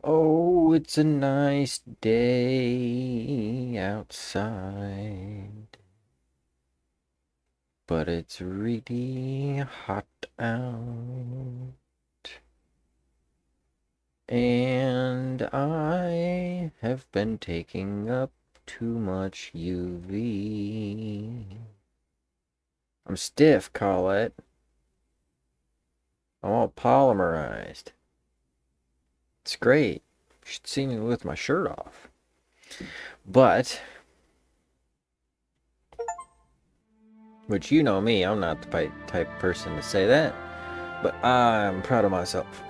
Oh, it's a nice day outside, but it's really hot out. And I have been taking up too much UV. I'm stiff, Colette. I'm all polymerized. It's great. You should see me with my shirt off. But, which you know me, I'm not the type of person to say that. But I'm proud of myself.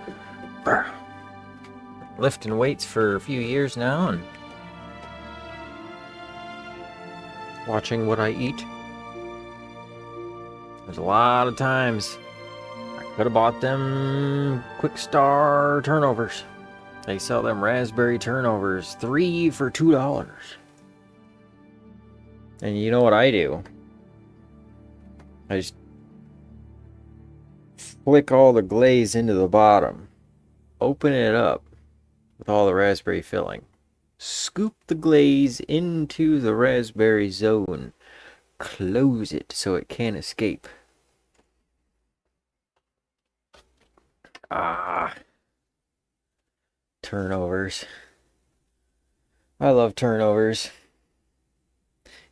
Lifting weights for a few years now and watching what I eat. There's a lot of times I could have bought them Quick Star turnovers. They sell them raspberry turnovers, 3 for $2. And you know what I do? I just flick all the glaze into the bottom, open it up with all the raspberry filling, scoop the glaze into the raspberry zone, close it so it can't escape. Ah, turnovers. I love turnovers.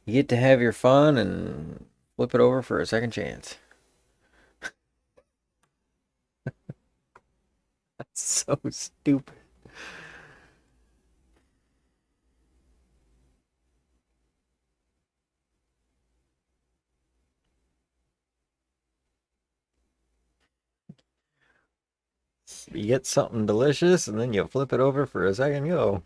You get to have your fun and flip it over for a second chance. That's so stupid. You get something delicious and then you flip it over for a second go.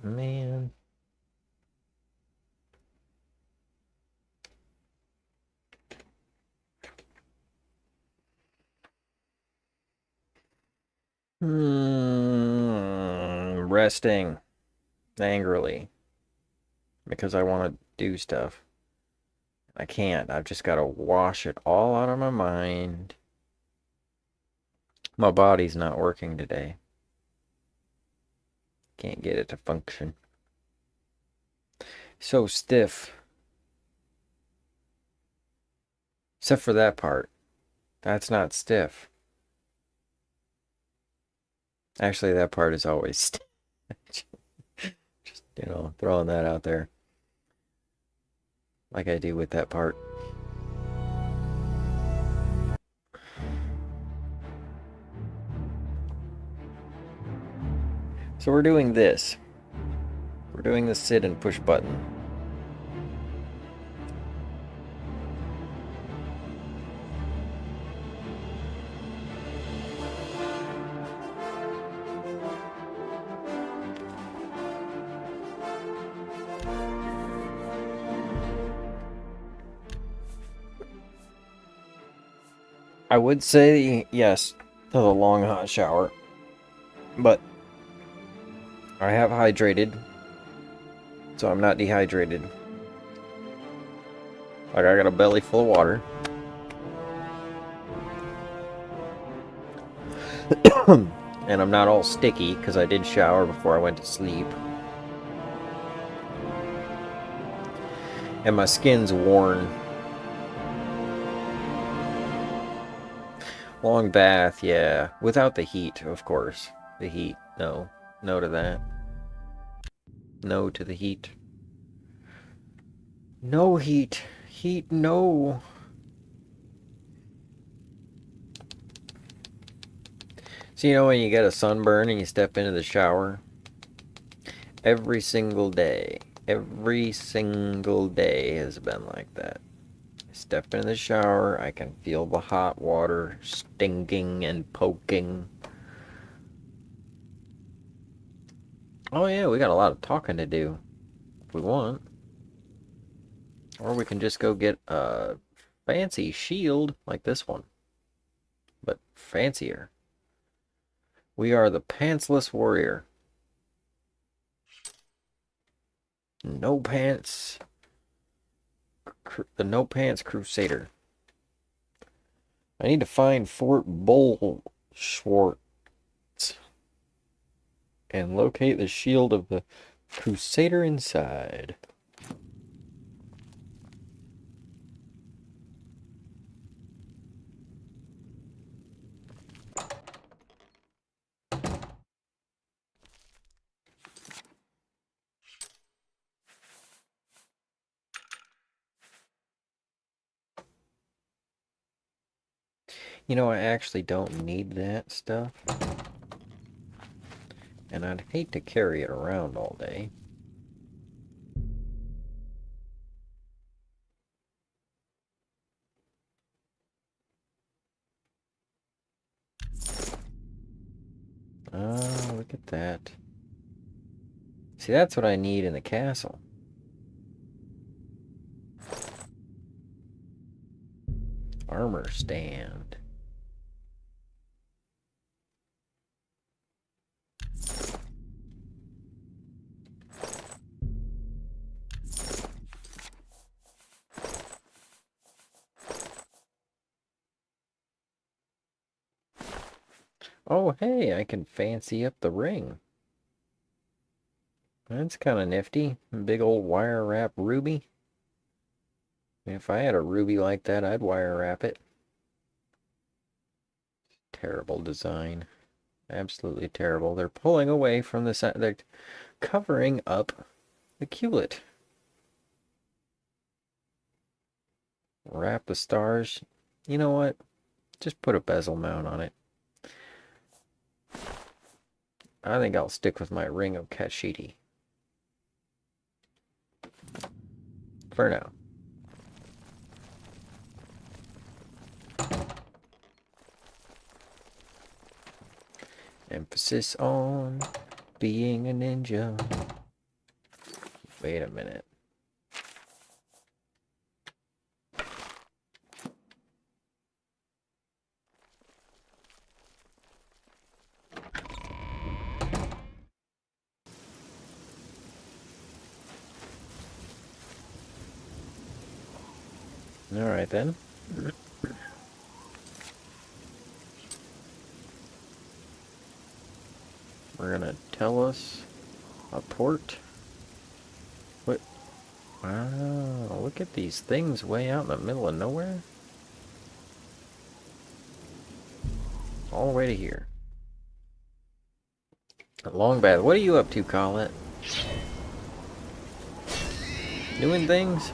Man. Resting angrily because I want to do stuff. I can't. I've just got to wash it all out of my mind. My body's not working today. Can't get it to function. So stiff. Except for that part. That's not stiff. Actually, that part is always stiff. Just, throwing that out there. Like I do with that part. So we're doing this. We're doing the sit and push button. I would say yes to the long hot shower, but I have hydrated, so I'm not dehydrated. Like I got a belly full of water. And I'm not all sticky because I did shower before I went to sleep. And my skin's worn. Long bath, yeah. Without the heat, of course. The heat, no. No to that. No to the heat. No heat. Heat, no. So, you know when you get a sunburn and you step into the shower? Every single day has been like that. I step into the shower, I can feel the hot water stinging and poking. Oh yeah, we got a lot of talking to do if we want. Or we can just go get a fancy shield like this one, but fancier. We are the pantsless warrior. No pants. The no pants crusader. I need to find Fort Bullschwartz and locate the shield of the crusader inside. You know, I actually don't need that stuff. And I'd hate to carry it around all day. Oh, look at that. See, that's what I need in the castle. Armor stand. Oh, hey, I can fancy up the ring. That's kind of nifty. Big old wire wrap ruby. If I had a ruby like that, I'd wire wrap it. Terrible design. Absolutely terrible. They're pulling away from the side. They're covering up the culet. Wrap the stars. You know what? Just put a bezel mount on it. I think I'll stick with my ring of Kashidi. For now. Emphasis on being a ninja. Wait a minute. Alright then. We're gonna tell us a port. What? Wow, look at these things way out in the middle of nowhere. All the way to here. Long bad. What are you up to, Colette? Doing things?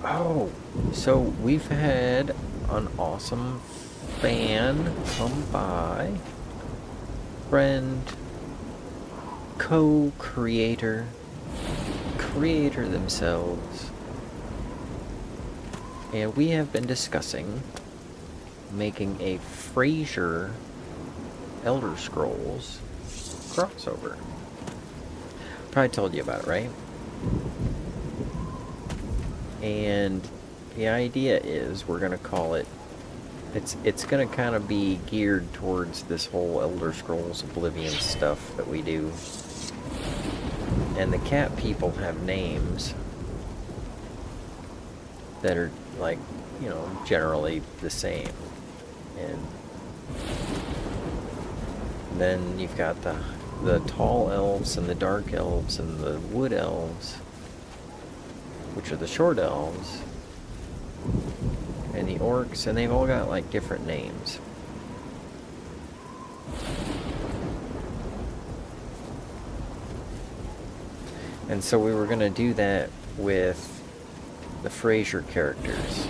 Oh, so we've had an awesome fan come by. Friend, co-creator, creator themselves. And we have been discussing making a Frasier Elder Scrolls crossover. Probably told you about it, right? And the idea is we're gonna call it, it's gonna kind of be geared towards this whole Elder Scrolls Oblivion stuff that we do. And the cat people have names that are like, you know, generally the same. And then you've got the tall elves and the dark elves and the wood elves, which are the short elves, and the orcs, and they've all got like different names. And so we were going to do that with the Frasier characters.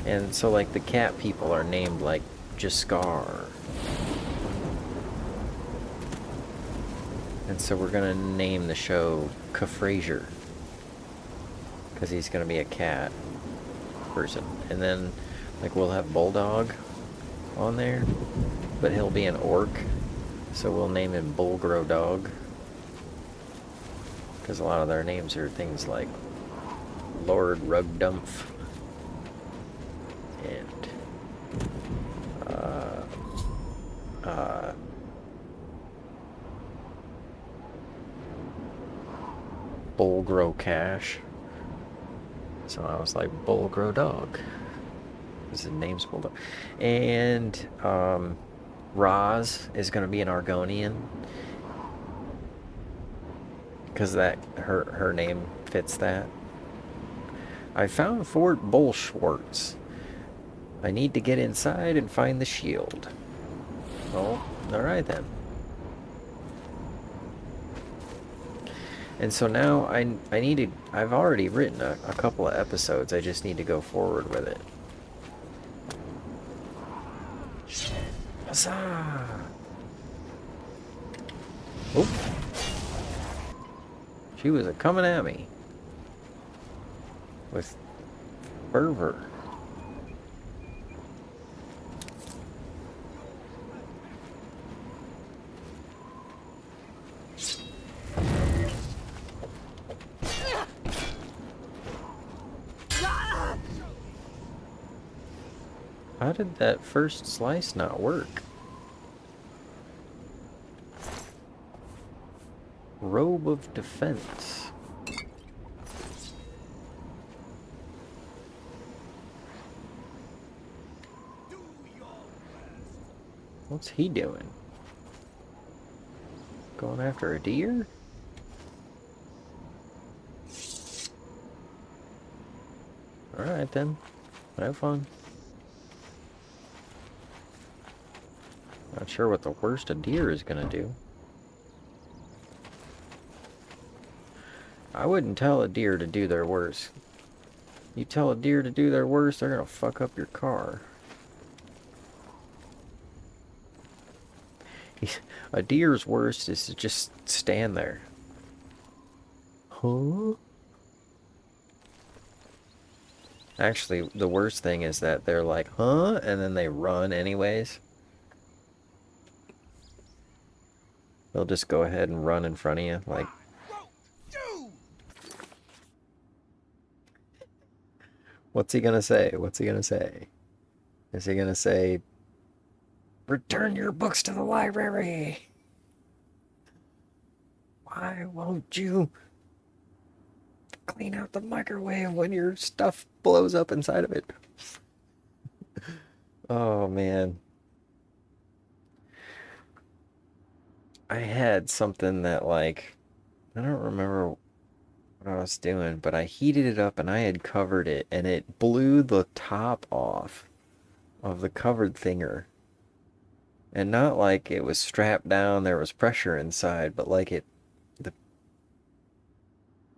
And so, like, the cat people are named, like, Jaskar. And so we're going to name the show Frasier, because he's going to be a cat person. And then, like, we'll have Bulldog on there, but he'll be an orc, so we'll name him Bullgrow Dog, because a lot of their names are things like Lord Rugdumph and Bullgrow Cash. So I was like, Bullgrow Dog. His name's Bulldog. And Roz is going to be an Argonian, because that her name fits that. I found Fort Bullschwartz. I need to get inside and find the shield. Oh, alright then. And so now I need to... I've already written a couple of episodes. I just need to go forward with it. Huzzah! Oh. She was coming at me. With fervor. How did that first slice not work? Robe of Defense. What's he doing? Going after a deer? Alright then. Have fun. Not sure what the worst a deer is gonna do. I wouldn't tell a deer to do their worst. You tell a deer to do their worst, they're gonna fuck up your car. A deer's worst is to just stand there. Huh? Actually, the worst thing is that they're like, huh? And then they run anyways. They'll just go ahead and run in front of you, like... What's he gonna say? What's he gonna say? Is he gonna say, return your books to the library? Why won't you clean out the microwave when your stuff blows up inside of it? Oh, man. I had something that, like, I don't remember what I was doing, but I heated it up and I had covered it, and it blew the top off of the covered thinger. And not like it was strapped down, there was pressure inside, but like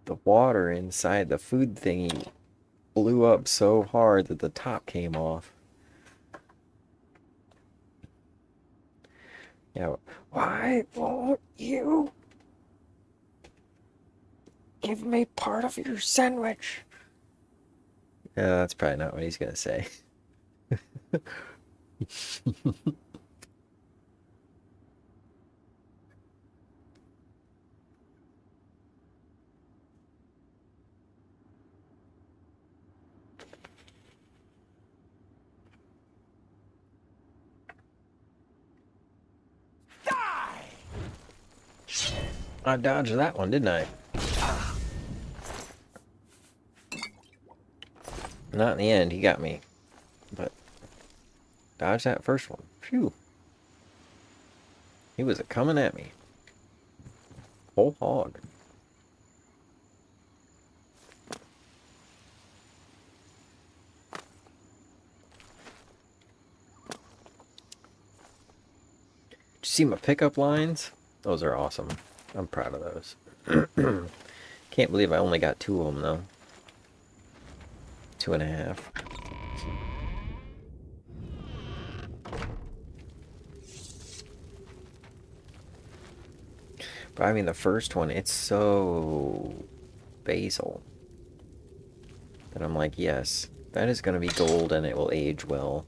the water inside the food thingy blew up so hard that the top came off. Yeah, why won't you give me part of your sandwich? Yeah, that's probably not what he's gonna say. I dodged that one, didn't I? Not in the end, he got me. But dodged that first one. Phew. He was coming at me. Whole hog. you see my pickup lines? Those are awesome. I'm proud of those. Can't believe I only got 2 of them, though. 2.5. But I mean, the first one, it's so basil that I'm like, yes, that is going to be gold and it will age well.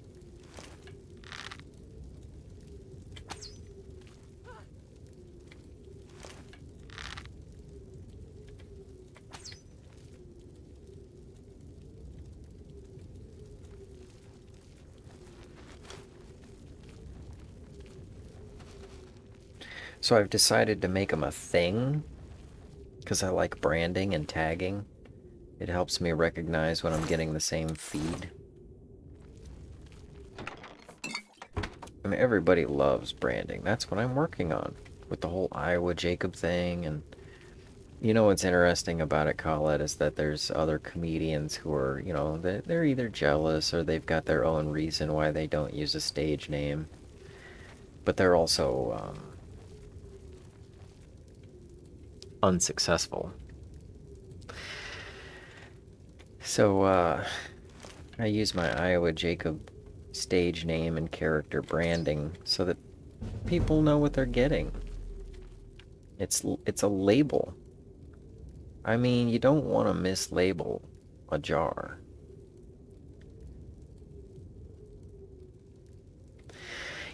So I've decided to make them a thing because I like branding and tagging. It helps me recognize when I'm getting the same feed. I mean, everybody loves branding. That's what I'm working on with the whole Iowa Jacob thing. And you know what's interesting about it, Colette, is that there's other comedians who are, you know, they're either jealous or they've got their own reason why they don't use a stage name. But they're also unsuccessful. So I use my Iowa Jacob stage name and character branding so that people know what they're getting. It's a label. I mean, you don't want to mislabel a jar.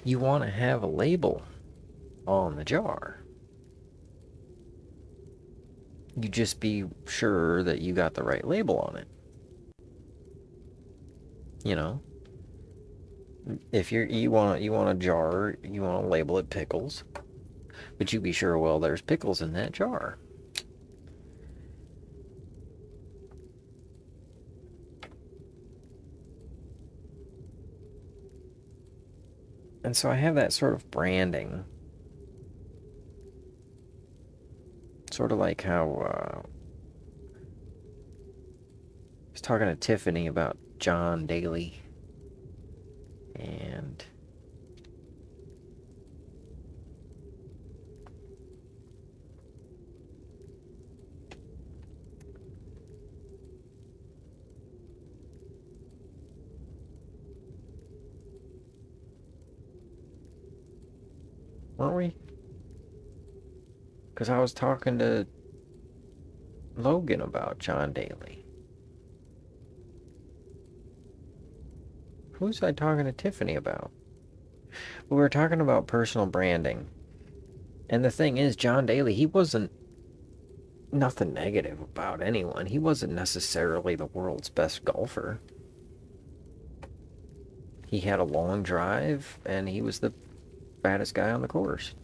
You want to have a label on the jar. You just be sure that you got the right label on it. You know, if you want a jar, you want to label it pickles, but you be sure, well, there's pickles in that jar. And so I have that sort of branding. Sort of like how I was talking to Tiffany about John Daly. And weren't we? Because I was talking to Logan about John Daly. Who was I talking to Tiffany about? We were talking about personal branding. And the thing is, John Daly, he wasn't nothing negative about anyone. He wasn't necessarily the world's best golfer. He had a long drive, and he was the baddest guy on the course.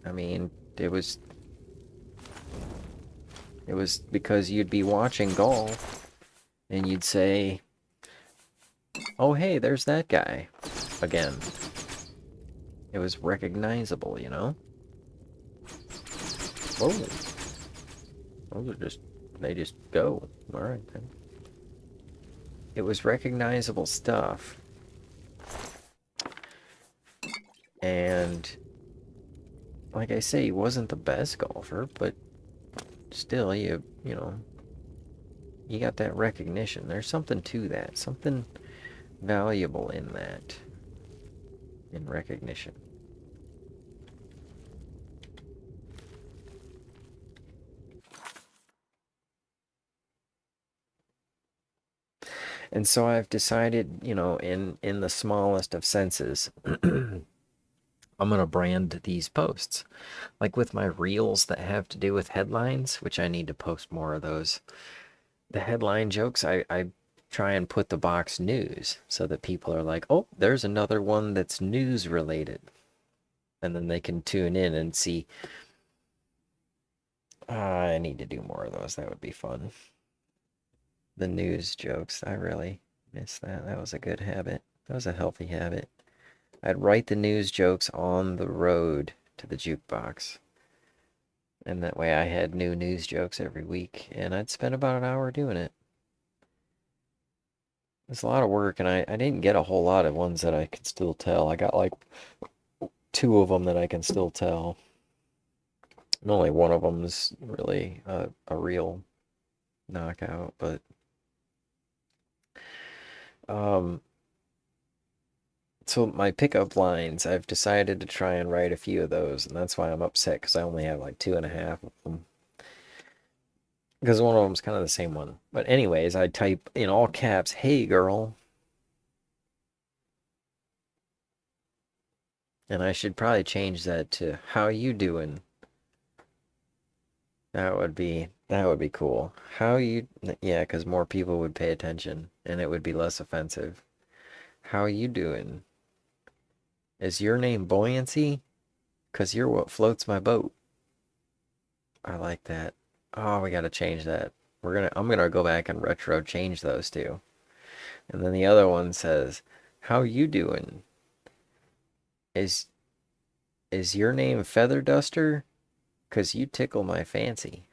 I mean, it was because you'd be watching golf, and you'd say, oh, hey, there's that guy again. It was recognizable, you know? Whoa. Those are they just go. All right, then. It was recognizable stuff. And like I say, he wasn't the best golfer, but still, you know, you got that recognition. There's something to that, something valuable in that, in recognition. And so I've decided, you know, in the smallest of senses, I'm going to brand these posts. Like with my reels that have to do with headlines, which I need to post more of those. The headline jokes, I try and put the box news so that people are like, oh, there's another one that's news related. And then they can tune in and see. I need to do more of those. That would be fun. The news jokes, I really miss that. That was a good habit. That was a healthy habit. I'd write the news jokes on the road to the jukebox. And that way I had new news jokes every week. And I'd spend about an hour doing it. It's a lot of work, and I didn't get a whole lot of ones that I could still tell. I got like two of them that I can still tell. And only one of them is really a real knockout, but so my pickup lines, I've decided to try and write a few of those, and that's why I'm upset because I only have like 2.5 of them. Because one of them's kind of the same one. But anyways, I type in all caps, "Hey girl." And I should probably change that to "How you doing?" That would be cool. How you Yeah, because more people would pay attention and it would be less offensive. "How you doing? Is your name Buoyancy? 'Cause you're what floats my boat." I like that. Oh, we gotta change that. I'm gonna go back and retro change those two. And then the other one says, "How you doing? Is is your name Feather Duster? 'Cause you tickle my fancy."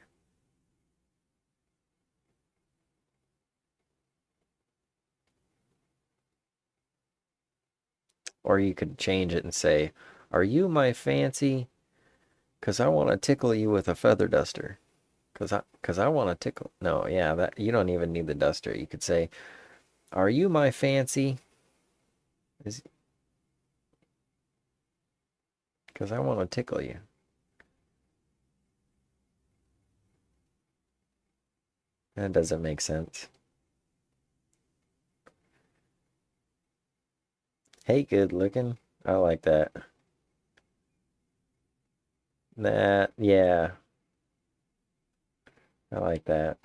Or you could change it and say, "Are you my fancy? 'Cause I want to tickle you with a feather duster." 'Cause I want to tickle. No, yeah, that you don't even need the duster. You could say, "Are you my fancy? Is 'Cause I want to tickle you." That doesn't make sense. "Hey, good looking." I like that. Yeah, I like that.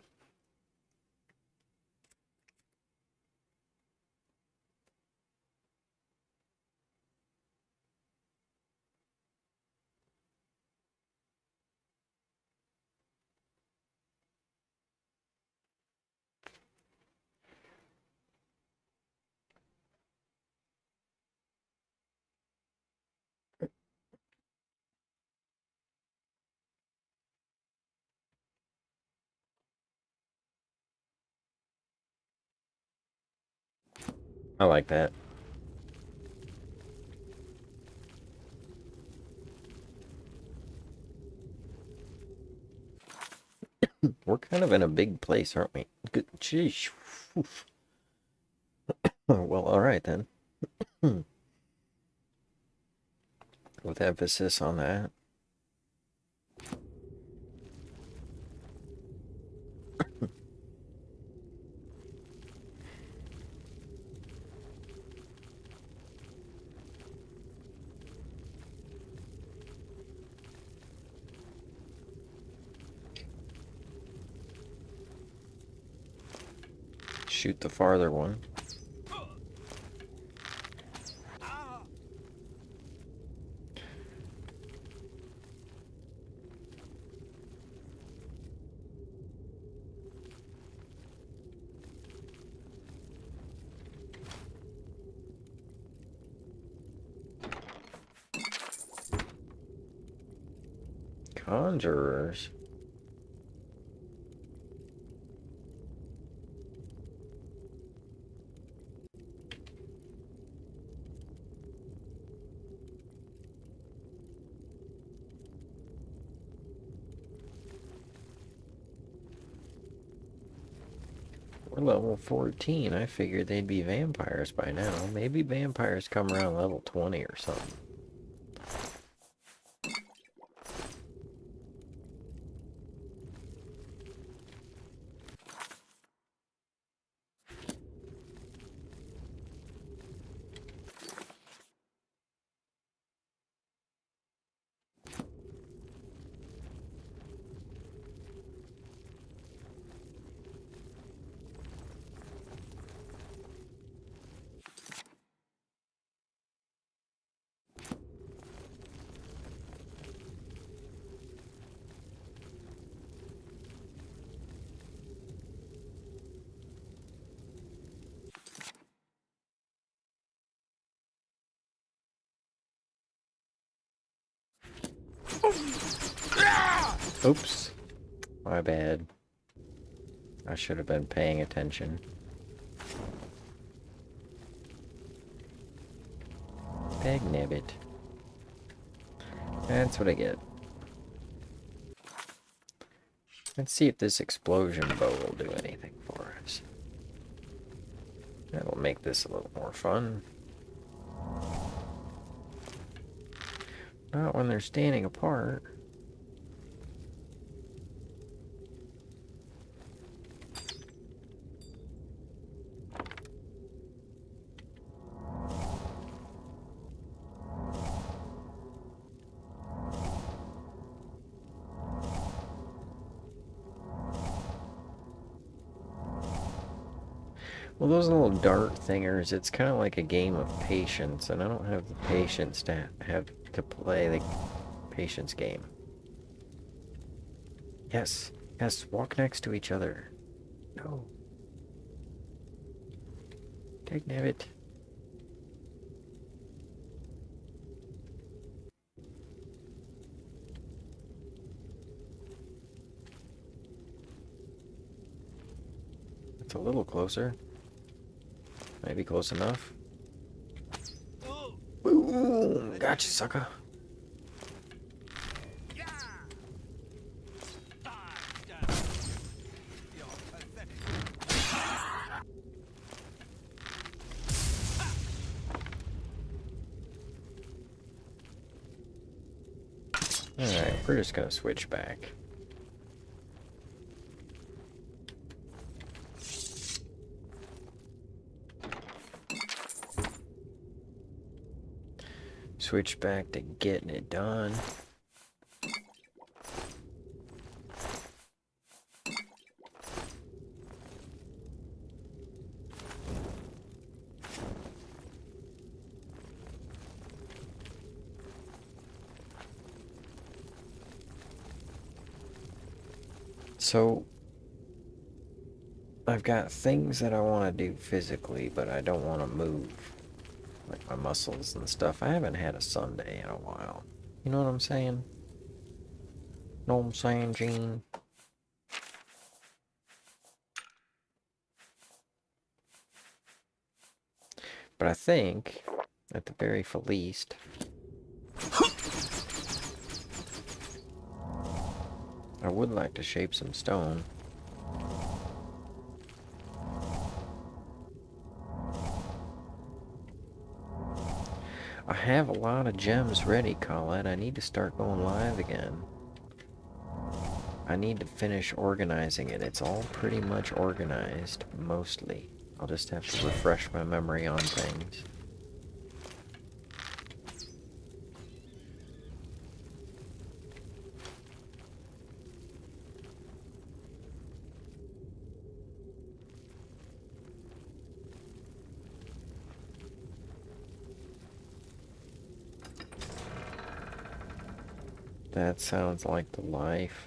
I like that. We're kind of in a big place, aren't we? Good. Sheesh. Oof. Well, all right then. With emphasis on that. Shoot the farther one. Conjurers. We're level 14. I figured they'd be vampires by now. Maybe vampires come around level 20 or something. Oops. My bad. I should have been paying attention. Peg nabbit. That's what I get. Let's see if this explosion bow will do anything for us. That'll make this a little more fun. Not when they're standing apart. Well, those little dart thingers, it's kind of like a game of patience, and I don't have the patience to have to play the patience game. Yes, yes, walk next to each other. No. Take Nabbit. It's a little closer. Maybe close enough. Boom! Gotcha, sucker. Alright, we're just gonna switch back. Switch back to getting it done. So, I've got things that I want to do physically, but I don't want to move. Like my muscles and stuff. I haven't had a Sunday in a while. You know what I'm saying? Know what I'm saying, Gene? But I think, at the very least, I would like to shape some stone. I have a lot of gems ready, Colette. I need to start going live again. I need to finish organizing it. It's all pretty much organized, mostly. I'll just have to refresh my memory on things. That sounds like the life.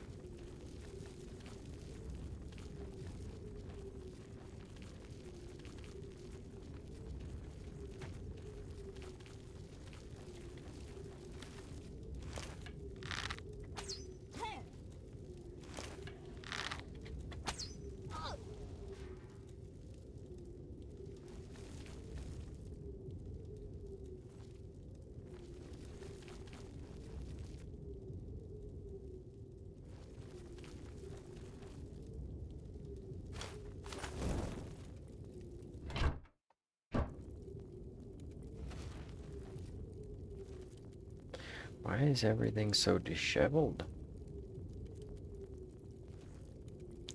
Why is everything so disheveled?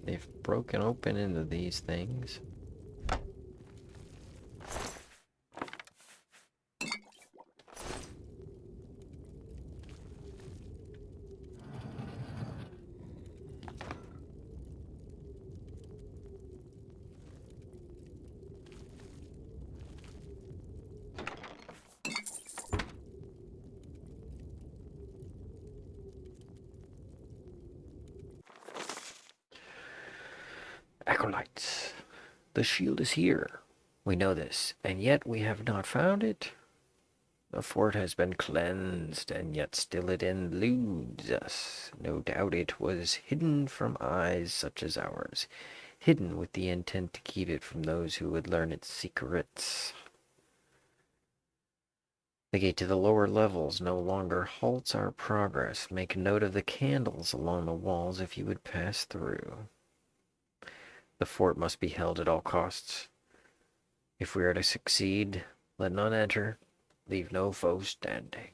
They've broken open into these things. Acolytes. The shield is here. We know this, and yet we have not found it. The fort has been cleansed, and yet still it eludes us. No doubt it was hidden from eyes such as ours, hidden with the intent to keep it from those who would learn its secrets. The gate to the lower levels no longer halts our progress. Make note of the candles along the walls if you would pass through. The fort must be held at all costs. If we are to succeed, let none enter, leave no foe standing.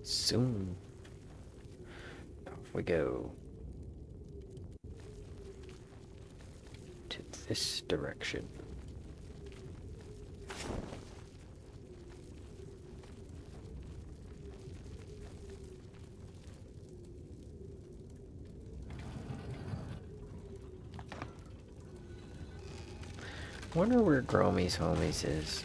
Soon. Off we go. To this direction. Wonder where Growmiez Homiez is.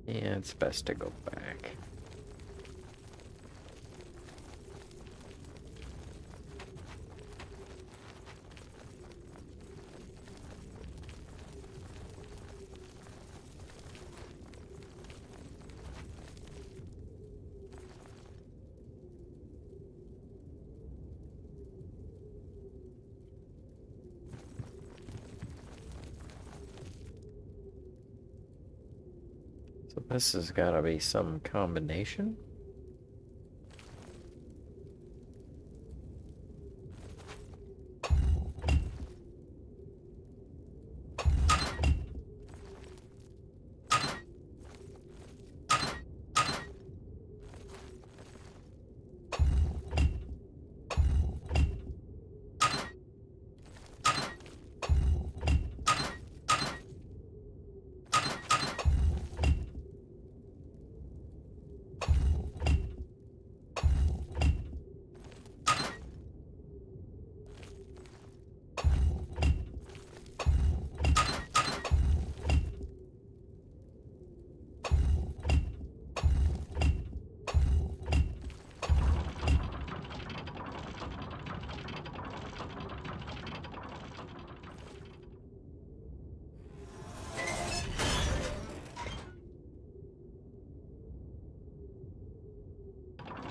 Yeah, it's best to go back. So this has got to be some combination.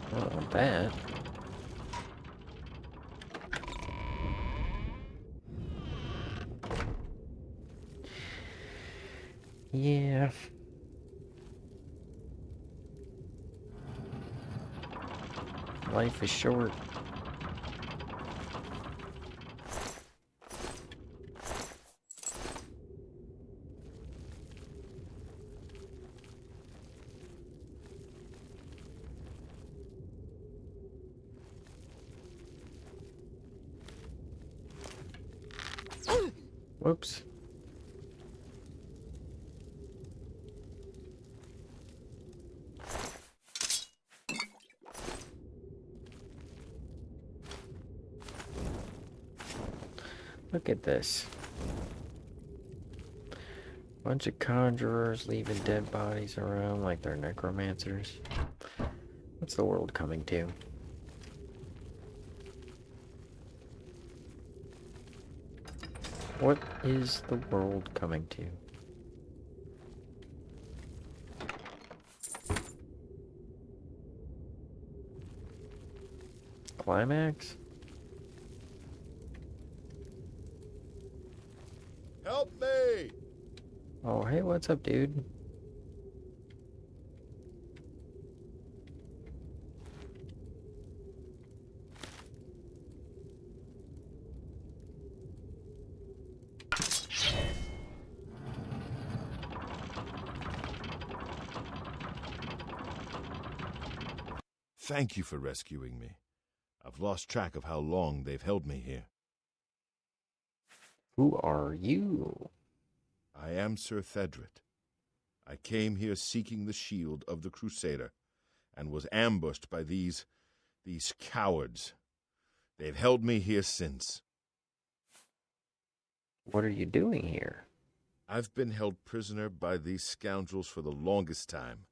I don't want that. Yeah. Life is short. Whoops. Look at this. Bunch of conjurers leaving dead bodies around like they're necromancers. What's the world coming to? What is the world coming to? Climax? Help me! Oh, hey, what's up, dude? Thank you for rescuing me. I've lost track of how long they've held me here. Who are you? I am Sir Thedret. I came here seeking the shield of the Crusader, and was ambushed by these cowards. They've held me here since. What are you doing here? I've been held prisoner by these scoundrels for the longest time.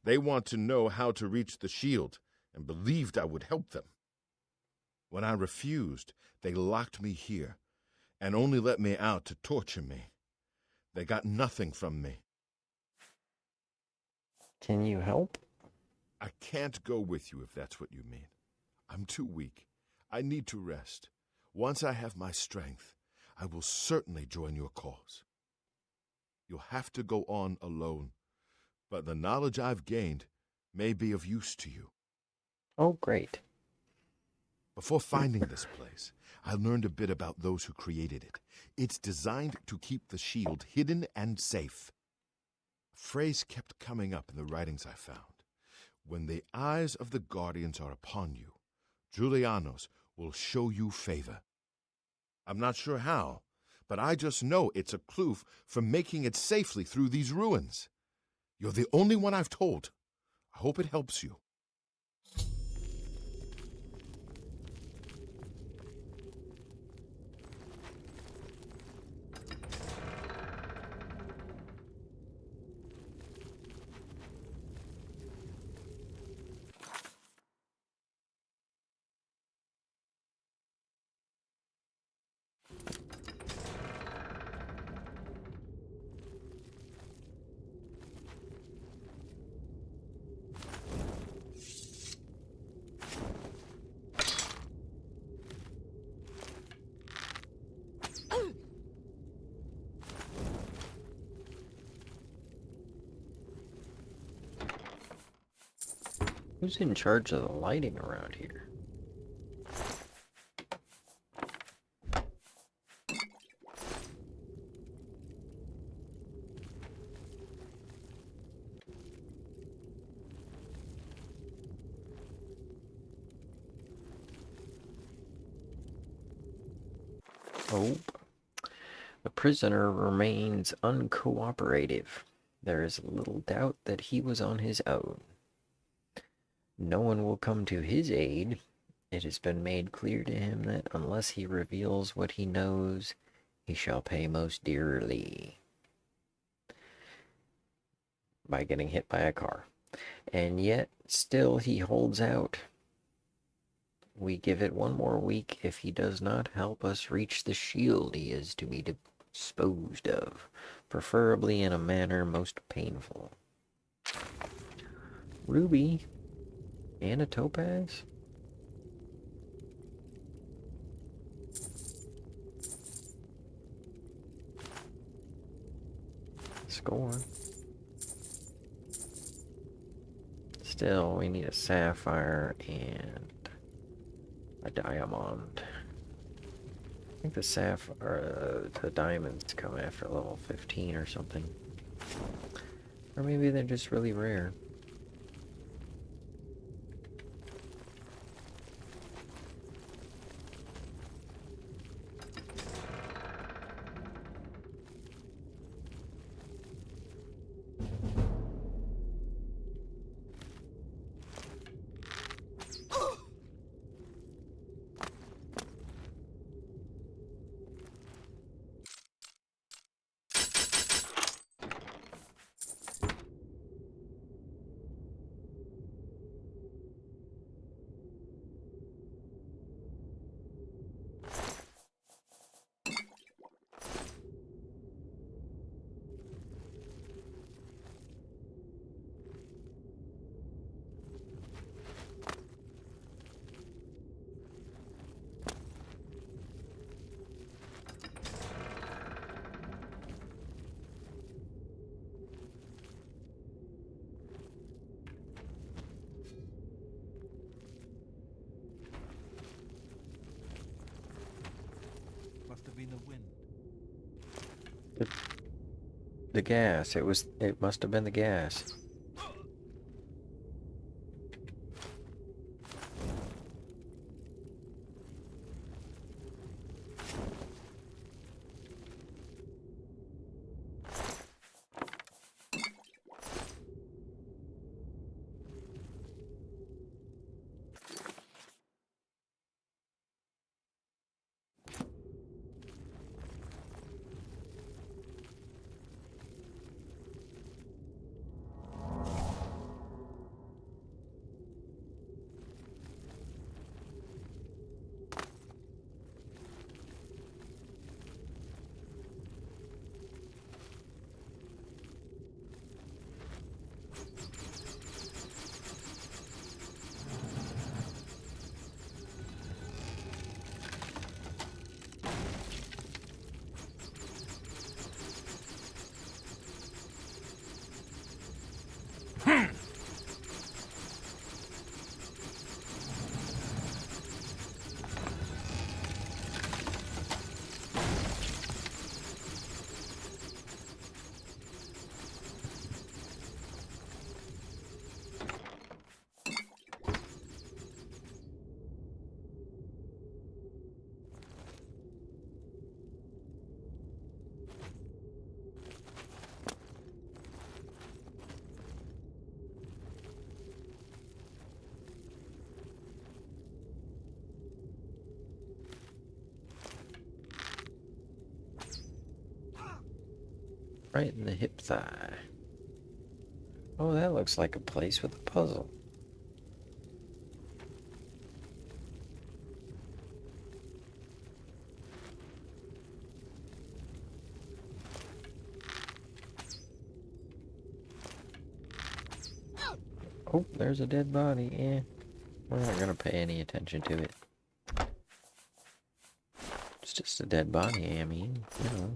They want to know how to reach the shield, and believed I would help them. When I refused, they locked me here, and only let me out to torture me. They got nothing from me. Can you help? I can't go with you if that's what you mean. I'm too weak. I need to rest. Once I have my strength, I will certainly join your cause. You'll have to go on alone, but the knowledge I've gained may be of use to you. Oh, great. Before finding this place, I learned a bit about those who created it. It's designed to keep the shield hidden and safe. A phrase kept coming up in the writings I found. When the eyes of the Guardians are upon you, Julianos will show you favor. I'm not sure how, but I just know it's a clue for making it safely through these ruins. You're the only one I've told. I hope it helps you. Who's in charge of the lighting around here? Oh, the prisoner remains uncooperative. There is little doubt that he was on his own. No one will come to his aid. It has been made clear to him that unless he reveals what he knows, he shall pay most dearly by getting hit by a car. And yet, still he holds out. We give it one more week. If he does not help us reach the shield, he is to be disposed of, preferably in a manner most painful. Ruby and a topaz? Score. Still, we need a sapphire and a diamond. I think the sapphire, the diamonds come after level 15 or something. Or maybe they're just really rare. Must have been the wind. The gas. It must have been the gas. Right in the hip thigh. Oh, that looks like a place with a puzzle. Oh, there's a dead body. Yeah, we're not gonna pay any attention to it. It's just a dead body, I mean, you know.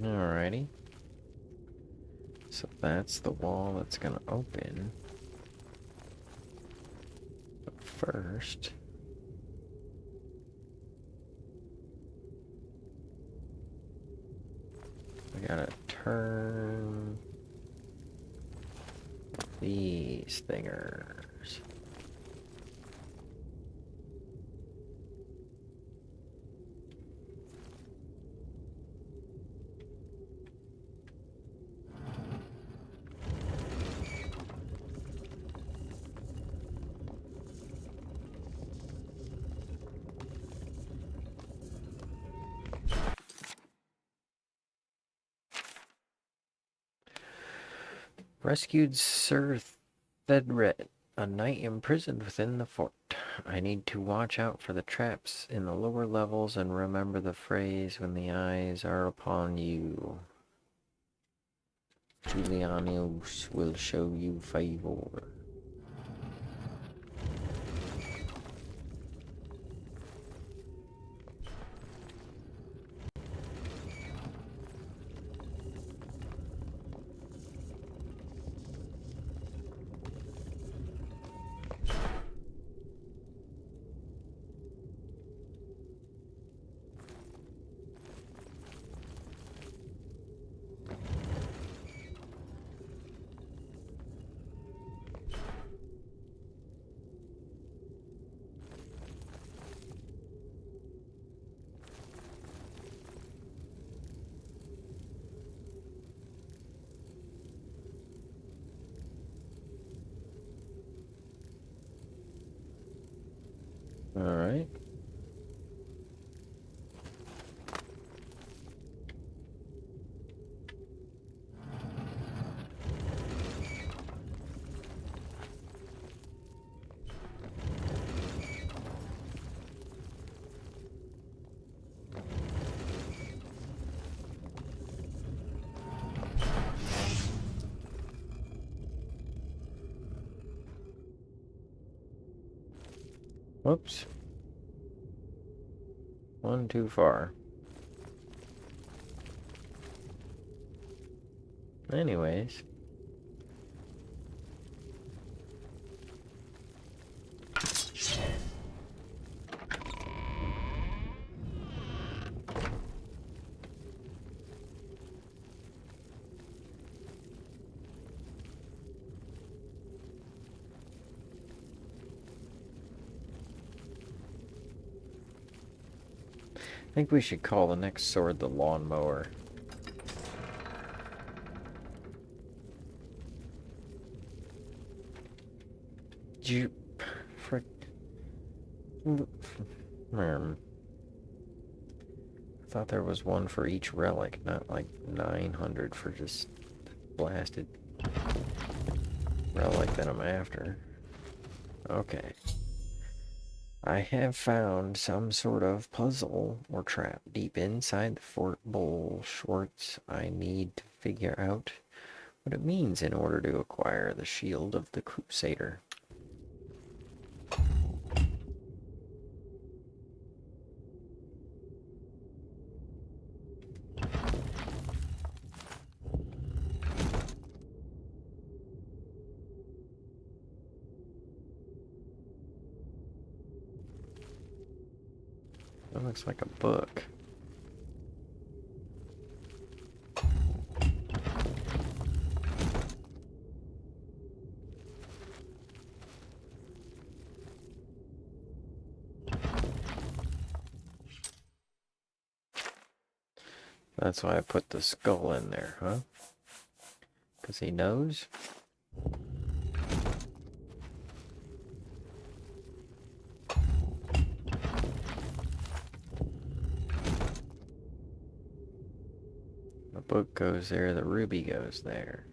Alrighty. So that's the wall that's gonna open. But first, we gotta turn these thingers. Rescued Sir Thedret, a knight imprisoned within the fort. I need to watch out for the traps in the lower levels and remember the phrase when the eyes are upon you. Julianus will show you favor. Alright. Whoops. One too far. Anyways. I think we should call the next sword the lawnmower. You... frick... I thought there was one for each relic, not like 900 for just blasted relic that I'm after. Okay. I have found some sort of puzzle or trap deep inside the Fort Bull Schwartz. I need to figure out what it means in order to acquire the shield of the Crusader. That looks like a book. That's why I put the skull in there, huh? Because he knows? The book goes there, the ruby goes there.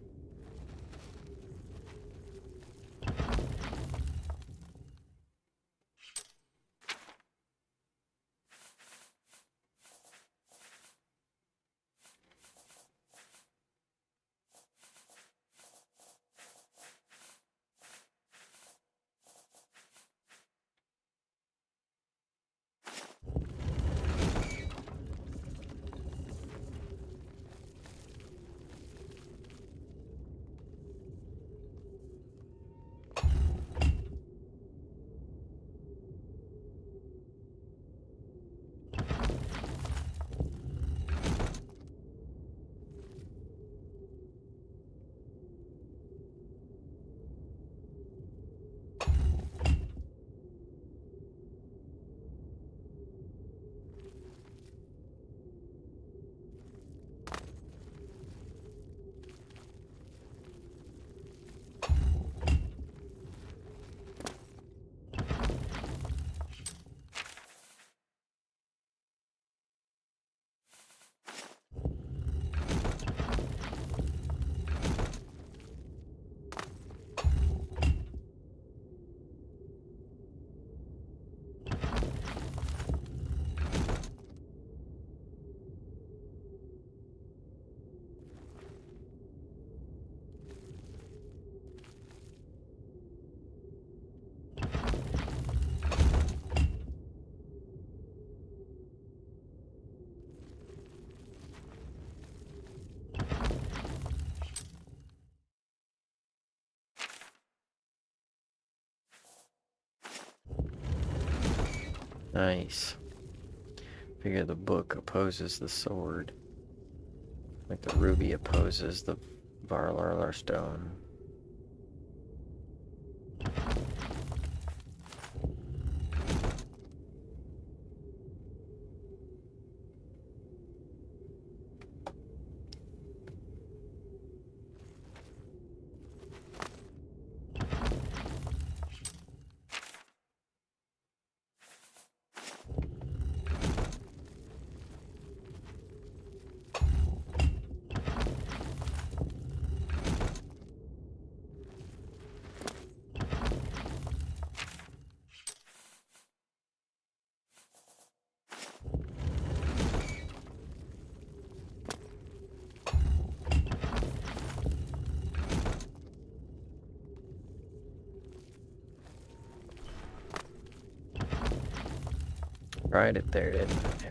Nice. Figure the book opposes the sword. Like the ruby opposes the Varlar stone. Right it there, didn't I?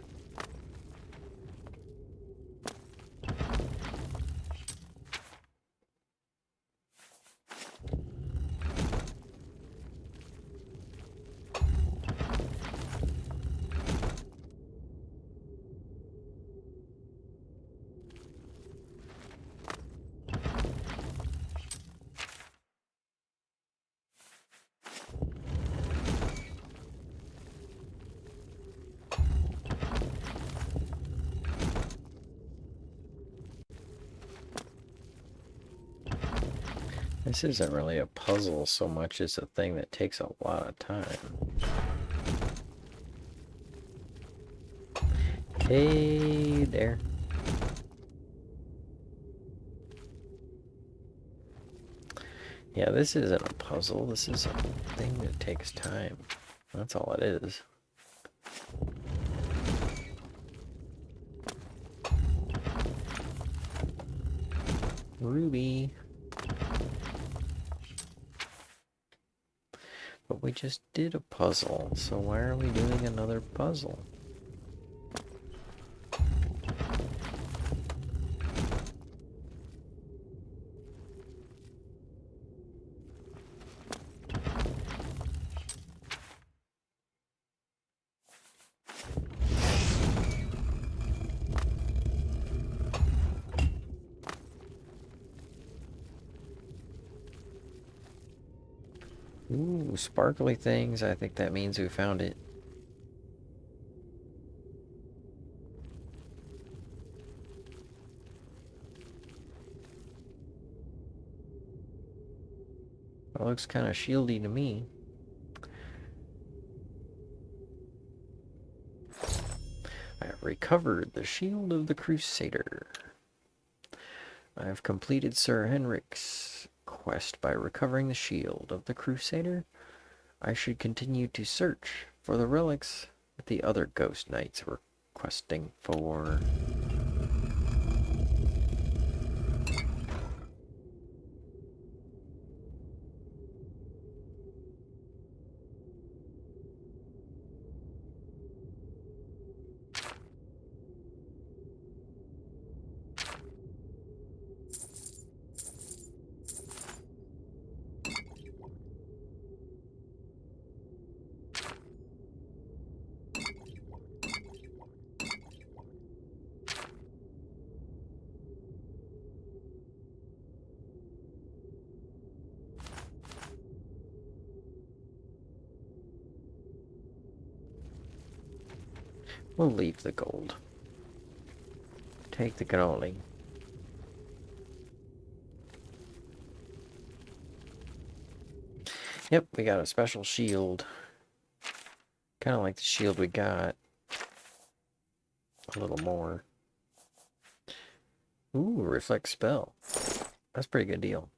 This isn't really a puzzle so much as a thing that takes a lot of time. Hey there. Yeah, this isn't a puzzle. This is a thing that takes time. That's all it is. Ruby. But we just did a puzzle, so why are we doing another puzzle? Ooh, sparkly things. I think that means we found it. It looks kind of shieldy to me. I have recovered the shield of the Crusader. I have completed Sir Henrik's quest by recovering the shield of the Crusader. I should continue to search for the relics that the other ghost knights were questing for. We'll leave the gold. Take the cannoli. Yep, we got a special shield. Kind of like the shield we got. A little more. Ooh, reflect spell. That's a pretty good deal.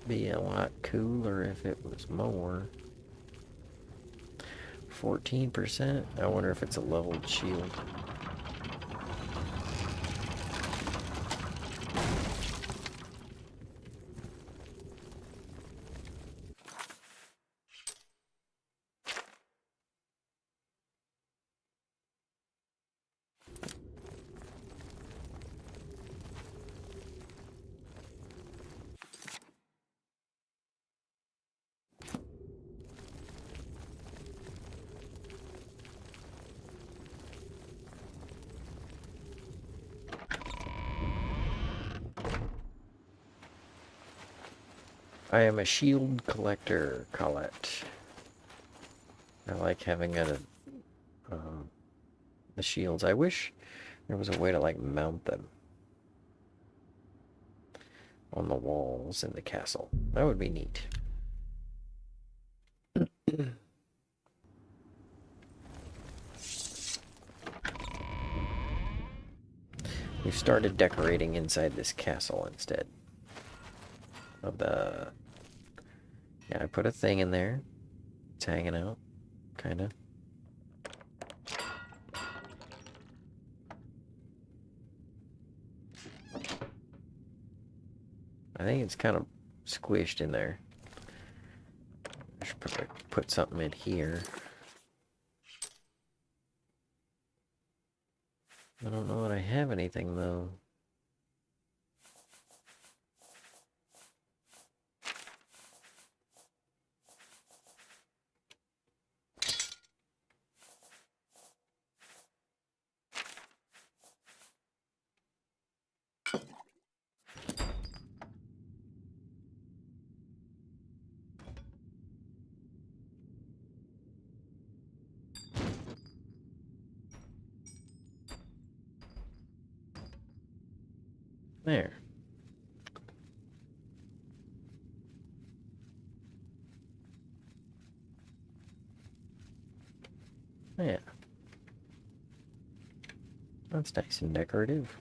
Be a lot cooler if it was more. 14%. I wonder if it's a leveled shield. I am a shield collector, Colette. I like having the shields. I wish there was a way to like mount them on the walls in the castle. That would be neat. We've started decorating inside this castle instead of the... Yeah, I put a thing in there. It's hanging out, kind of. I think it's kind of squished in there. I should probably put something in here. I don't know that I have anything, though. There. Yeah. That's nice and decorative.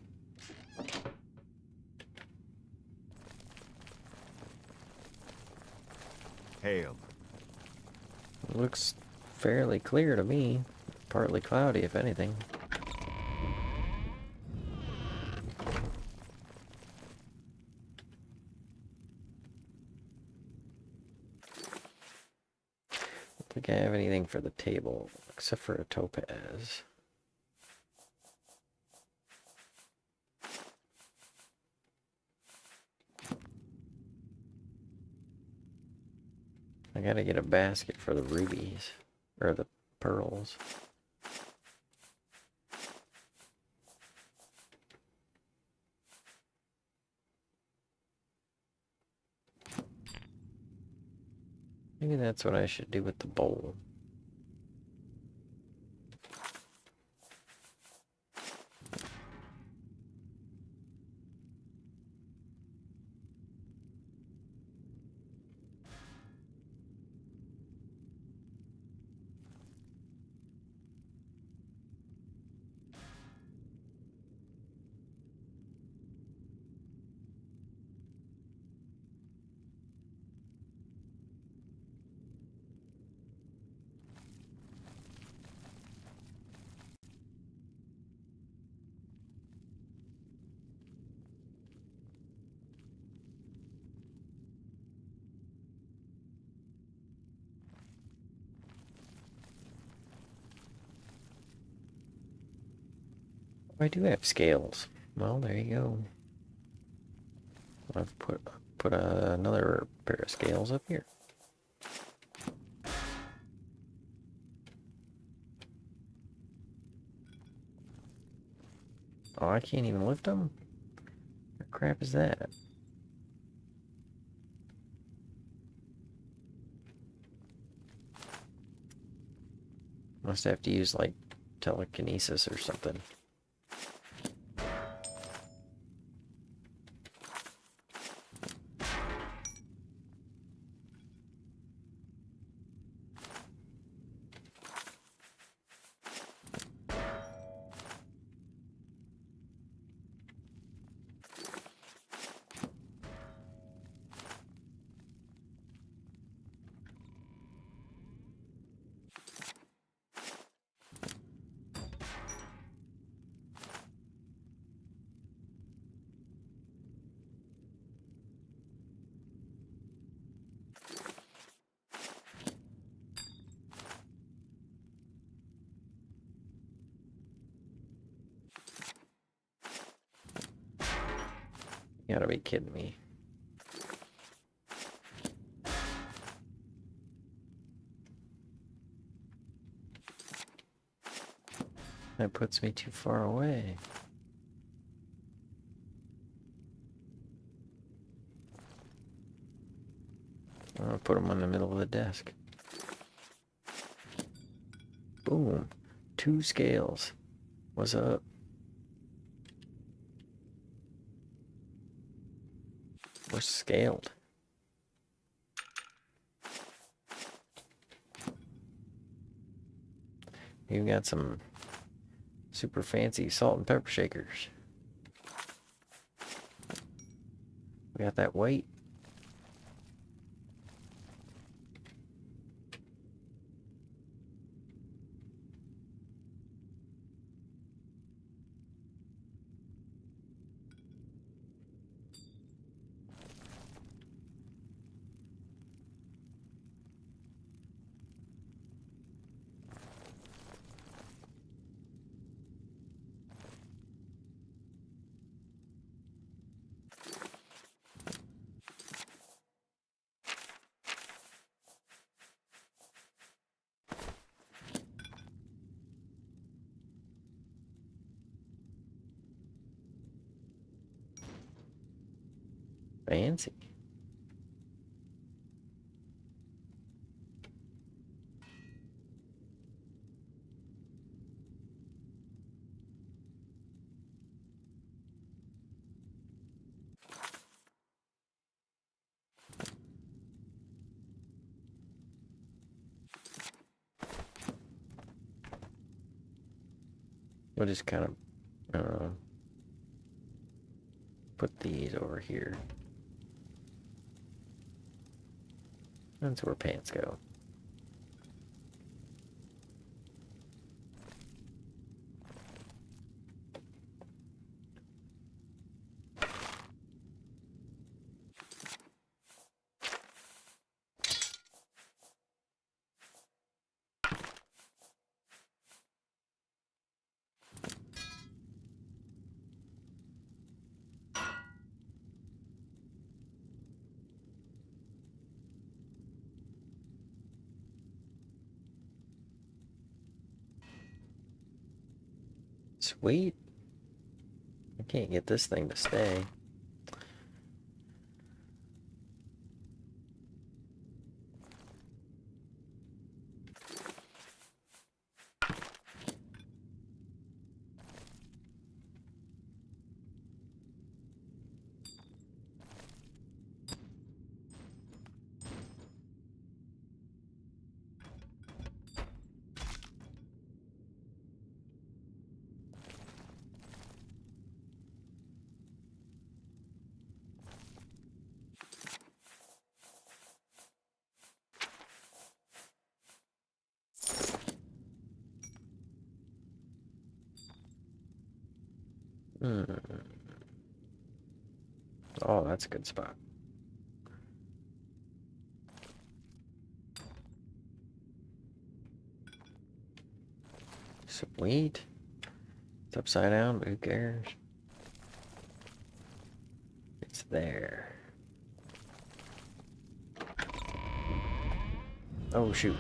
Hail. Looks fairly clear to me. Partly cloudy, if anything. Don't think I have anything for the table, except for a topaz. I gotta get a basket for the rubies, or the pearls. Maybe that's what I should do with the bowl. I do have scales. Well, there you go. I've put another pair of scales up here. Oh, I can't even lift them? What crap is that? Must have to use, like, telekinesis or something. You gotta be kidding me. That puts me too far away. I'm gonna put them in the middle of the desk. Boom. 2 scales. What's up? We're scaled. You've got some super fancy salt and pepper shakers. We got that weight. Fancy. We'll just kind of put these over here. That's where pants go. Sweet. I can't get this thing to stay. Hmm. Oh, that's a good spot. Sweet. It's upside down, but who cares? It's there. Oh, shoot.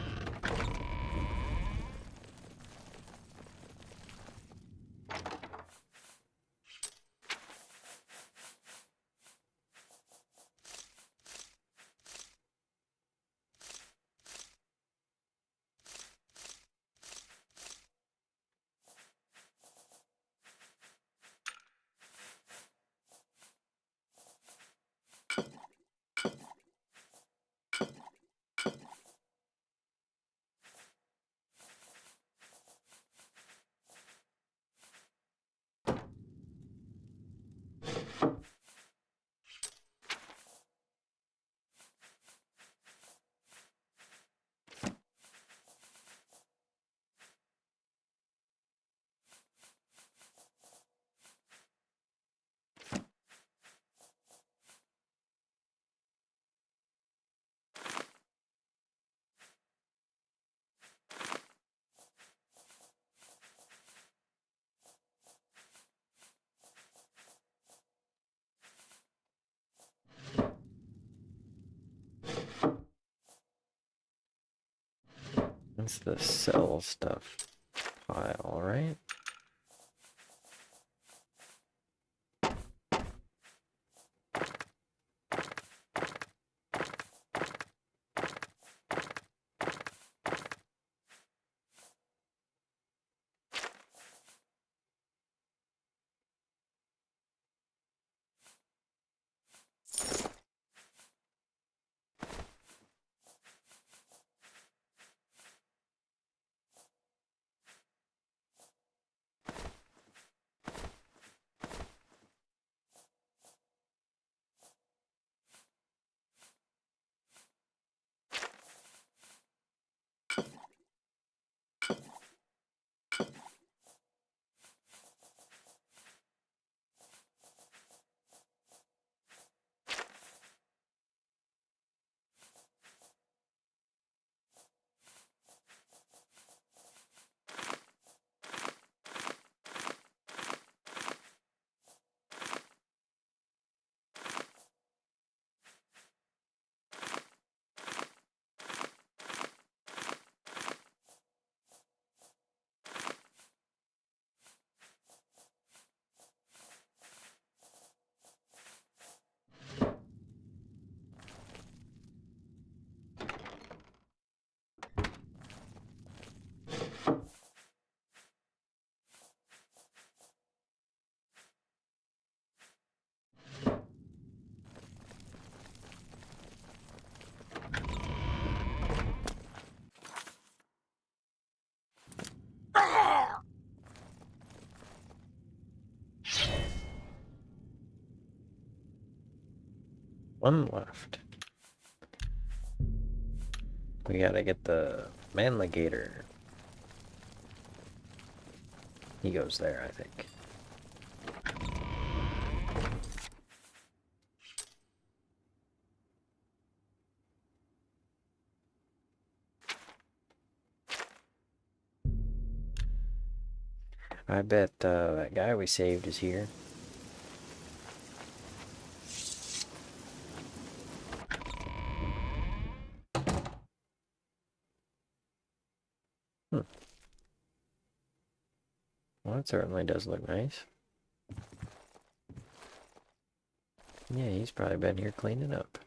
That's the sell stuff pile, right? One left. We gotta get the manligator. He goes there, I think. I bet that guy we saved is here. Well, it certainly does look nice. Yeah, he's probably been here cleaning up.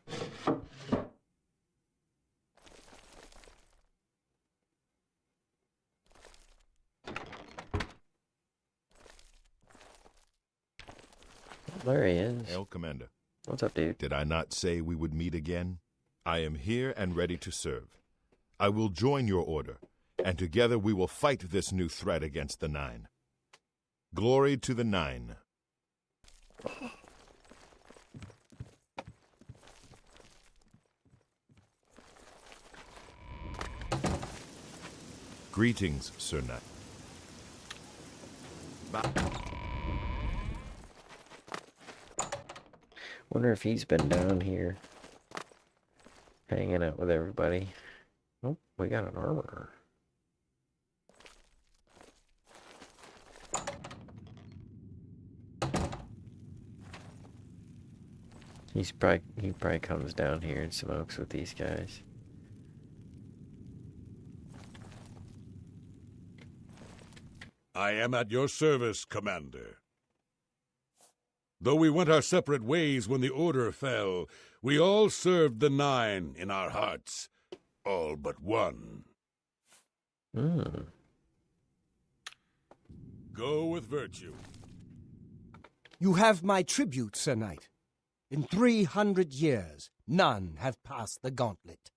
There he is. Hail, Commander. What's up, dude? Did I not say we would meet again? I am here and ready to serve. I will join your order, and together we will fight this new threat against the Nine. Glory to the Nine. Greetings, Sir Knight. Wonder if he's been down here hanging out with everybody. Oh, we got an armorer. He probably comes down here and smokes with these guys. I am at your service, Commander. Though we went our separate ways when the order fell, we all served the Nine in our hearts. All but one. Go with virtue. You have my tribute, Sir Knight. In 300 years, none have passed the gauntlet.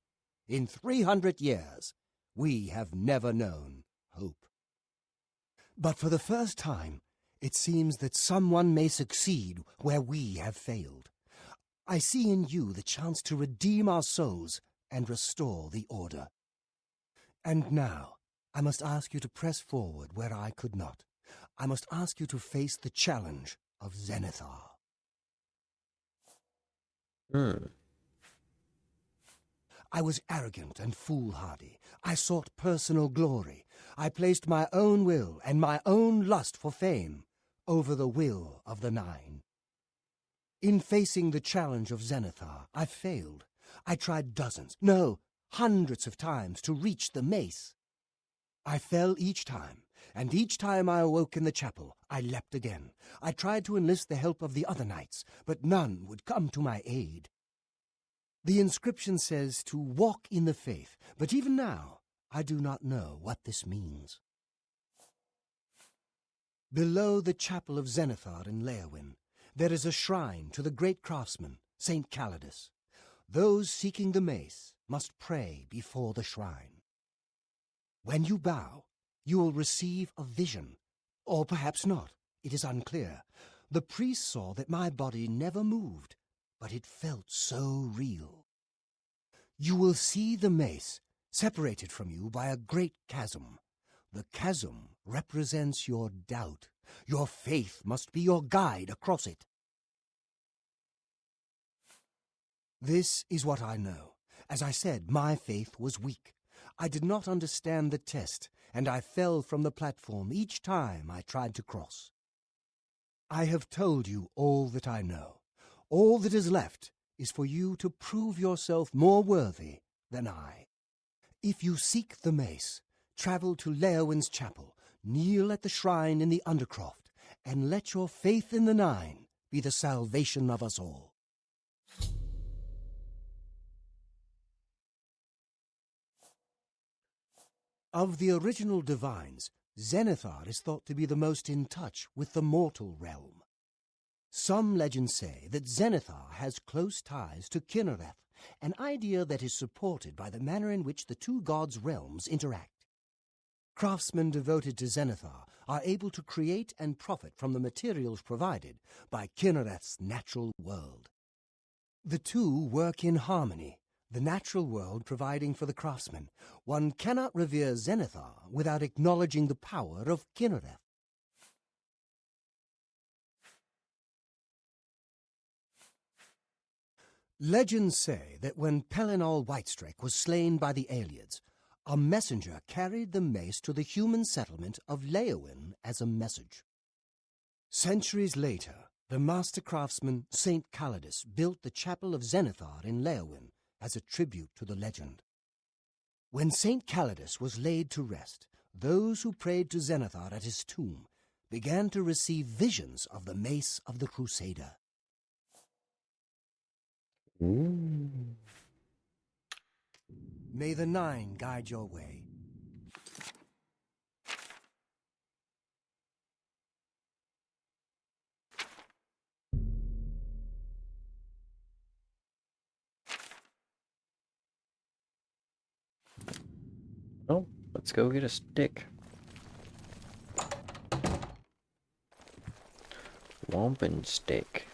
In 300 years, we have never known hope. But for the first time, it seems that someone may succeed where we have failed. I see in you the chance to redeem our souls and restore the order. And now, I must ask you to press forward where I could not. I must ask you to face the challenge of Zenithar. I was arrogant and foolhardy. I sought personal glory. I placed my own will and my own lust for fame over the will of the Nine. In facing the challenge of Zenithar, I failed. I tried dozens, no, hundreds of times to reach the mace. I fell each time, and each time I awoke in the chapel, I leapt again. I tried to enlist the help of the other knights, but none would come to my aid. The inscription says to walk in the faith, but even now, I do not know what this means. Below the chapel of Zenithar in Leowin, there is a shrine to the great craftsman, Saint Calidus. Those seeking the mace must pray before the shrine. When you bow, you will receive a vision, or perhaps not. It is unclear. The priest saw that my body never moved, but it felt so real. You will see the mace separated from you by a great chasm. The chasm represents your doubt. Your faith must be your guide across it. This is what I know. As I said, my faith was weak. I did not understand the test, and I fell from the platform each time I tried to cross. I have told you all that I know. All that is left is for you to prove yourself more worthy than I. If you seek the mace, travel to Leowin's chapel, kneel at the shrine in the Undercroft, and let your faith in the Nine be the salvation of us all. Of the original divines, Zenithar is thought to be the most in touch with the mortal realm. Some legends say that Zenithar has close ties to Kinnereth, an idea that is supported by the manner in which the two gods' realms interact. Craftsmen devoted to Zenithar are able to create and profit from the materials provided by Kinnereth's natural world. The two work in harmony, the natural world providing for the craftsman. One cannot revere Zenithar without acknowledging the power of Kinnereth. Legends say that when Pelinal Whitestrake was slain by the Aelids, a messenger carried the mace to the human settlement of Leowin as a message. Centuries later, the master craftsman Saint Calidus built the chapel of Zenithar in Leowin as a tribute to the legend. When Saint Calidus was laid to rest, those who prayed to Zenithar at his tomb began to receive visions of the mace of the Crusader. May the Nine guide your way. Oh, let's go get a stick. Wampin stick.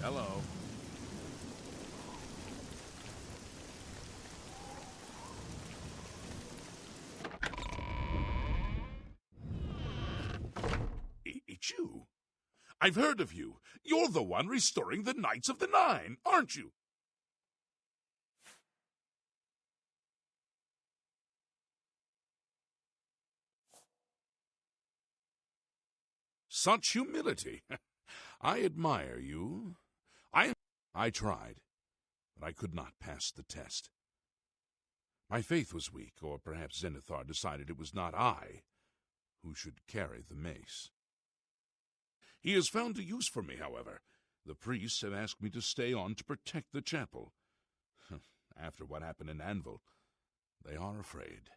Hello. It's you. I've heard of you. You're the one restoring the Knights of the Nine, aren't you? Such humility. I admire you. I tried, but I could not pass the test. My faith was weak, or perhaps Zenithar decided it was not I who should carry the mace. He has found a use for me, however. The priests have asked me to stay on to protect the chapel. After what happened in Anvil, they are afraid.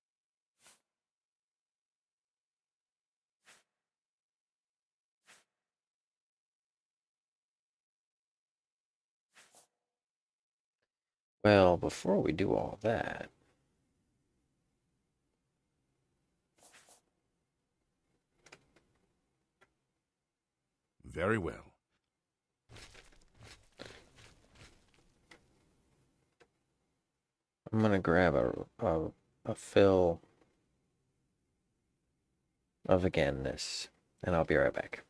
Well, before we do all that, Very well. I'm gonna grab a fill of again-ness, and I'll be right back.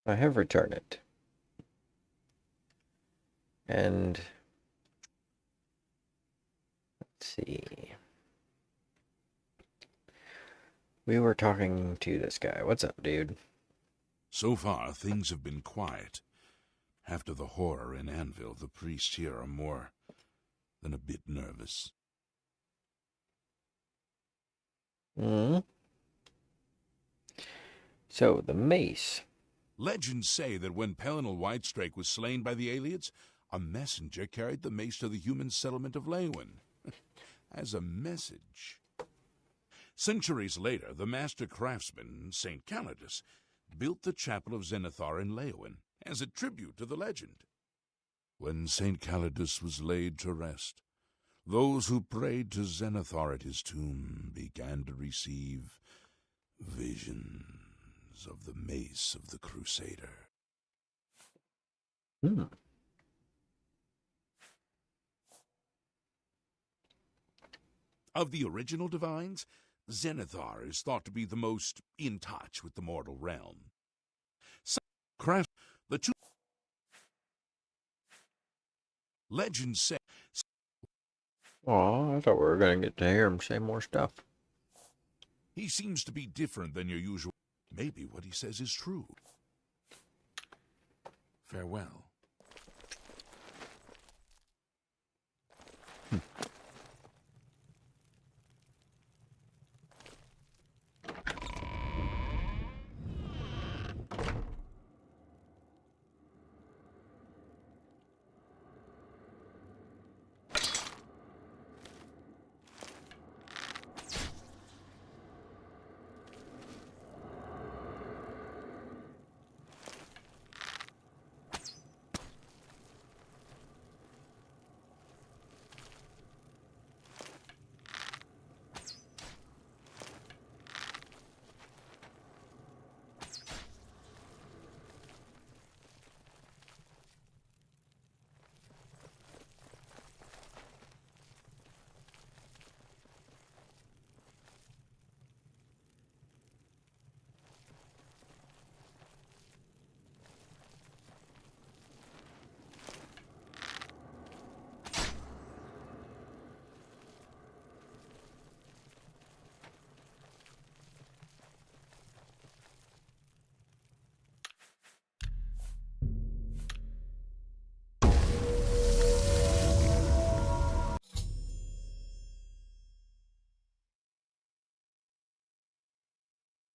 I have returned it. And let's see. We were talking to this guy. What's up, dude? So far, things have been quiet. After the horror in Anvil, the priests here are more than a bit nervous. Hmm. So, the mace. Legends say that when Pelinal Whitestrake was slain by the Aliads, a messenger carried the mace to the human settlement of Leywin. As a message. Centuries later, the master craftsman, St. Calidus, built the chapel of Zenithar in Leywin as a tribute to the legend. When St. Calidus was laid to rest, those who prayed to Zenithar at his tomb began to receive visions of the mace of the Crusader. Hmm. Of the original divines, Zenithar is thought to be the most in touch with the mortal realm. The two legends say Aw, I thought we were going to get to hear him say more stuff. he seems to be different than your usual. Maybe what he says is true. Farewell.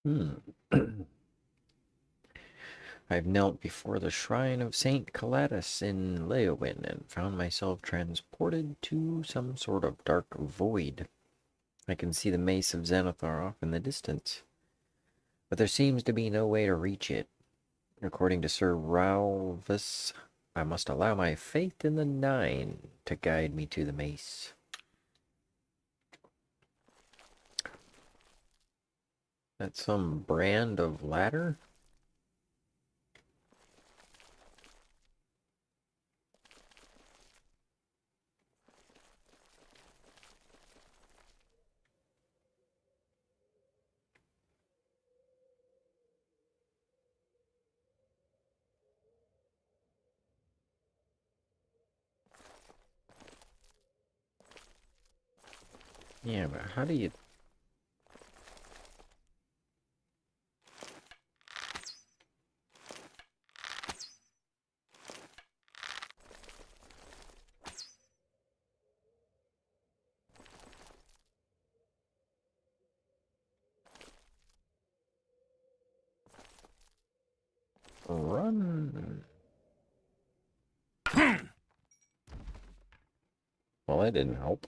Hmm. I've knelt before the shrine of Saint Colette in Leowin and found myself transported to some sort of dark void. I can see the mace of Zenithar off in the distance, but there seems to be no way to reach it. According to Sir Ralvis, I must allow my faith in the Nine to guide me to the mace. That's some brand of ladder? Yeah, but how do you... run? Well, that didn't help.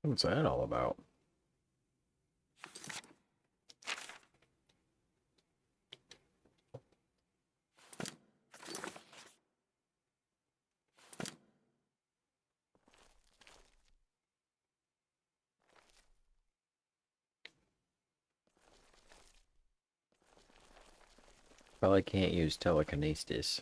What's that all about? Probably can't use telekinesis.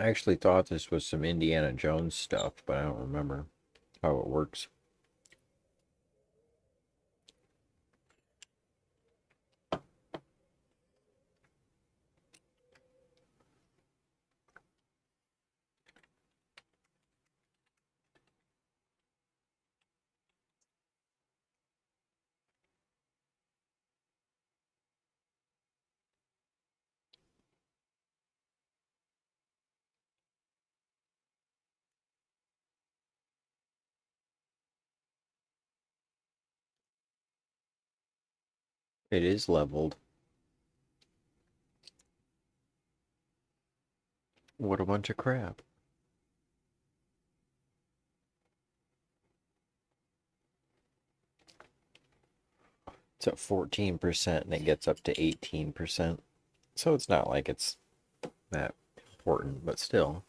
I actually thought this was some Indiana Jones stuff, but I don't remember how it works. It is leveled. What a bunch of crap. It's at 14% and it gets up to 18%. So it's not like it's that important, but still.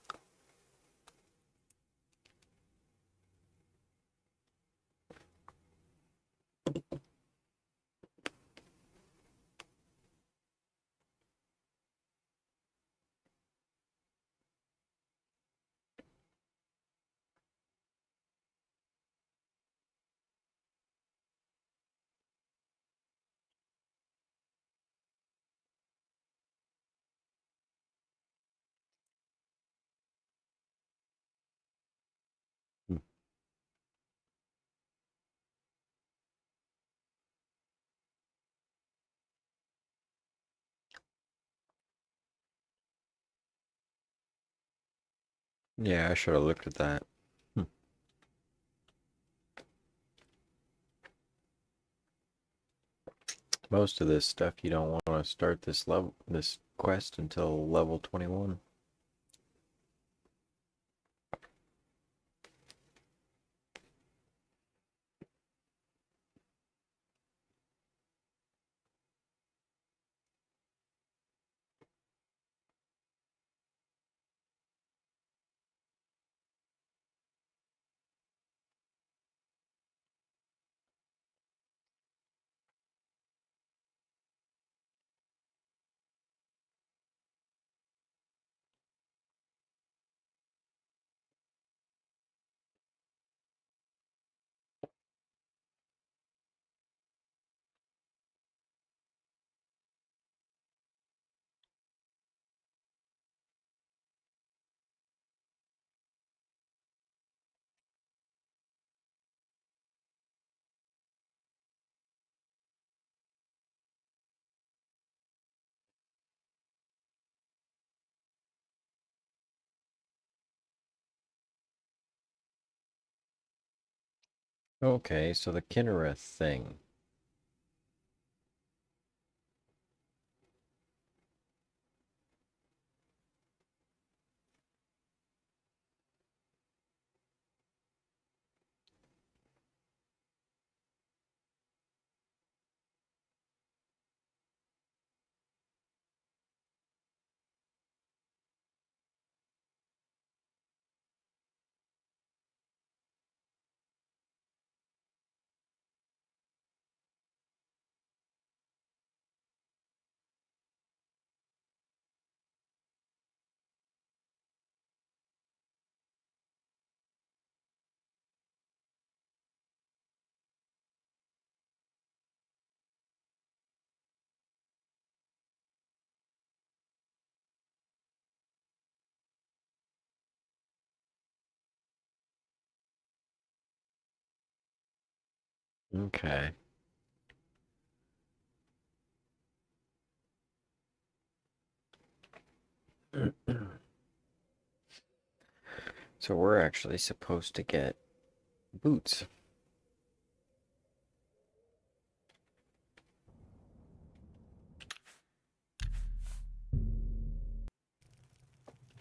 Yeah, I should have looked at that. Most of this stuff you don't want to start this quest until level 21. Okay, so the Kinnereth thing. Okay. So we're actually supposed to get boots.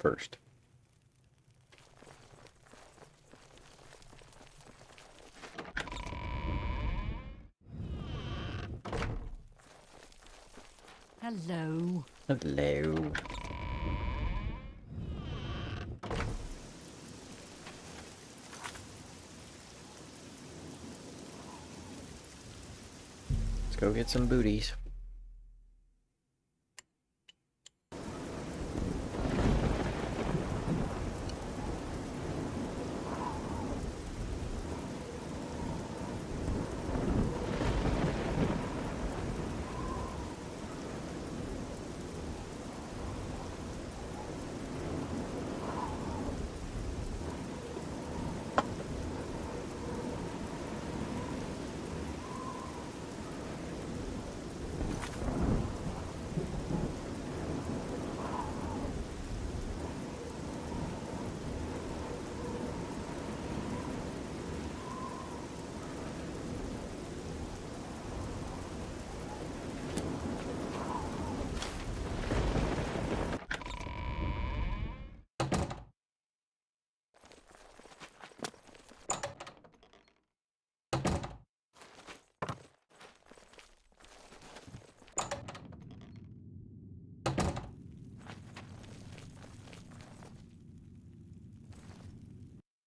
first. Hello. Hello. Let's go get some booties.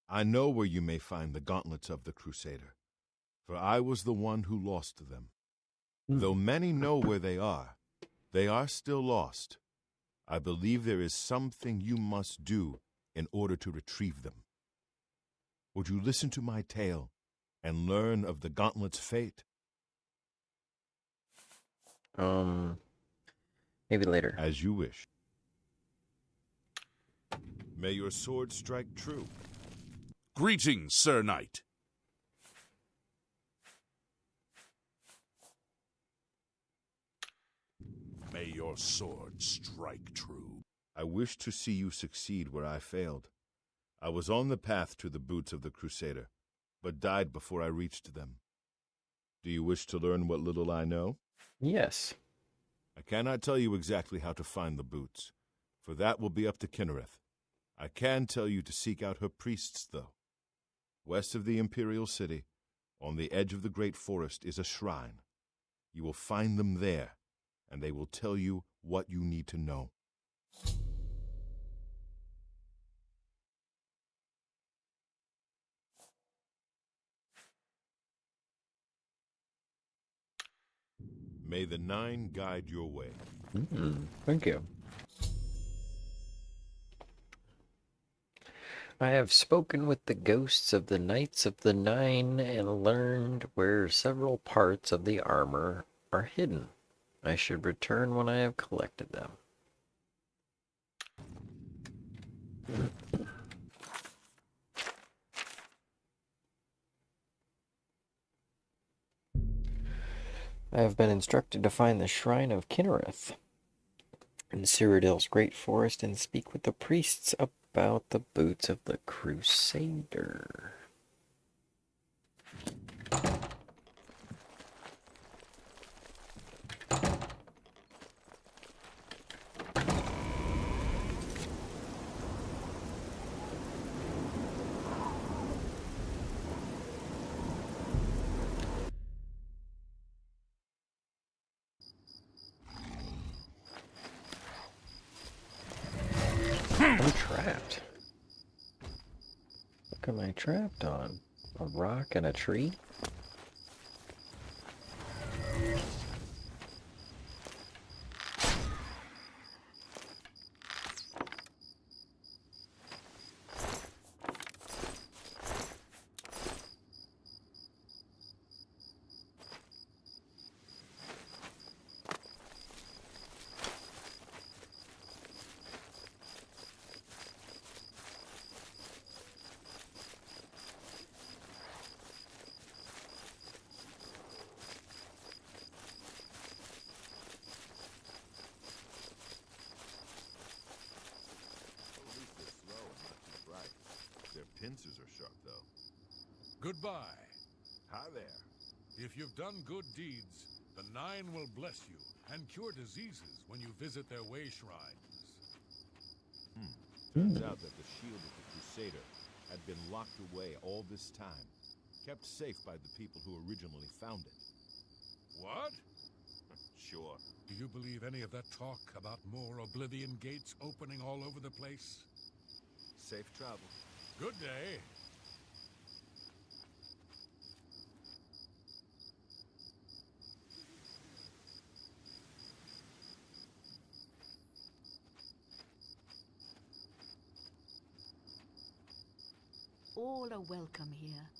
I know where you may find the gauntlets of the Crusader, for I was the one who lost them. Though many know where they are still lost. I believe there is something you must do in order to retrieve them. Would you listen to my tale and learn of the gauntlet's fate? Maybe later. As you wish. May your sword strike true. Greetings, Sir Knight. May your sword strike true. I wish to see you succeed where I failed. I was on the path to the boots of the Crusader, but died before I reached them. Do you wish to learn what little I know? Yes. I cannot tell you exactly how to find the boots, for that will be up to Kinnereth. I can tell you to seek out her priests, though. West of the Imperial City, on the edge of the great forest, is a shrine. You will find them there, and they will tell you what you need to know. May the Nine guide your way. Thank you. I have spoken with the ghosts of the Knights of the Nine and learned where several parts of the armor are hidden. I should return when I have collected them. I have been instructed to find the Shrine of Kinnereth in Cyrodiil's great forest and speak with the priests about the boots of the Crusader. I'm trapped. What am I trapped on? A rock and a tree? Their pincers are sharp, though. Goodbye. Hi there. If you've done good deeds, the Nine will bless you and cure diseases when you visit their way shrines. Turns out that the shield of the Crusader had been locked away all this time, kept safe by the people who originally found it. What? Sure. Do you believe any of that talk about more Oblivion gates opening all over the place? Safe travel. Good day. All are welcome here.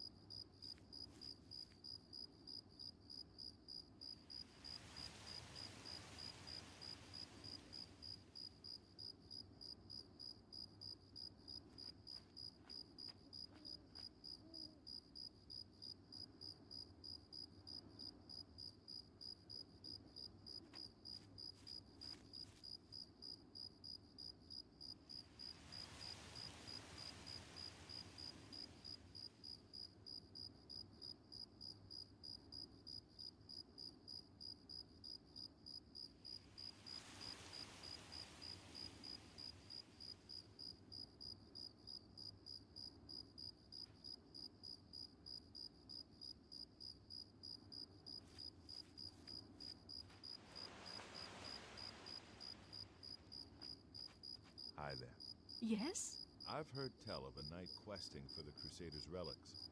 Hi there. Yes? I've heard tell of a knight questing for the Crusader's relics.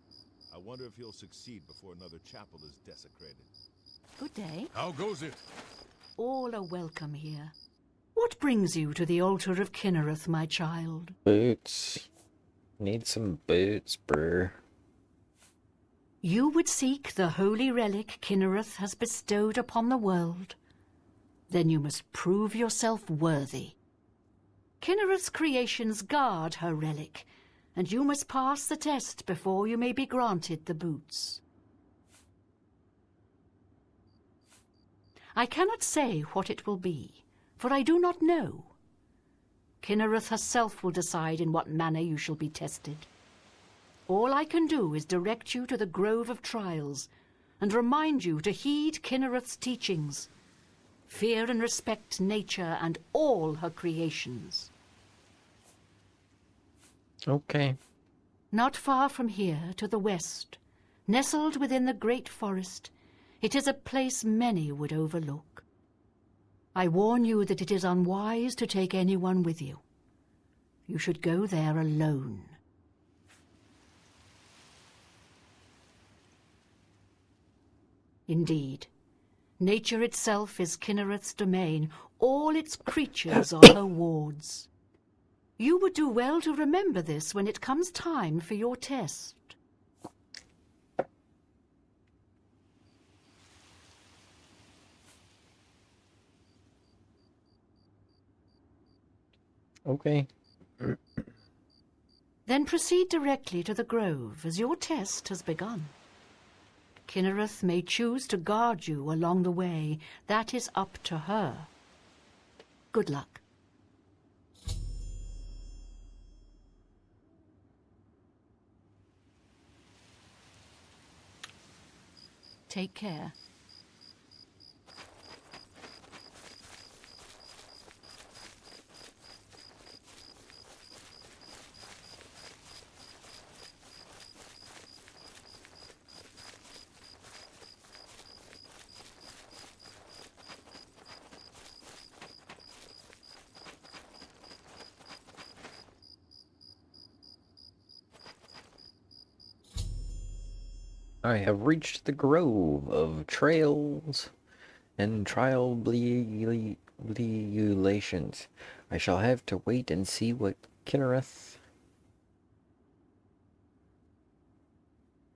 I wonder if he'll succeed before another chapel is desecrated. Good day. How goes it? All are welcome here. What brings you to the altar of Kinnereth, my child? Boots. Need some boots, brr. You would seek the holy relic Kinnereth has bestowed upon the world. Then you must prove yourself worthy. Kinnereth's creations guard her relic, and you must pass the test before you may be granted the boots. I cannot say what it will be, for I do not know. Kinnereth herself will decide in what manner you shall be tested. All I can do is direct you to the Grove of Trials, and remind you to heed Kinnereth's teachings. Fear and respect nature and all her creations. Okay. Not far from here, to the west, nestled within the great forest, it is a place many would overlook. I warn you that it is unwise to take anyone with you. You should go there alone. Indeed, nature itself is Kinnereth's domain. All its creatures are her wards. You would do well to remember this when it comes time for your test. Okay. Then proceed directly to the grove, as your test has begun. Kinnereth may choose to guard you along the way. That is up to her. Good luck. Take care. I have reached the Grove of Trails and Triangulations. I shall have to wait and see what Kinnereth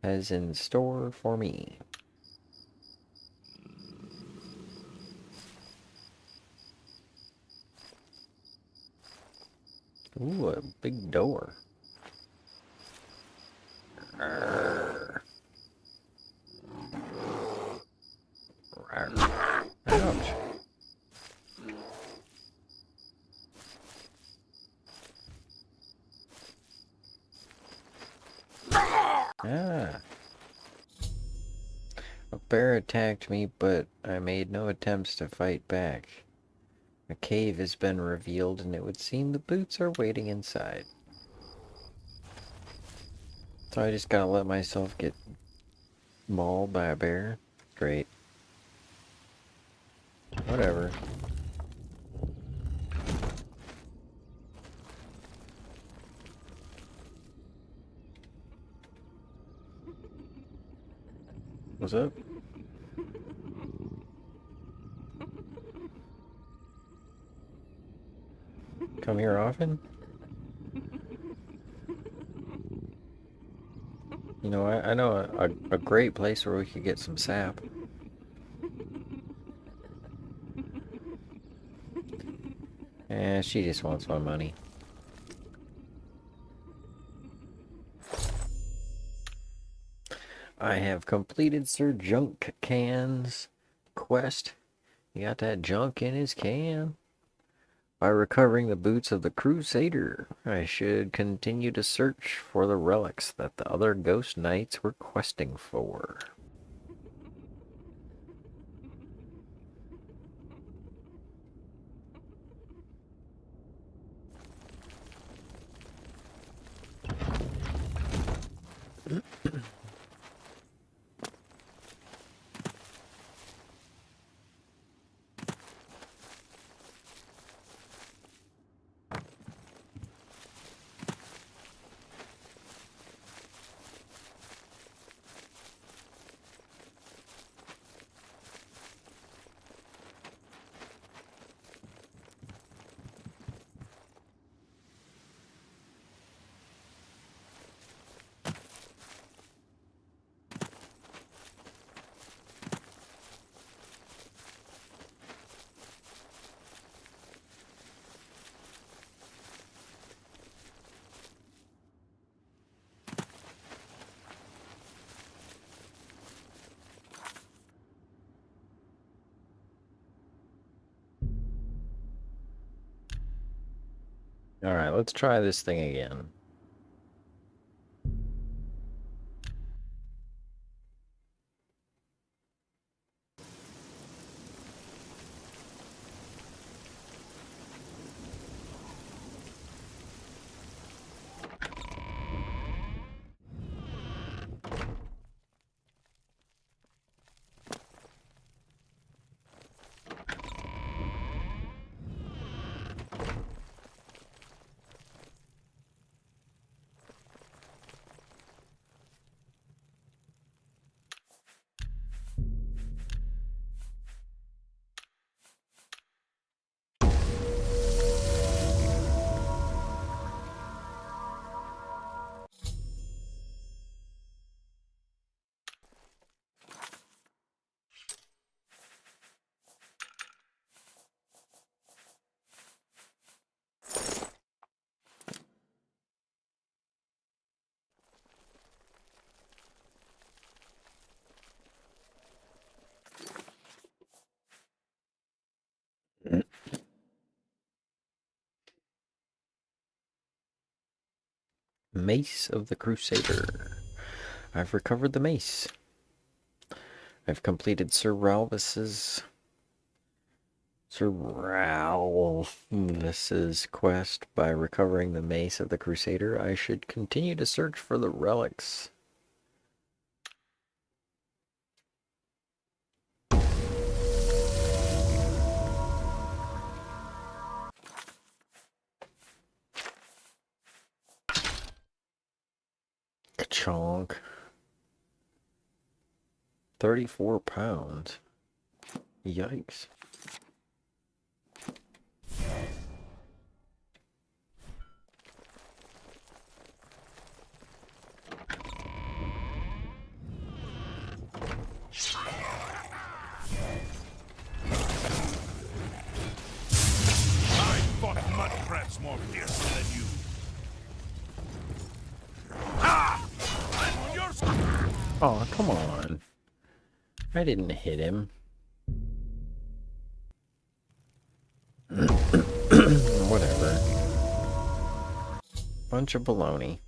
has in store for me. Ooh, a big door. Arrgh. Ouch. Ah. A bear attacked me, but I made no attempts to fight back. A cave has been revealed, and it would seem the boots are waiting inside. So I just gotta let myself get mauled by a bear? Great. Whatever. What's up? Come here often? You know, I know a great place where we could get some sap. She just wants my money. I have completed Sir Junk Can's quest. He got that junk in his can. By recovering the boots of the Crusader, I should continue to search for the relics that the other ghost knights were questing for. Alright, let's try this thing again. Mace of the Crusader. I've recovered the mace. I've completed Sir Ralphus's quest by recovering the mace of the Crusader. I should continue to search for the relics. Ka-chonk. 34 pounds. Yikes. I fought mud crabs more fiercely than you. Ah! I'm on your side. Oh, come on. I didn't hit him. Whatever. Bunch of baloney.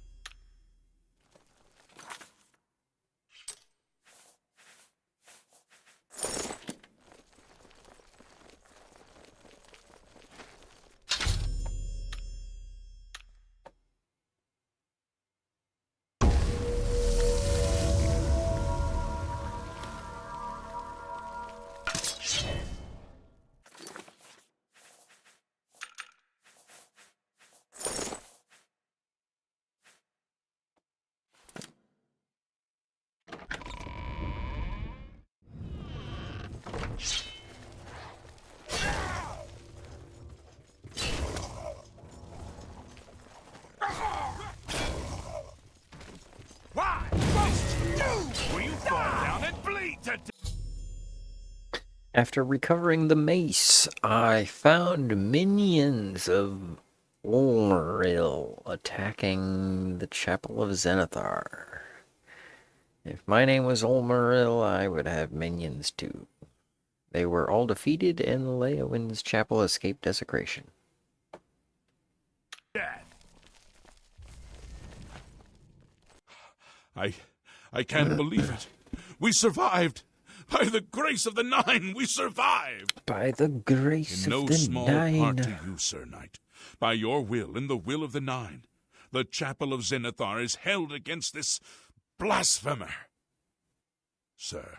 After recovering the mace, I found minions of Ulmeril attacking the Chapel of Zenithar. If my name was Ulmeril, I would have minions too. They were all defeated, and Leowin's chapel escaped desecration. Dad. I can't believe it. We survived. By the grace of the Nine, we survived. By the grace In of no the small Nine. part to you, Sir Knight. By your will and the will of the Nine, the Chapel of Zenithar is held against this blasphemer. Sir,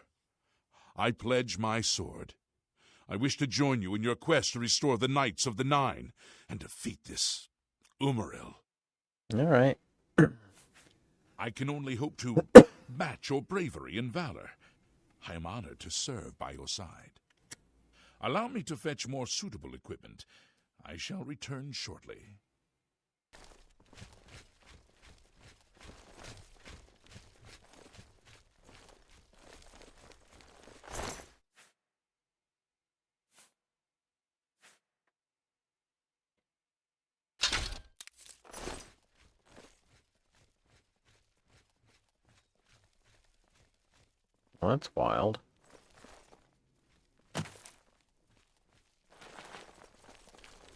I pledge my sword. I wish to join you in your quest to restore the Knights of the Nine and defeat this Ulmeril. All right. I can only hope to match your bravery and valor. I am honored to serve by your side. Allow me to fetch more suitable equipment. I shall return shortly. Well, that's wild.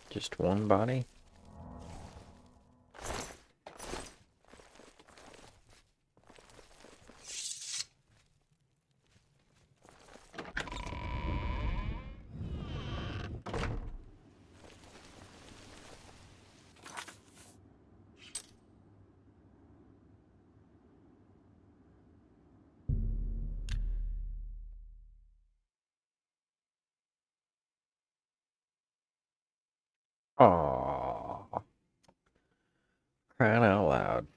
Just one body? Aww. Crying out loud.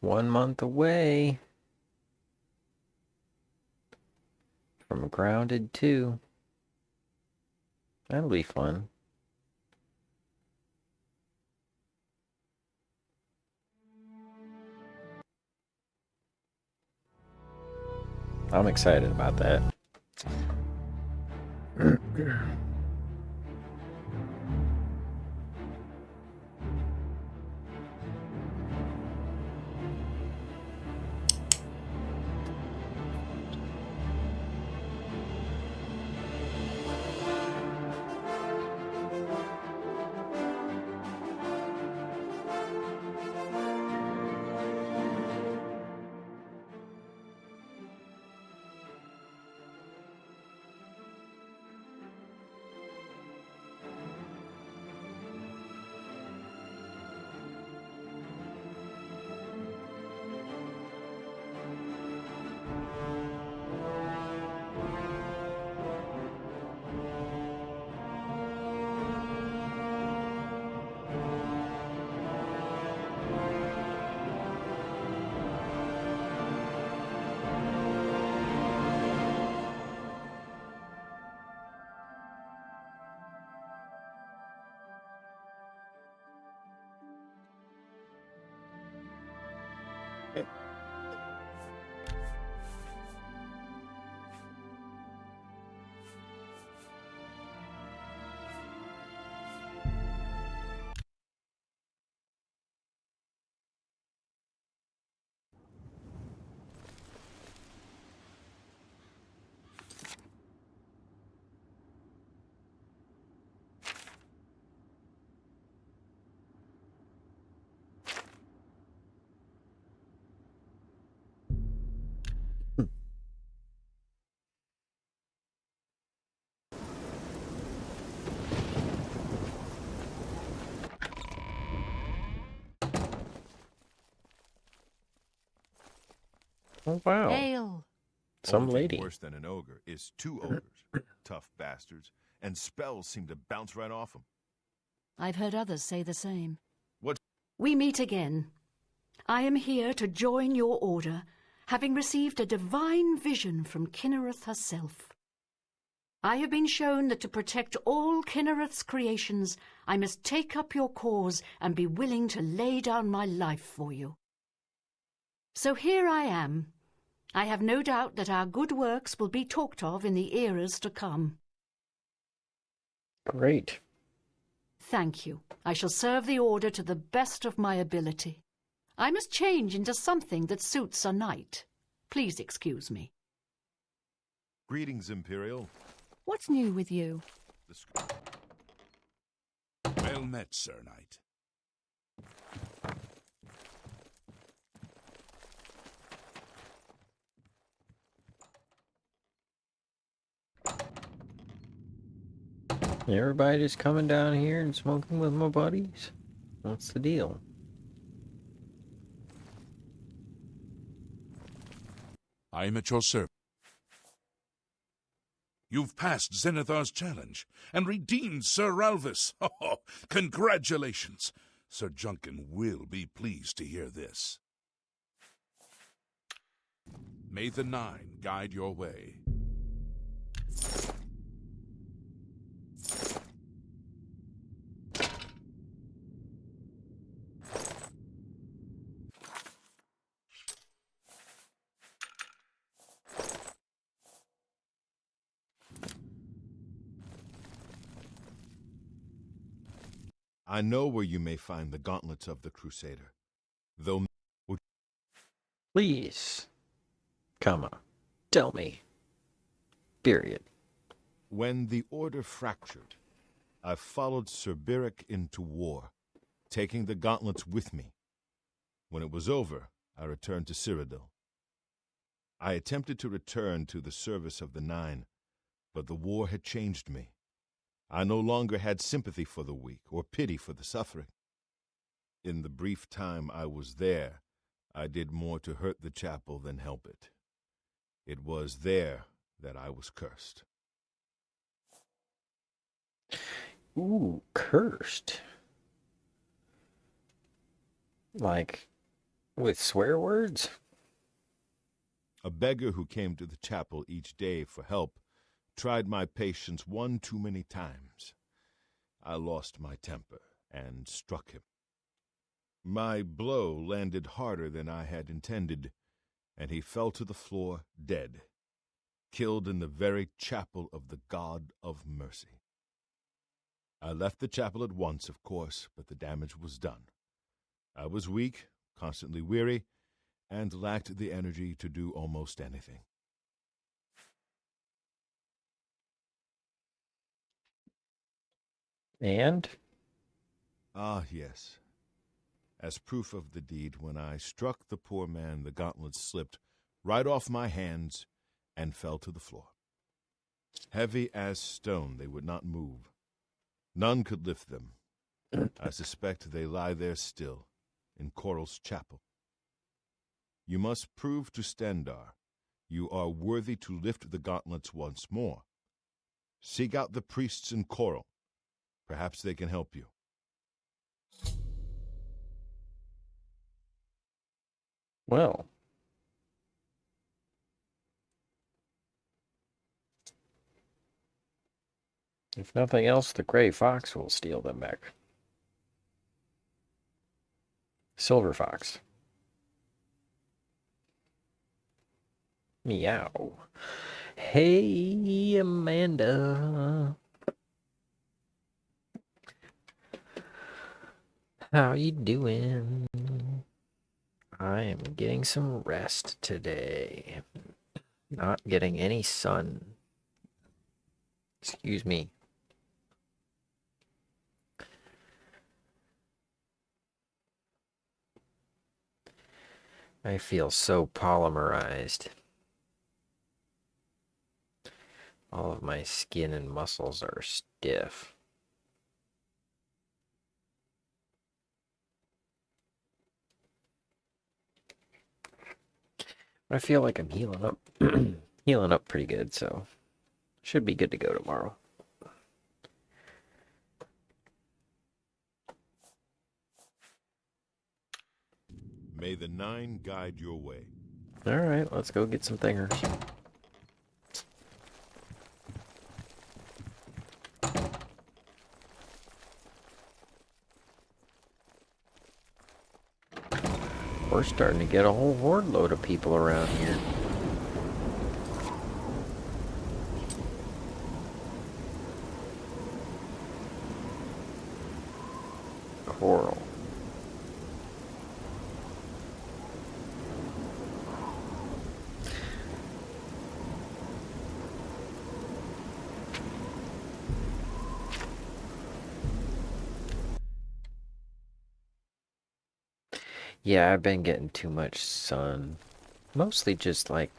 One month away from Grounded 2. That'll be fun. I'm excited about that. Oh, wow. Hail! Some Only thing lady. worse than an ogre is two ogres. Tough bastards. And spells seem to bounce right off them. I've heard others say the same. What? We meet again. I am here to join your order, having received a divine vision from Kinnereth herself. I have been shown that to protect all Kinnereth's creations, I must take up your cause and be willing to lay down my life for you. So here I am. I have no doubt that our good works will be talked of in the eras to come. Great. Thank you. I shall serve the Order to the best of my ability. I must change into something that suits a knight. Please excuse me. Greetings, Imperial. What's new with you? Well met, Sir Knight. Everybody just coming down here and smoking with my buddies? What's the deal? I am at your service. You've passed Zenithar's challenge and redeemed Sir Ralvis. Oh, congratulations! Sir Junkin will be pleased to hear this. May the Nine guide your way. I know where you may find the gauntlets of the Crusader, though... Please. Comma. Tell me. Period. When the Order fractured, I followed Sir Beric into war, taking the gauntlets with me. When it was over, I returned to Cyrodiil. I attempted to return to the service of the Nine, but the war had changed me. I no longer had sympathy for the weak or pity for the suffering. In the brief time I was there, I did more to hurt the chapel than help it. It was there that I was cursed. Ooh, cursed. Like, with swear words? A beggar who came to the chapel each day for help tried my patience one too many times. I lost my temper and struck him. My blow landed harder than I had intended, and he fell to the floor dead, killed in the very chapel of the God of Mercy. I left the chapel at once, of course, but the damage was done. I was weak, constantly weary, and lacked the energy to do almost anything. And? Ah, yes. As proof of the deed, when I struck the poor man, the gauntlets slipped right off my hands and fell to the floor. Heavy as stone, they would not move. None could lift them. I suspect they lie there still, in Coral's chapel. You must prove to Stendarr you are worthy to lift the gauntlets once more. Seek out the priests in Coral. Perhaps they can help you. Well. If nothing else, the gray fox will steal them back. Silver fox. Meow. Hey, Amanda. How you doing? I am getting some rest today. Not getting any sun. Excuse me. I feel so polymerized. All of my skin and muscles are stiff. I feel like I'm healing up, healing up pretty good, so should be good to go tomorrow. May the Nine guide your way. All right, let's go get some thingers. We're starting to get a whole horde load of people around here. Coral. Yeah, I've been getting too much sun. Mostly just like,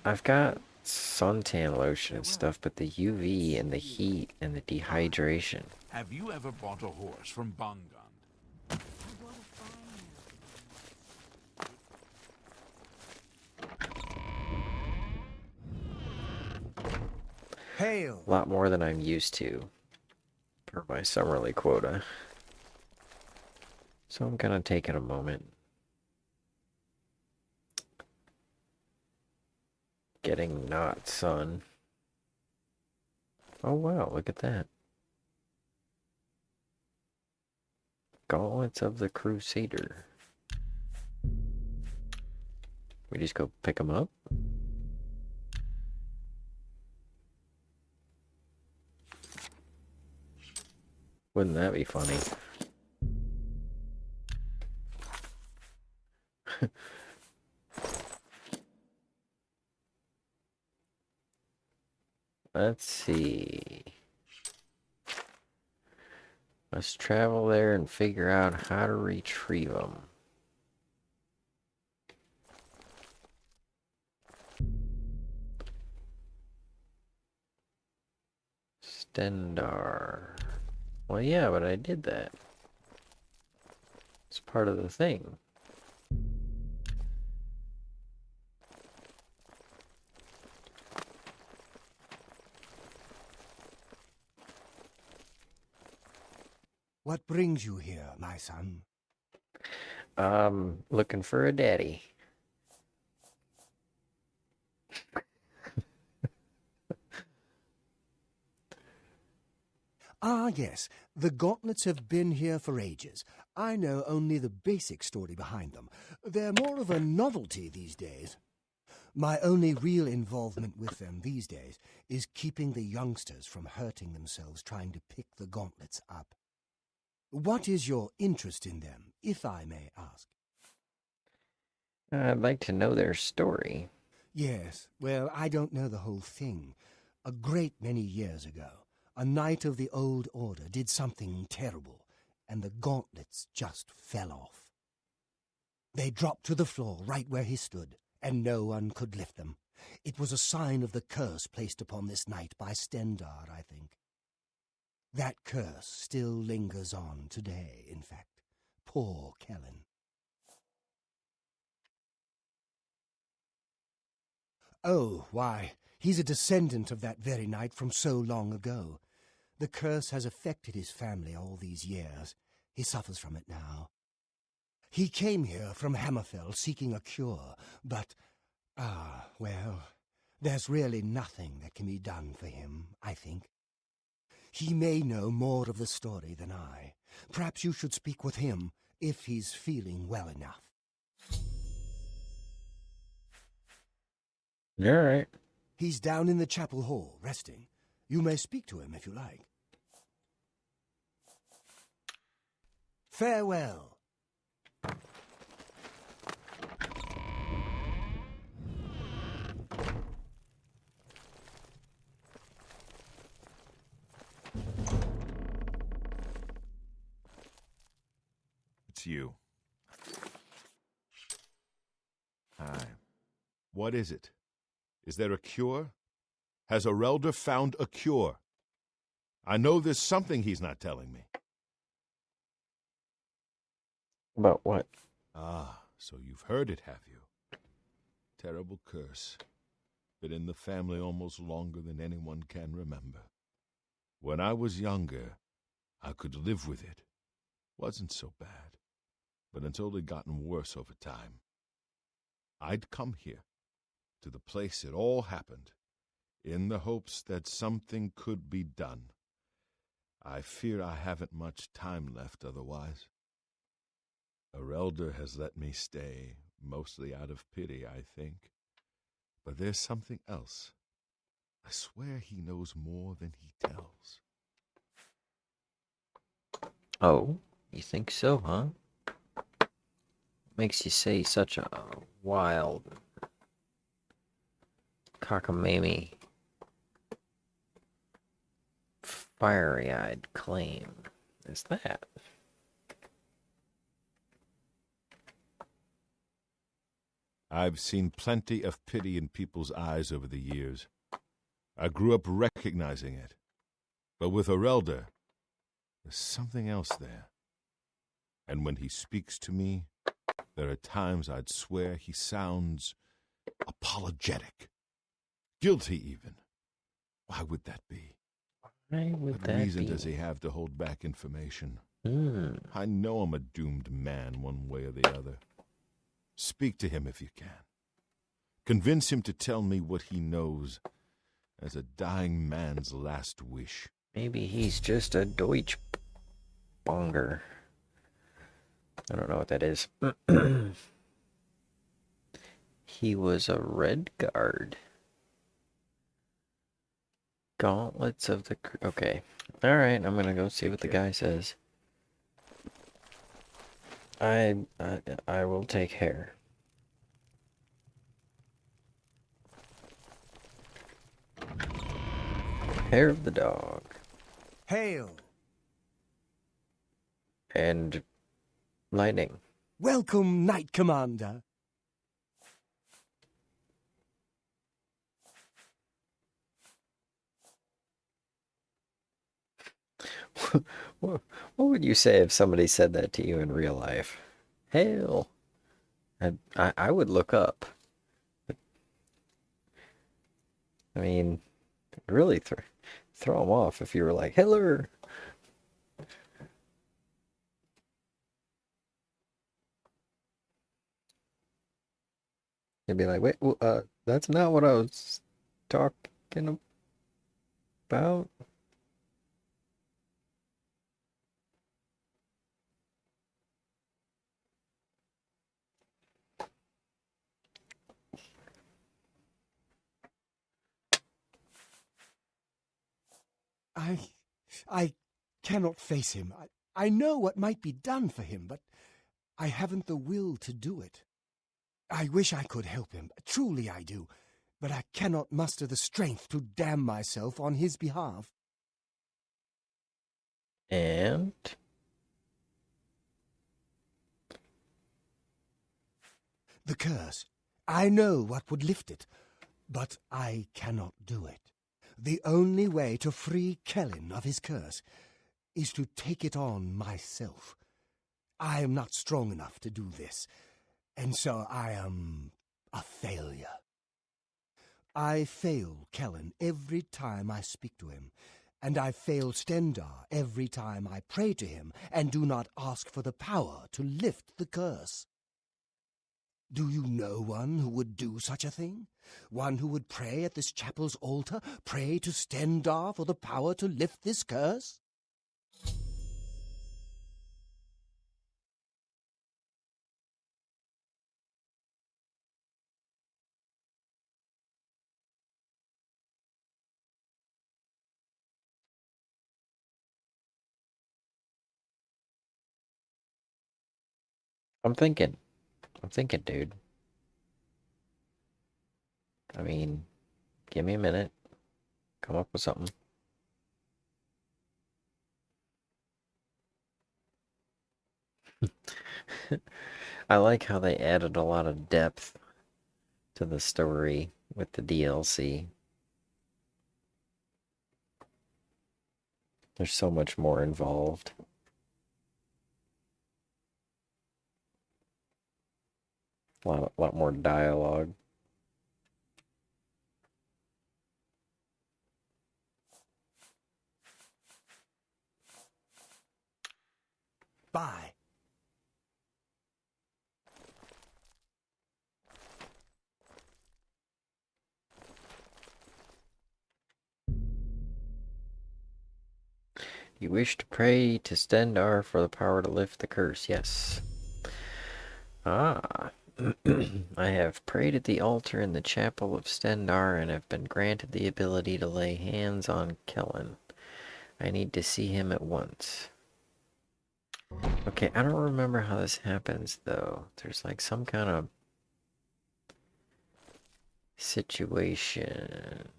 I've got suntan lotion and stuff, but the UV and the heat and the dehydration. Have you ever bought a horse from Bongon? Hail! A lot more than I'm used to for my summerly quota. So I'm gonna take it a moment. Getting not sun. Oh wow, look at that. Gauntlets of the Crusader. We just go pick them up? Wouldn't that be funny? Let's see. Let's travel there and figure out how to retrieve them. Stendar. Well, yeah, but I did that. It's part of the thing. What brings you here, my son? Looking for a daddy. Ah, yes. The gauntlets have been here for ages. I know only the basic story behind them. They're more of a novelty these days. My only real involvement with them these days is keeping the youngsters from hurting themselves trying to pick the gauntlets up. What is your interest in them, if I may ask? I'd like to know their story. Yes, well, I don't know the whole thing. A great many years ago, a knight of the old order did something terrible, and the gauntlets just fell off. They dropped to the floor right where he stood, and no one could lift them. It was a sign of the curse placed upon this knight by Stendar, I think. That curse still lingers on today, in fact. Poor Kellen. Oh, why, he's a descendant of that very knight from so long ago. The curse has affected his family all these years. He suffers from it now. He came here from Hammerfell seeking a cure, but, well, there's really nothing that can be done for him, I think. He may know more of the story than I. Perhaps you should speak with him, if he's feeling well enough. All right. He's down in the chapel hall, resting. You may speak to him if you like. Farewell. It's you. Hi. What is it? Is there a cure? Has Arelder found a cure? I know there's something he's not telling me. About what? Ah, so you've heard it, have you? Terrible curse. Been in the family almost longer than anyone can remember. When I was younger, I could live with it. Wasn't so bad. But it's only gotten worse over time. I'd come here, to the place it all happened, in the hopes that something could be done. I fear I haven't much time left otherwise. Our elder has let me stay, mostly out of pity, I think. But there's something else. I swear he knows more than he tells. Oh, you think so, huh? Makes you say such a wild, cockamamie, fiery-eyed claim as that? I've seen plenty of pity in people's eyes over the years. I grew up recognizing it. But with our elder, there's something else there. And when he speaks to me, there are times I'd swear he sounds apologetic. Guilty, even. Why would that be? Why would What that reason be? does he have to hold back information? Hmm. I know I'm a doomed man one way or the other. Speak to him if you can. Convince him to tell me what he knows as a dying man's last wish. Maybe he's just a Deutsch bonger. I don't know what that is. He was a red guard. Gauntlets of the... Okay. Alright, I'm gonna go see what the guy says. I will take care. Hair of the dog. Hail! And lightning. Welcome, Knight Commander. What would you say if somebody said that to you in real life? Hail. I would look up. I mean, really throw them off if you were like, Hitler. They'd be like, wait, that's not what I was talking about. I cannot face him. I know what might be done for him, but I haven't the will to do it. I wish I could help him. Truly I do. But I cannot muster the strength to damn myself on his behalf. And The curse. I know what would lift it, but I cannot do it. The only way to free Kellen of his curse is to take it on myself. I am not strong enough to do this, and so I am a failure. I fail Kellen every time I speak to him, and I fail Stendar every time I pray to him and do not ask for the power to lift the curse. Do you know one who would do such a thing? One who would pray at this chapel's altar, pray to Stendar for the power to lift this curse? I'm thinking, dude. I mean, give me a minute. Come up with something. I like how they added a lot of depth to the story with the DLC. There's so much more involved. A lot more dialogue. Bye. You wish to pray to Stendar for the power to lift the curse. Yes. Ah. I have prayed at the altar in the chapel of Stendar and have been granted the ability to lay hands on Kellen. I need to see him at once. Okay, I don't remember how this happens, though. There's like some kind of situation.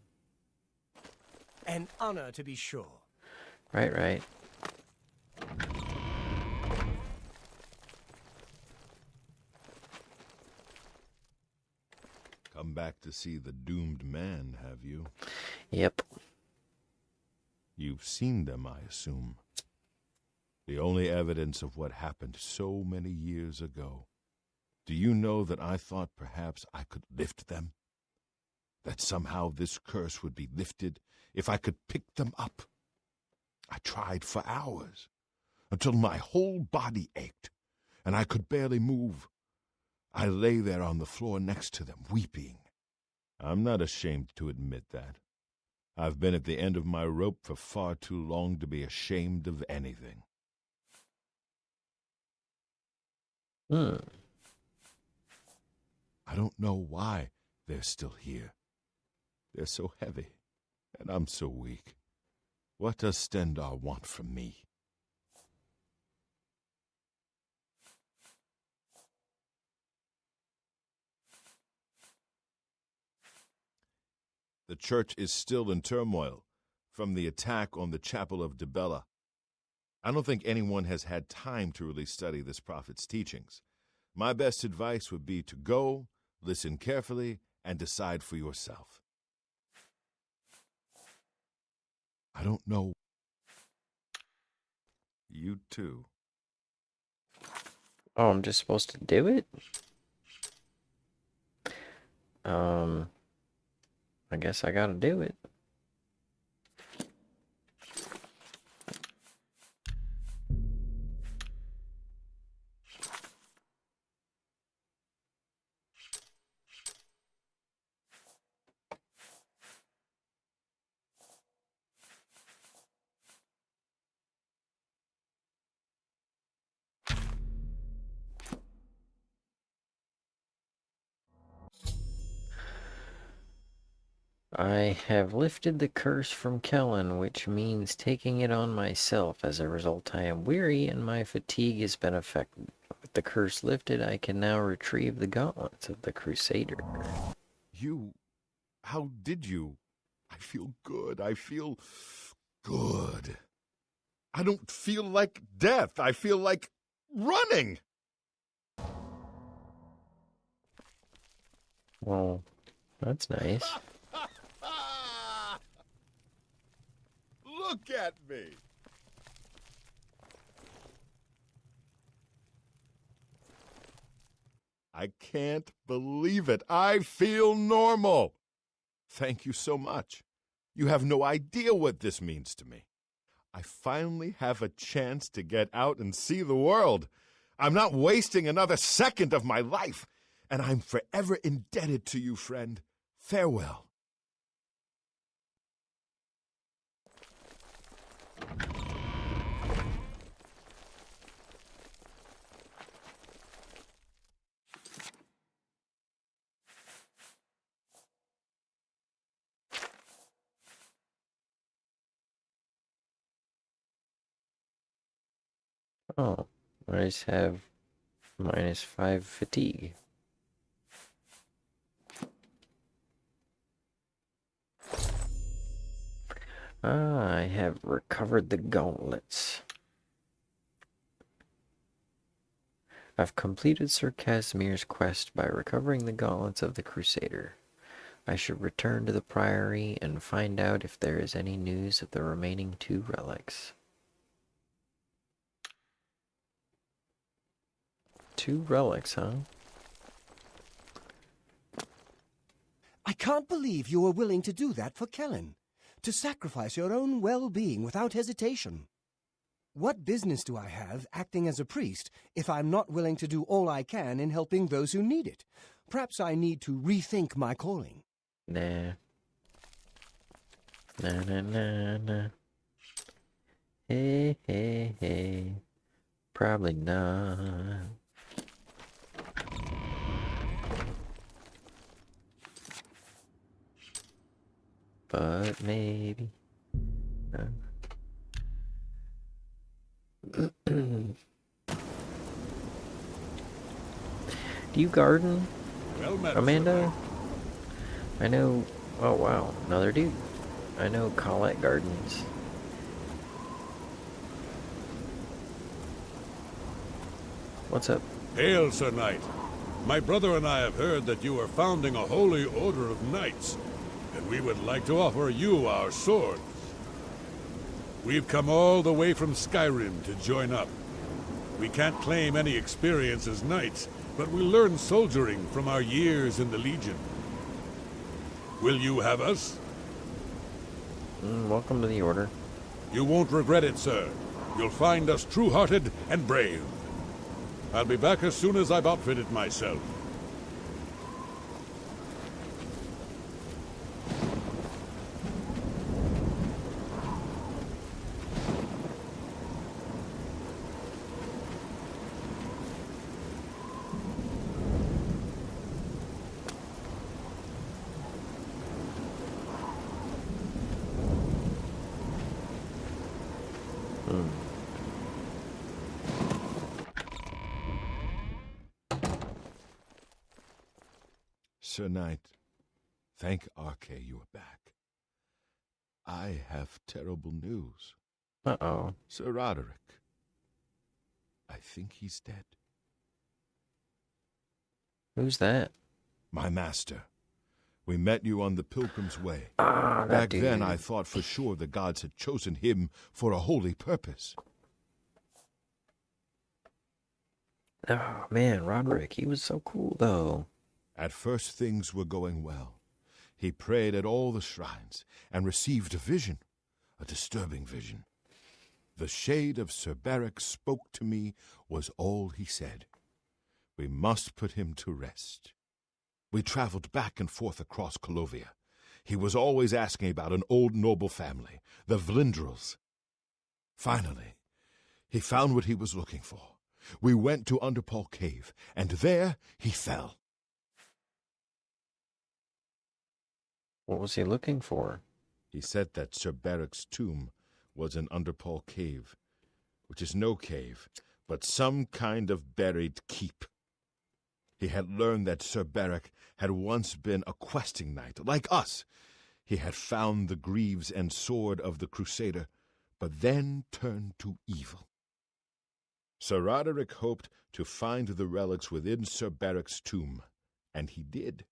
An honor, to be sure. Right, right. Come back to see the doomed man, have you? Yep. You've seen them, I assume. The only evidence of what happened so many years ago. Do you know that I thought perhaps I could lift them? That somehow this curse would be lifted if I could pick them up? I tried for hours, until my whole body ached, and I could barely move. I lay there on the floor next to them, weeping. I'm not ashamed to admit that. I've been at the end of my rope for far too long to be ashamed of anything. Hmm. I don't know why they're still here. They're so heavy, and I'm so weak. What does Stendar want from me? The church is still in turmoil from the attack on the chapel of Dibella. I don't think anyone has had time to really study this prophet's teachings. My best advice would be to go, listen carefully, and decide for yourself. I don't know. You too. Oh, I'm just supposed to do it? I guess I gotta do it. I have lifted the curse from Kellen, which means taking it on myself. As a result, I am weary and my fatigue has been affected. With the curse lifted, I can now retrieve the gauntlets of the Crusader. How did you? I feel good. I feel good. I don't feel like death. I feel like running. Well, that's nice. Look at me. I can't believe it. I feel normal. Thank you so much. You have no idea what this means to me. I finally have a chance to get out and see the world. I'm not wasting another second of my life, and I'm forever indebted to you, friend. Farewell. Oh, I just have -5 fatigue. Ah, I have recovered the gauntlets. I've completed Sir Casimir's quest by recovering the gauntlets of the Crusader. I should return to the Priory and find out if there is any news of the remaining 2 relics. 2 relics, huh? I can't believe you were willing to do that for Kellen. To sacrifice your own well-being without hesitation. What business do I have acting as a priest if I'm not willing to do all I can in helping those who need it? Perhaps I need to rethink my calling. Nah. Nah. Hey. Probably not. but maybe. Do you garden, Well met, Amanda? sir. I know. Oh wow, another dude. I know Colette gardens. What's up? Hail, Sir Knight. My brother and I have heard that you are founding a holy order of knights, and we would like to offer you our swords. We've come all the way from Skyrim to join up. We can't claim any experience as knights, but we learned soldiering from our years in the Legion. Will you have us? Welcome to the order. You won't regret it, sir. You'll find us true-hearted and brave. I'll be back as soon as I've outfitted myself. Sir Knight, thank Arche you are back. I have terrible news. Uh-oh. Sir Roderick, I think he's dead. Who's that? My master. We met you on the Pilgrim's Way. Ah, that Back dude. then I thought for sure the gods had chosen him for a holy purpose. Oh man, Roderick, he was so cool though. At first things were going well. He prayed at all the shrines and received a vision, a disturbing vision. The shade of Sir Beric spoke to me was all he said. We must put him to rest. We traveled back and forth across Colovia. He was always asking about an old noble family, the Vlindrels. Finally, he found what he was looking for. We went to Underpall Cave, and there he fell. What was he looking for? He said that Sir Beric's tomb was in Underpall Cave, which is no cave, but some kind of buried keep. He had learned that Sir Beric had once been a questing knight, like us. He had found the greaves and sword of the Crusader, but then turned to evil. Sir Roderick hoped to find the relics within Sir Beric's tomb, and he did.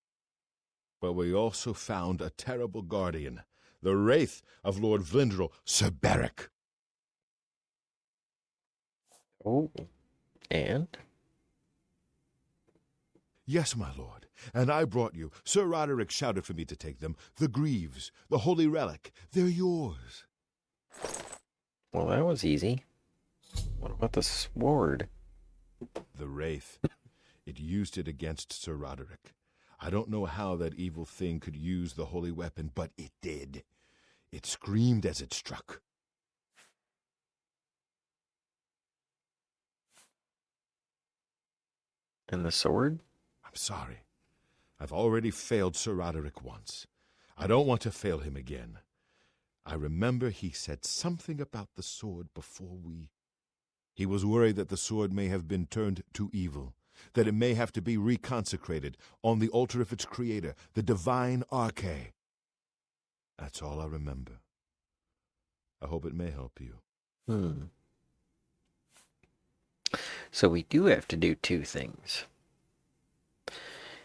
But we also found a terrible guardian, the wraith of Lord Vlindrel, Sir Beric. Oh, and? Yes, my lord, and I brought you. Sir Roderick shouted for me to take them. The greaves, the holy relic, they're yours. Well, that was easy. What about the sword? The wraith. It used it against Sir Roderick. I don't know how that evil thing could use the holy weapon, but it did. It screamed as it struck. And the sword? I'm sorry. I've already failed Sir Roderick once. I don't want to fail him again. I remember he said something about the sword before we... He was worried that the sword may have been turned to evil, that it may have to be reconsecrated on the altar of its creator, the divine Arche. That's all I remember. I hope it may help you. So we do have to do two things.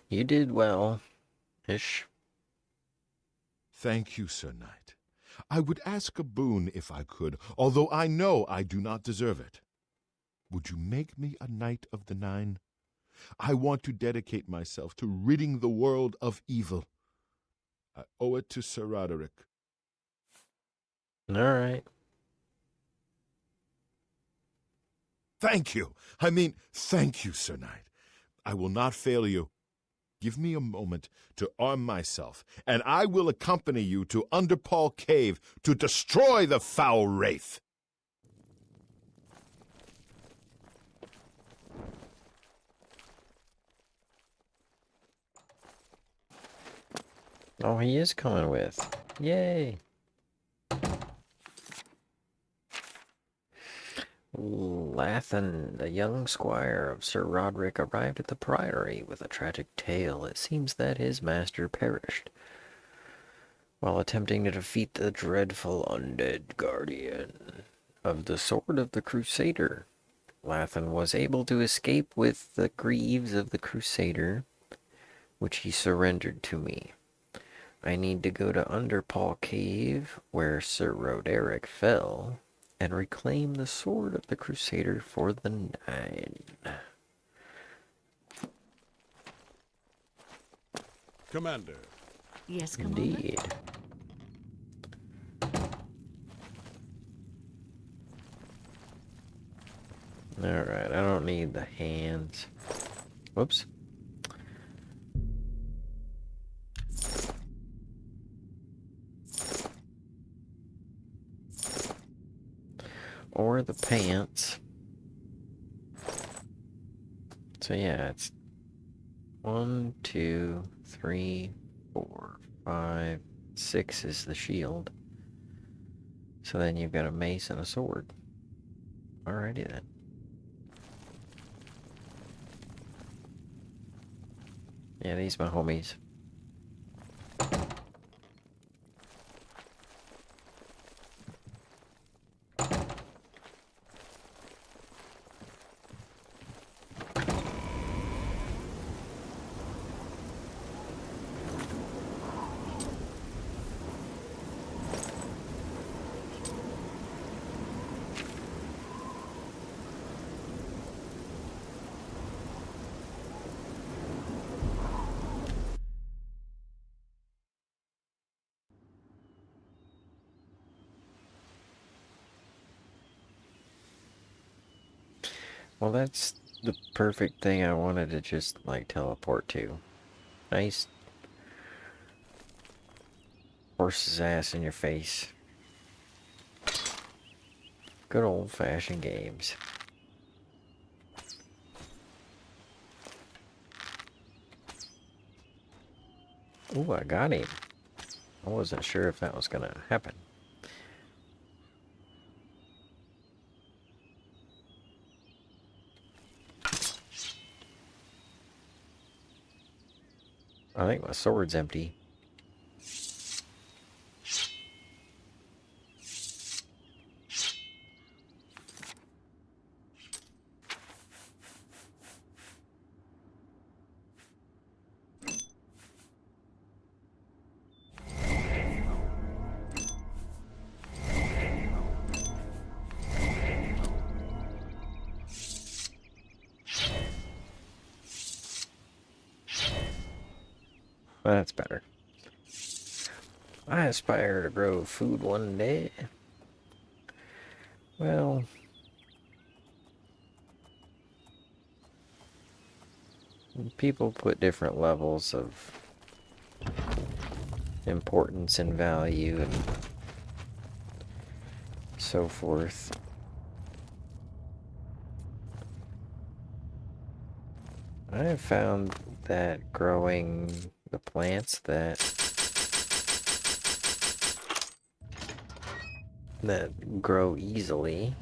You did well, ish. Thank you, Sir Knight. I would ask a boon if I could, although I know I do not deserve it. Would you make me a Knight of the Nine? I want to dedicate myself to ridding the world of evil. I owe it to Sir Roderick. All right. Thank you. Thank you, Sir Knight. I will not fail you. Give me a moment to arm myself, and I will accompany you to Underpall Cave to destroy the foul wraith. Oh, he is coming with. Yay! Lathan, the young squire of Sir Roderick, arrived at the priory with a tragic tale. It seems that his master perished while attempting to defeat the dreadful undead guardian of the Sword of the Crusader. Lathan was able to escape with the greaves of the Crusader, which he surrendered to me. I need to go to Underpaw Cave, where Sir Roderick fell, and reclaim the Sword of the Crusader for the Nine. Commander. Yes, Commander? Indeed. Alright, I don't need the hands. Whoops. Or the pants. So yeah, it's 1, 2, 3, 4, 5, 6 is the shield. So then you've got a mace and a sword. Alrighty then. Yeah, these my homies. Well, that's the perfect thing I wanted to just, like, teleport to. Nice horse's ass in your face. Good old-fashioned games. Ooh, I got him. I wasn't sure if that was gonna happen. I think my sword's empty. That's better. I aspire to grow food one day. Well, people put different levels of importance and value and so forth. I have found that growing the plants that grow easily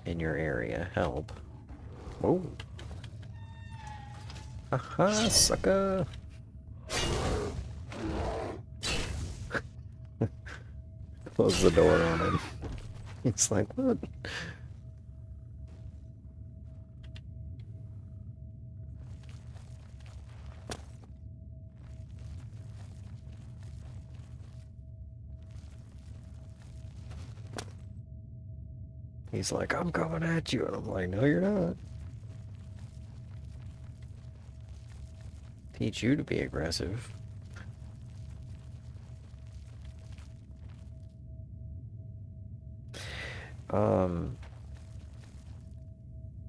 in your area help. Whoa. Aha, sucker! Close the door on him. It's like, what? He's like, I'm coming at you. And I'm like, no, you're not. Teach you to be aggressive.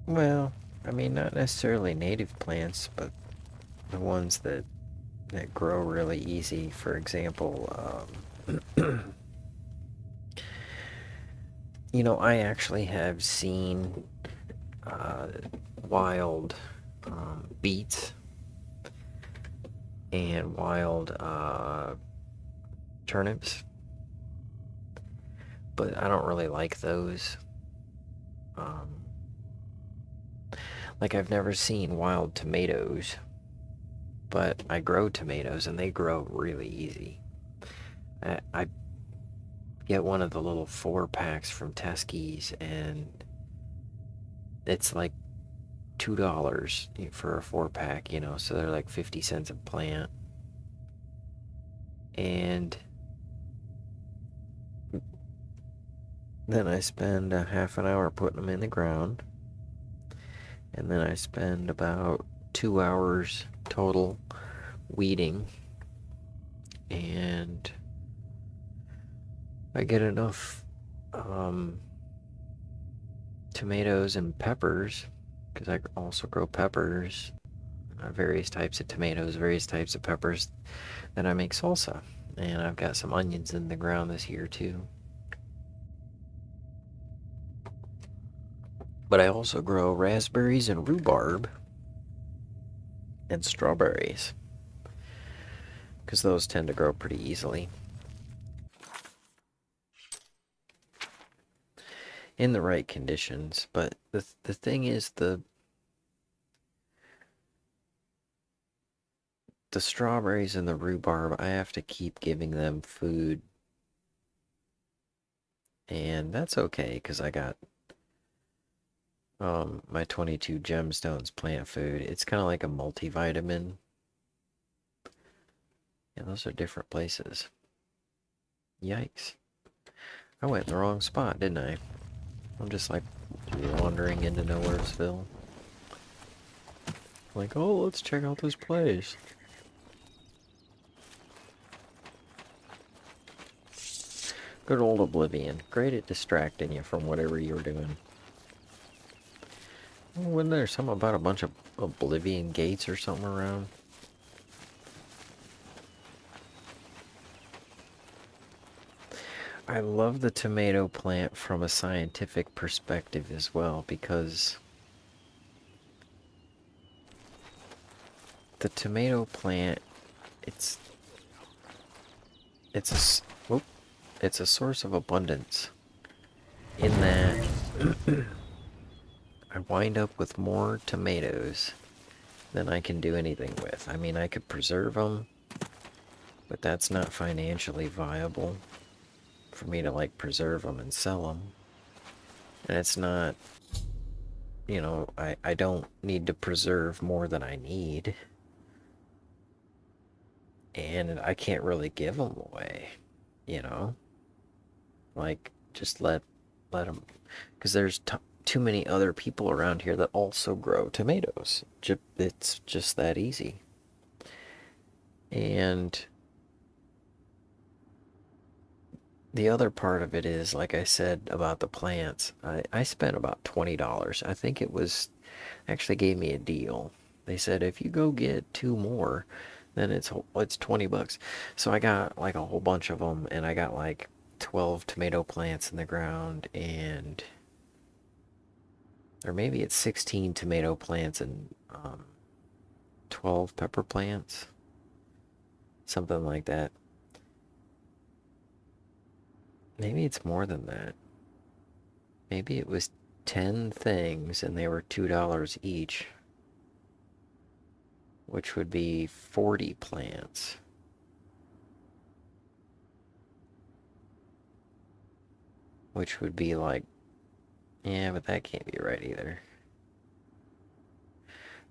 Well, I mean, not necessarily native plants, but the ones that grow really easy. For example, you know, I actually have seen wild beets and wild turnips but I don't really like those. Like, I've never seen wild tomatoes, but I grow tomatoes and they grow really easy. I get one of the little 4-packs from Teske's, and it's like $2 for a 4-pack, you know, so they're like 50 cents a plant. And then I spend a half an hour putting them in the ground, and then I spend about 2 hours total weeding, and I get enough tomatoes and peppers, because I also grow peppers, various types of tomatoes, various types of peppers, that I make salsa. And I've got some onions in the ground this year too. But I also grow raspberries and rhubarb and strawberries, because those tend to grow pretty easily. In the right conditions. But the thing is, the strawberries and the rhubarb, I have to keep giving them food. And that's okay, because I got my 22 gemstones plant food. It's kind of like a multivitamin. Yeah, those are different places. Yikes. I went in the wrong spot, didn't I? I'm just like wandering into Nowheresville. Like, oh, let's check out this place. Good old Oblivion. Great at distracting you from whatever you're doing. Wasn't there something about a bunch of Oblivion gates or something around? I love the tomato plant from a scientific perspective as well, because the tomato plant, it's a source of abundance, in that I wind up with more tomatoes than I can do anything with. I mean, I could preserve them, but that's not financially viable for me to like preserve them and sell them. And it's not, you know, I don't need to preserve more than I need. And I can't really give them away, you know? Like, just let them, because there's too many other people around here that also grow tomatoes. It's just that easy. And the other part of it is, like I said about the plants, I spent about $20. I think it was, actually gave me a deal. They said, if you go get 2 more, then it's $20. So I got like a whole bunch of them, and I got like 12 tomato plants in the ground, and or maybe it's 16 tomato plants and 12 pepper plants, something like that. Maybe it's more than that. Maybe it was 10 things and they were $2 each, which would be 40 plants. Which would be like, yeah, but that can't be right either.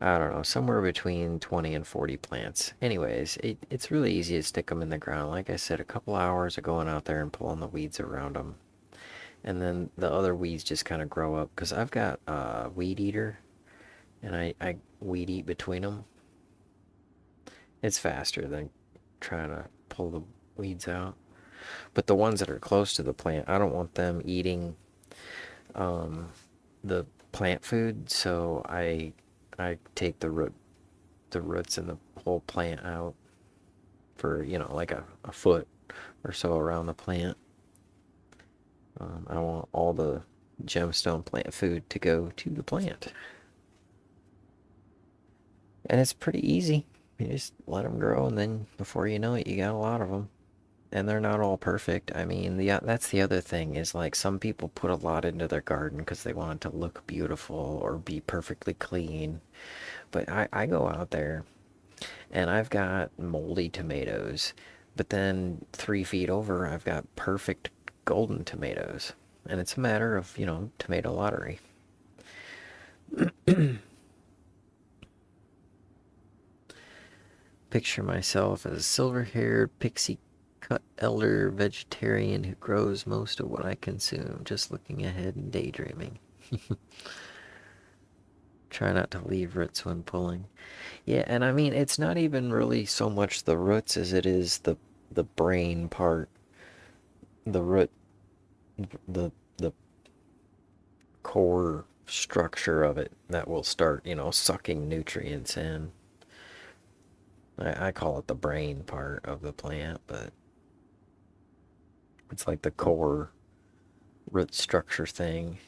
I don't know, somewhere between 20 and 40 plants. Anyways, it's really easy to stick them in the ground. Like I said, a couple hours of going out there and pulling the weeds around them. And then the other weeds just kind of grow up. Because I've got a weed eater, and I weed eat between them. It's faster than trying to pull the weeds out. But the ones that are close to the plant, I don't want them eating the plant food, so I take the roots and the whole plant out for, you know, like a foot or so around the plant. I want all the gemstone plant food to go to the plant. And it's pretty easy. You just let them grow, and then before you know it, you got a lot of them. and they're not all perfect. I mean, that's the other thing is like some people put a lot into their garden because they want it to look beautiful or be perfectly clean. But I go out there and I've got moldy tomatoes, but then 3 feet over I've got perfect golden tomatoes. And it's a matter of, tomato lottery. Picture myself as a silver-haired, pixie-cut elder vegetarian who grows most of what I consume, just looking ahead and daydreaming. Try not to leave roots when pulling. Yeah, and I mean, it's not even really so much the roots as it is the brain part. The root, the core structure of it that will start, sucking nutrients in. I call it the brain part of the plant, but it's like the core root structure thing.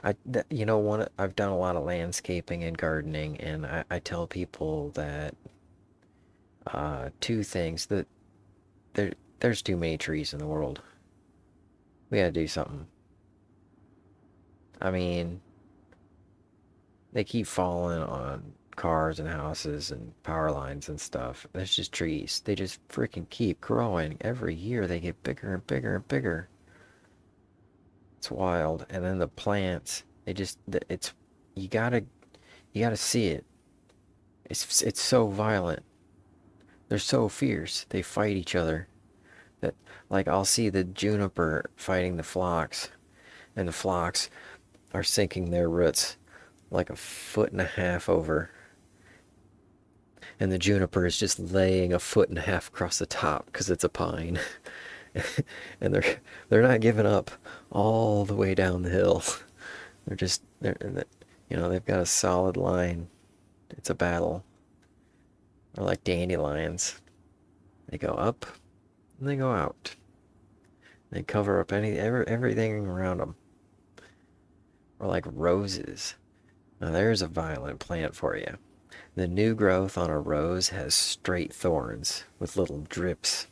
I've done a lot of landscaping and gardening, and I tell people that two things that there's too many trees in the world. We gotta do something. I mean, they keep falling on cars and houses and power lines and stuff. There's just trees. They just freaking keep growing. Every year they get bigger and bigger and bigger. It's wild. And then the plants, you gotta see it. It's so violent. They're so fierce. They fight each other. That, like, I'll see the juniper fighting the phlox, and the phlox are sinking their roots like 1.5 feet over, and the juniper is just laying 1.5 feet across the top because it's a pine. And they're not giving up all the way down the hill. They've got a solid line. It's a battle. They're like dandelions. They go up and they go out. They cover up everything around them. Or like roses. Now there's a violent plant for you. The new growth on a rose has straight thorns with little drips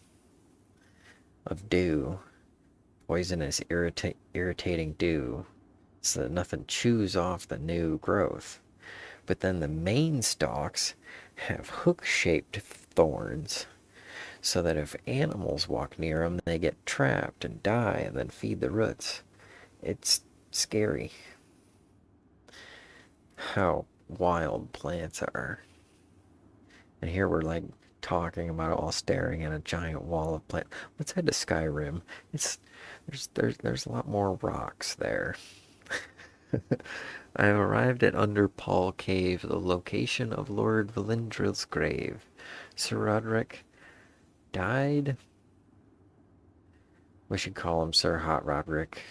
of dew, poisonous, irritating dew, so that nothing chews off the new growth. But then the main stalks have hook-shaped thorns, so that if animals walk near them, they get trapped and die and then feed the roots. It's scary how wild plants are. And here we're like talking about it while staring at a giant wall of plant. Let's head to Skyrim. There's a lot more rocks there. I have arrived at Underpall Cave, the location of Lord Valindril's grave. Sir Roderick died. We should call him Sir Hot Roderick.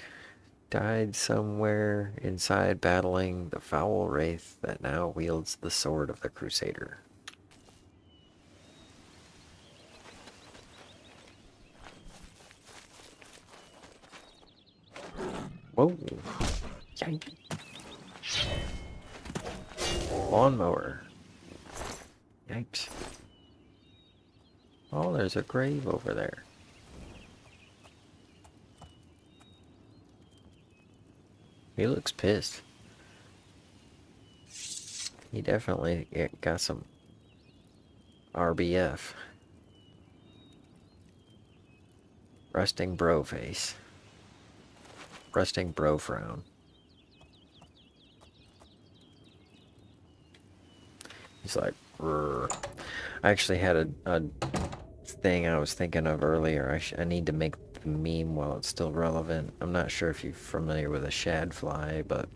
Died somewhere inside battling the foul wraith that now wields the sword of the Crusader. Whoa. Yikes. Lawnmower. Yikes. Oh, there's a grave over there. He looks pissed. He definitely got some RBF. Resting bro face. Resting bro frown. He's like, rrr. I actually had a thing I was thinking of earlier. I need to make the meme while it's still relevant. I'm not sure if you're familiar with a shadfly, but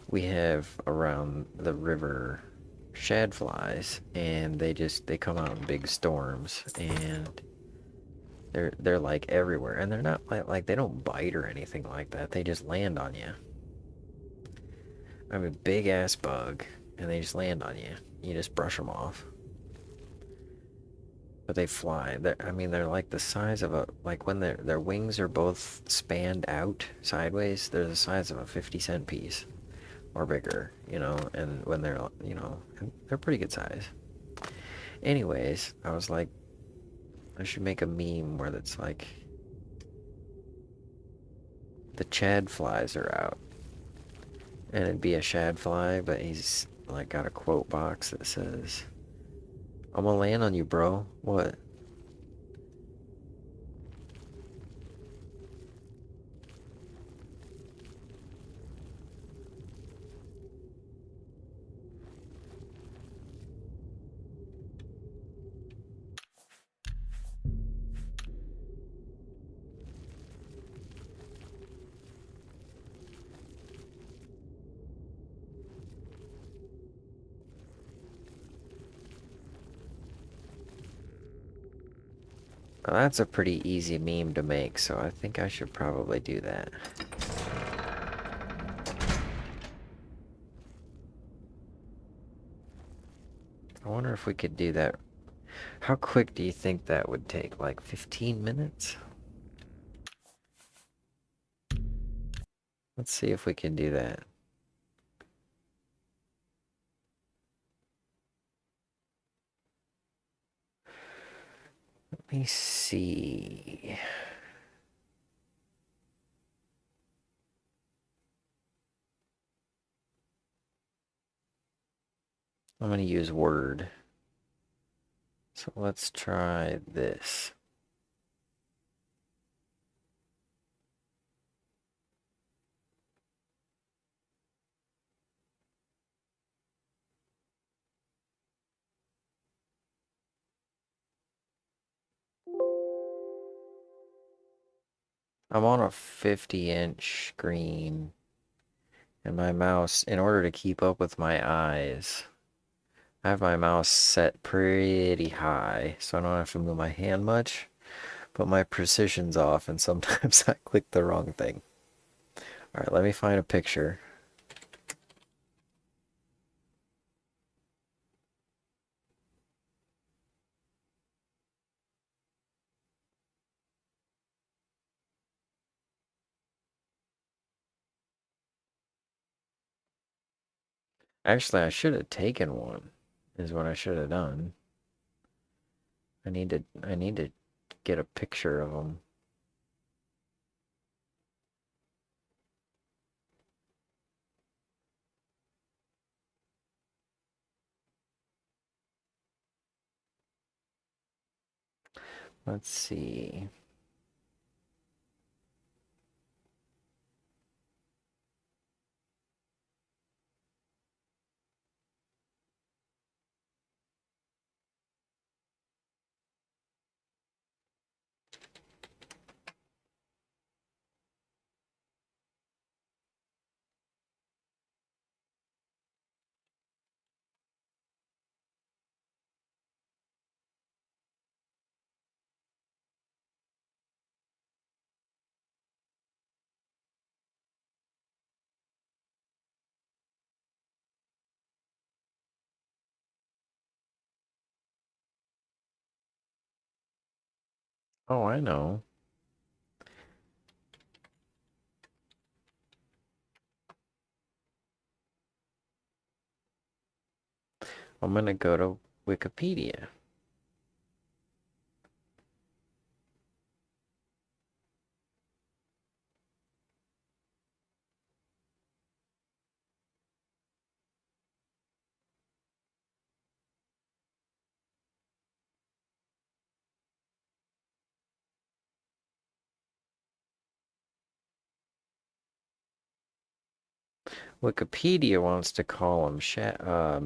we have around the river shadflies, and they come out in big storms, and they're like everywhere, and they're not like they don't bite or anything like that. They just land on you. I mean, big ass bug, and they just land on you. You just brush them off. But they fly. They're like the size of like when their wings are both spanned out sideways, they're the size of a 50-cent piece. or bigger, you know, and when they're, you know, they're pretty good size. Anyways, I was like, I should make a meme where it's like, the Chad flies are out. And it'd be a shad fly, but he's like got a quote box that says, I'm gonna land on you, bro. What? Well, that's a pretty easy meme to make, so I think I should probably do that. I wonder if we could do that. How quick do you think that would take? Like 15 minutes? Let's see if we can do that. Let me see. I'm going to use Word. So let's try this. I'm on a 50-inch screen, and my mouse, in order to keep up with my eyes, I have my mouse set pretty high, so I don't have to move my hand much, but my precision's off, and sometimes I click the wrong thing. Alright, let me find a picture. Actually, I should have taken one, is what I should have done. I need to get a picture of them. Let's see. Oh, I know. I'm gonna go to Wikipedia. Wikipedia wants to call them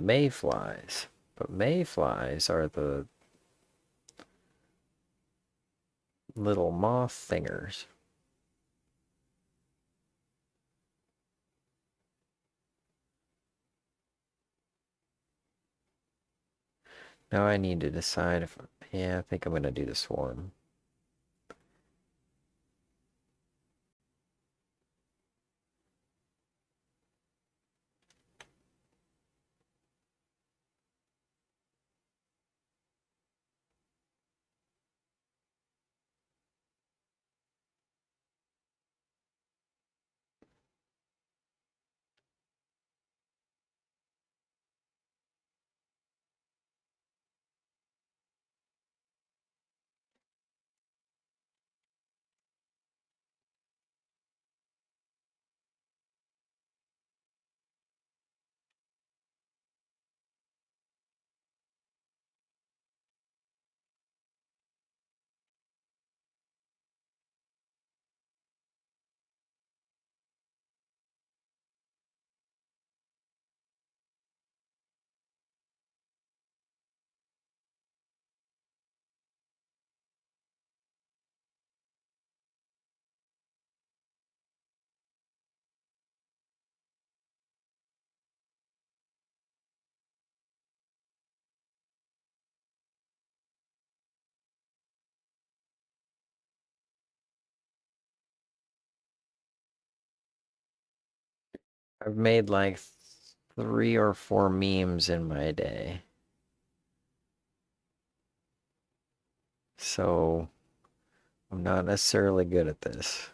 mayflies, but mayflies are the little moth thingers. Now I need to decide if, yeah, I think I'm gonna do the swarm. I've made like 3 or 4 memes in my day. So I'm not necessarily good at this.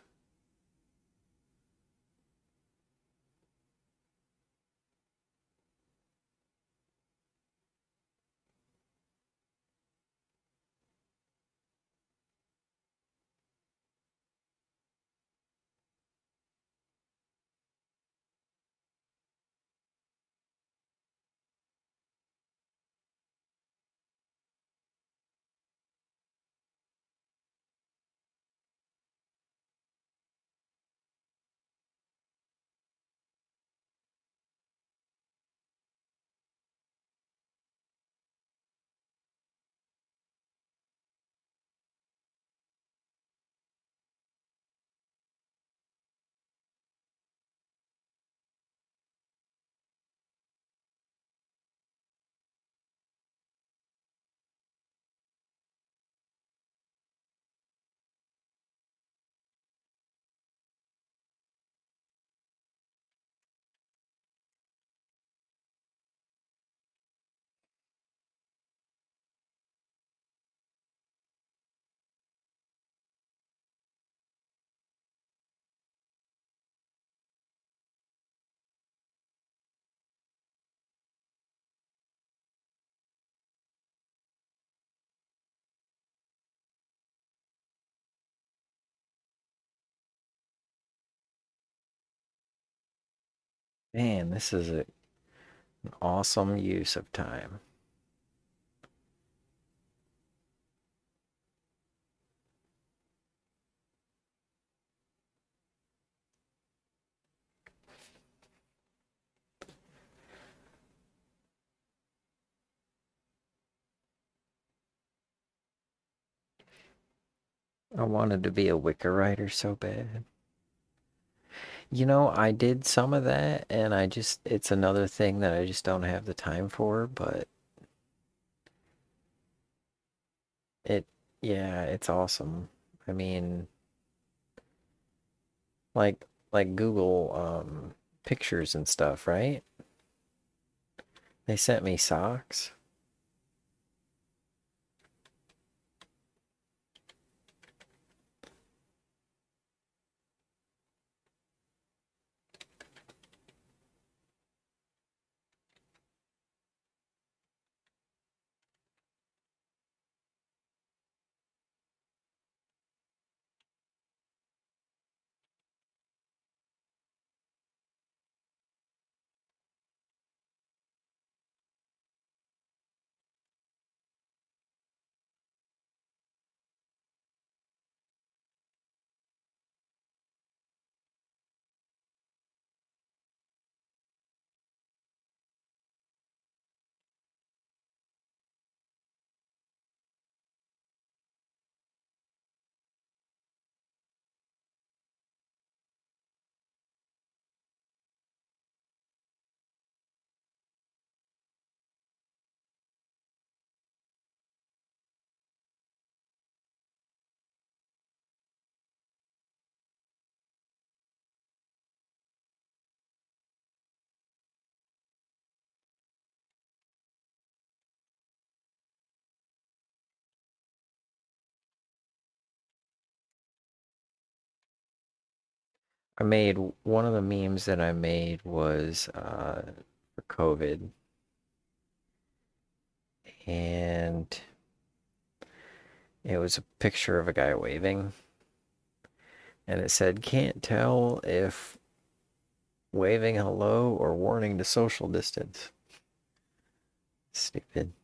Man, this is an awesome use of time. I wanted to be a Wicca writer so bad. You know, I did some of that, and it's another thing that I just don't have the time for, but it, yeah, it's awesome. I mean, like Google pictures and stuff, right? They sent me socks. I made one of the memes that I made was for COVID, and it was a picture of a guy waving, and it said, "Can't tell if waving hello or warning to social distance." Stupid.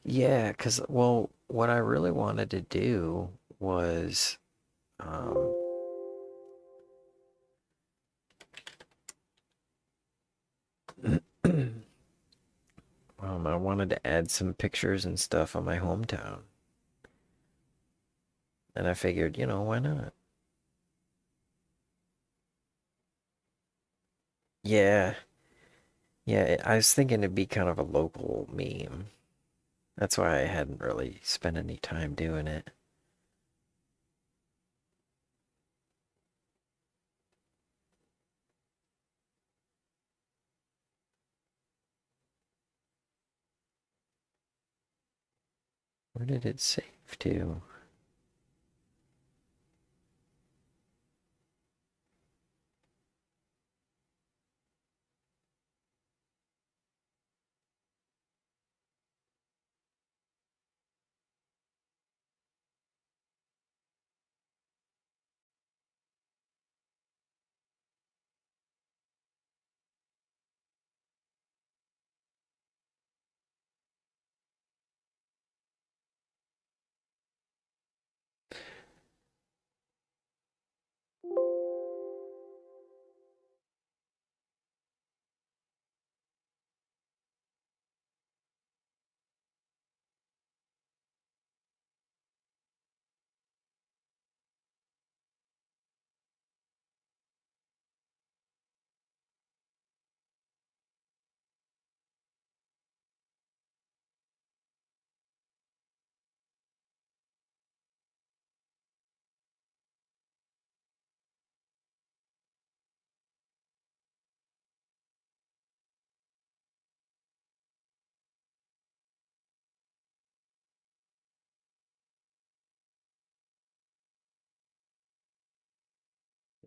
Yeah, because, well, what I really wanted to do was, um, I wanted to add some pictures and stuff on my hometown. And I figured, why not? Yeah, yeah, I was thinking it'd be kind of a local meme. That's why I hadn't really spent any time doing it. Where did it save to?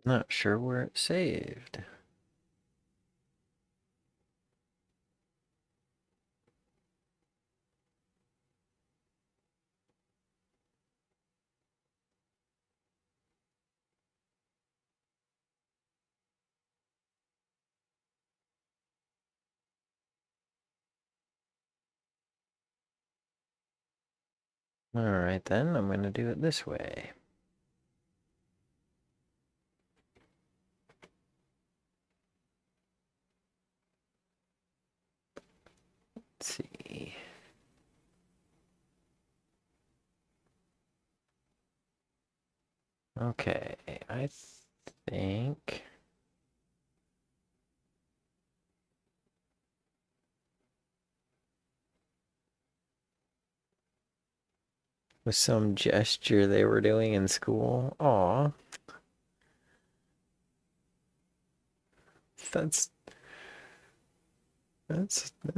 Not sure where it saved. Alright then, I'm going to do it this way. Let's see. Okay, I think... with some gesture they were doing in school. Aw. That's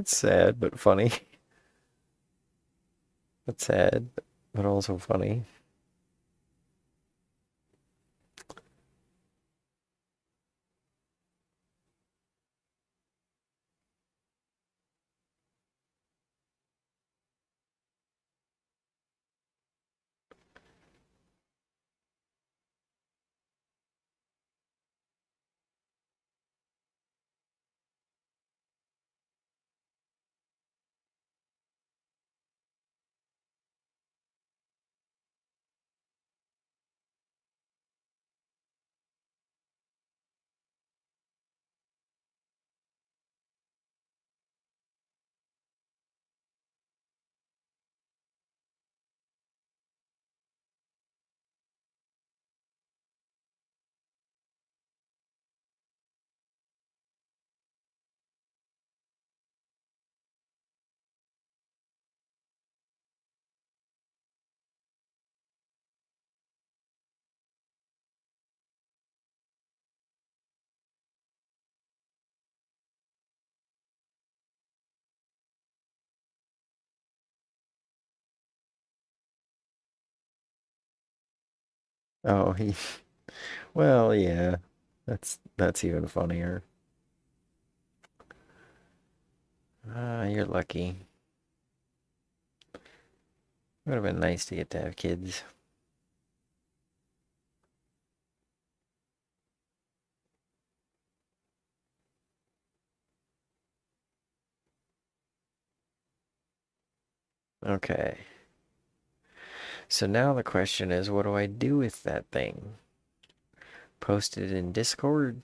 sad but funny. That's sad, but also funny. Oh, he... Well, yeah. That's even funnier. Ah, you're lucky. Would have been nice to get to have kids. Okay. So now the question is, what do I do with that thing? Post it in Discord?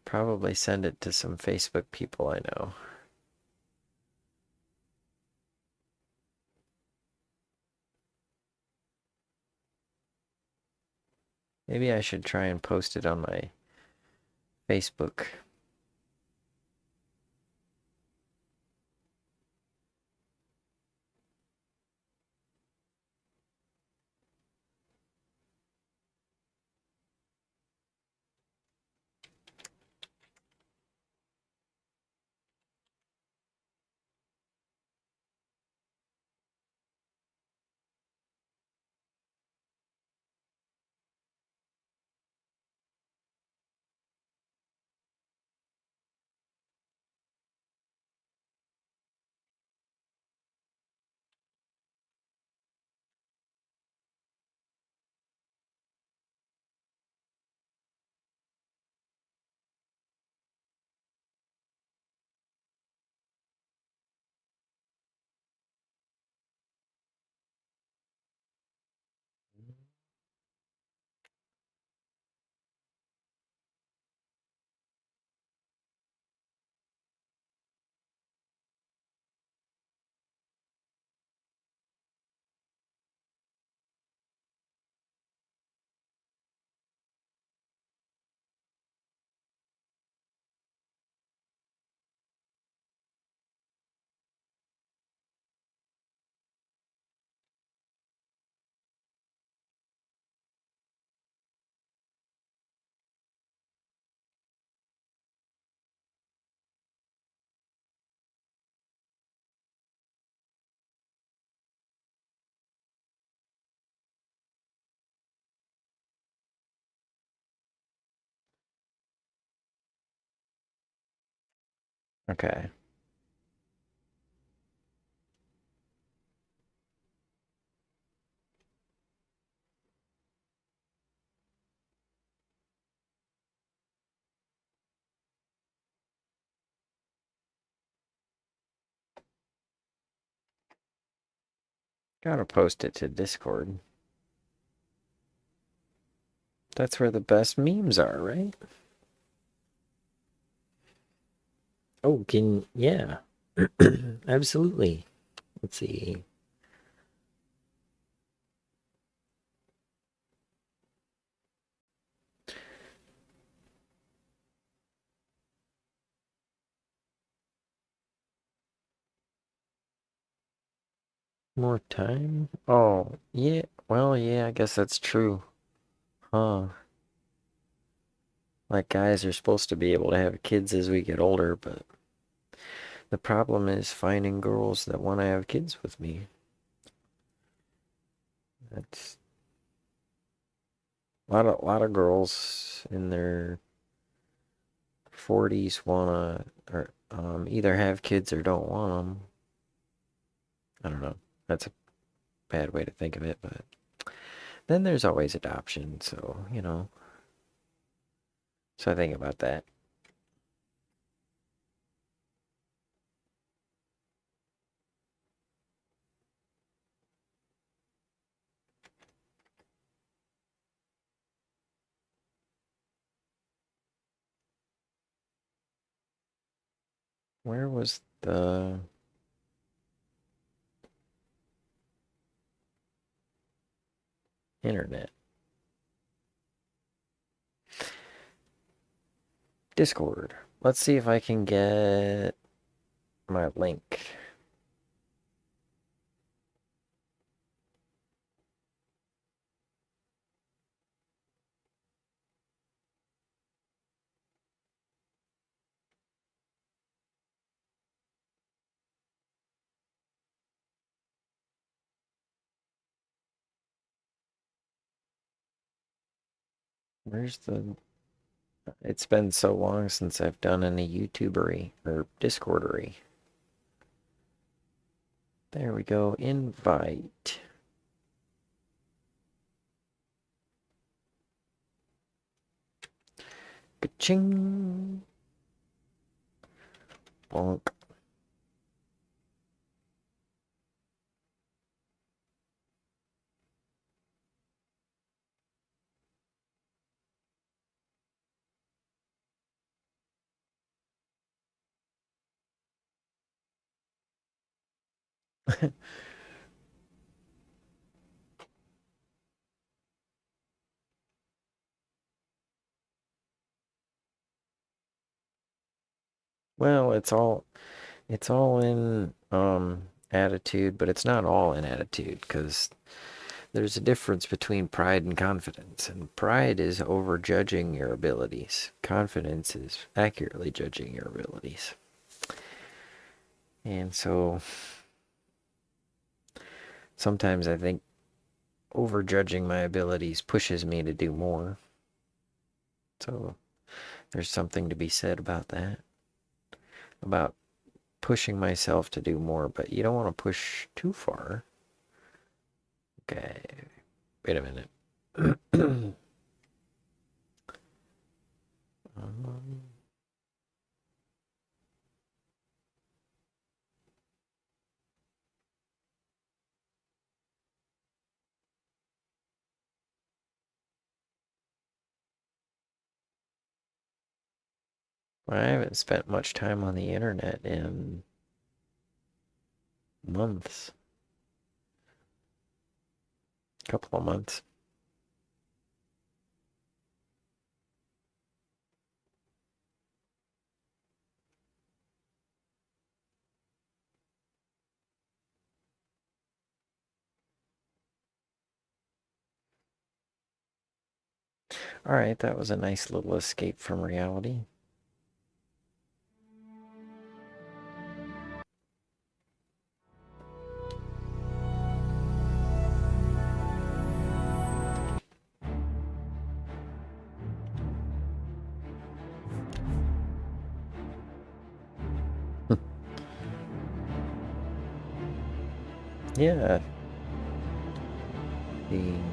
Probably send it to some Facebook people I know. Maybe I should try and post it on my Facebook. Okay. Gotta post it to Discord. That's where the best memes are, right? Oh, yeah. Absolutely. Let's see. More time? Oh, yeah. Well, yeah, I guess that's true. Huh. Like, guys are supposed to be able to have kids as we get older, but the problem is finding girls that want to have kids with me. That's a lot of girls in their 40s wanna or either have kids or don't want them. I don't know. That's a bad way to think of it, but then there's always adoption, so, you know. So I think about that. Where was the internet? Discord. Let's see if I can get my link. Where's the... It's been so long since I've done any YouTubery or Discordery. There we go. Invite. Ka-ching. Bonk. Well, it's all in attitude, but it's not all in attitude because there's a difference between pride and confidence. And pride is overjudging your abilities. Confidence is accurately judging your abilities. And so sometimes I think overjudging my abilities pushes me to do more. So there's something to be said about that. About pushing myself to do more, but you don't want to push too far. Okay, wait a minute. I haven't spent much time on the internet in months. A couple of months. Alright, that was a nice little escape from reality. Yeah. Being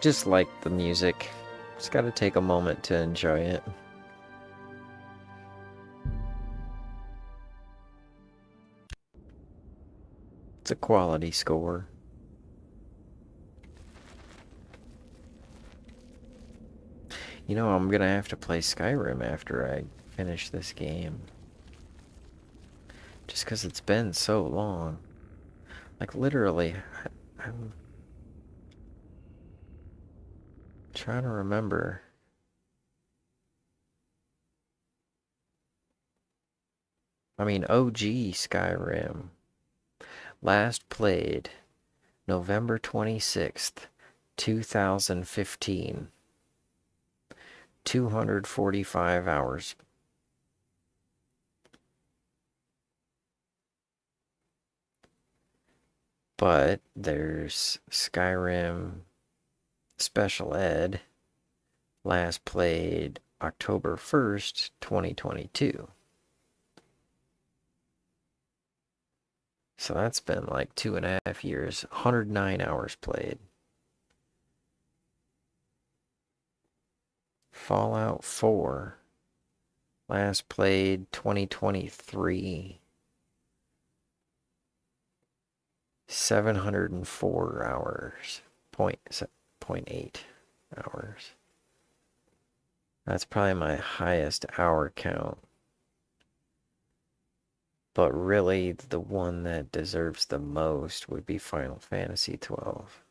just like the music. Just gotta take a moment to enjoy it. It's a quality score. You know, I'm gonna have to play Skyrim after I finish this game. Just because it's been so long. Like, literally, I'm trying to remember. I mean, OG Skyrim. Last played November 26th, 2015. 245 hours. But there's Skyrim Special Ed. Last played October 1st, 2022. So that's been like 2.5 years. 109 hours played. Fallout 4. Last played 2023. 704 hours. 0.8 hours. That's probably my highest hour count. But really, the one that deserves the most would be Final Fantasy 12.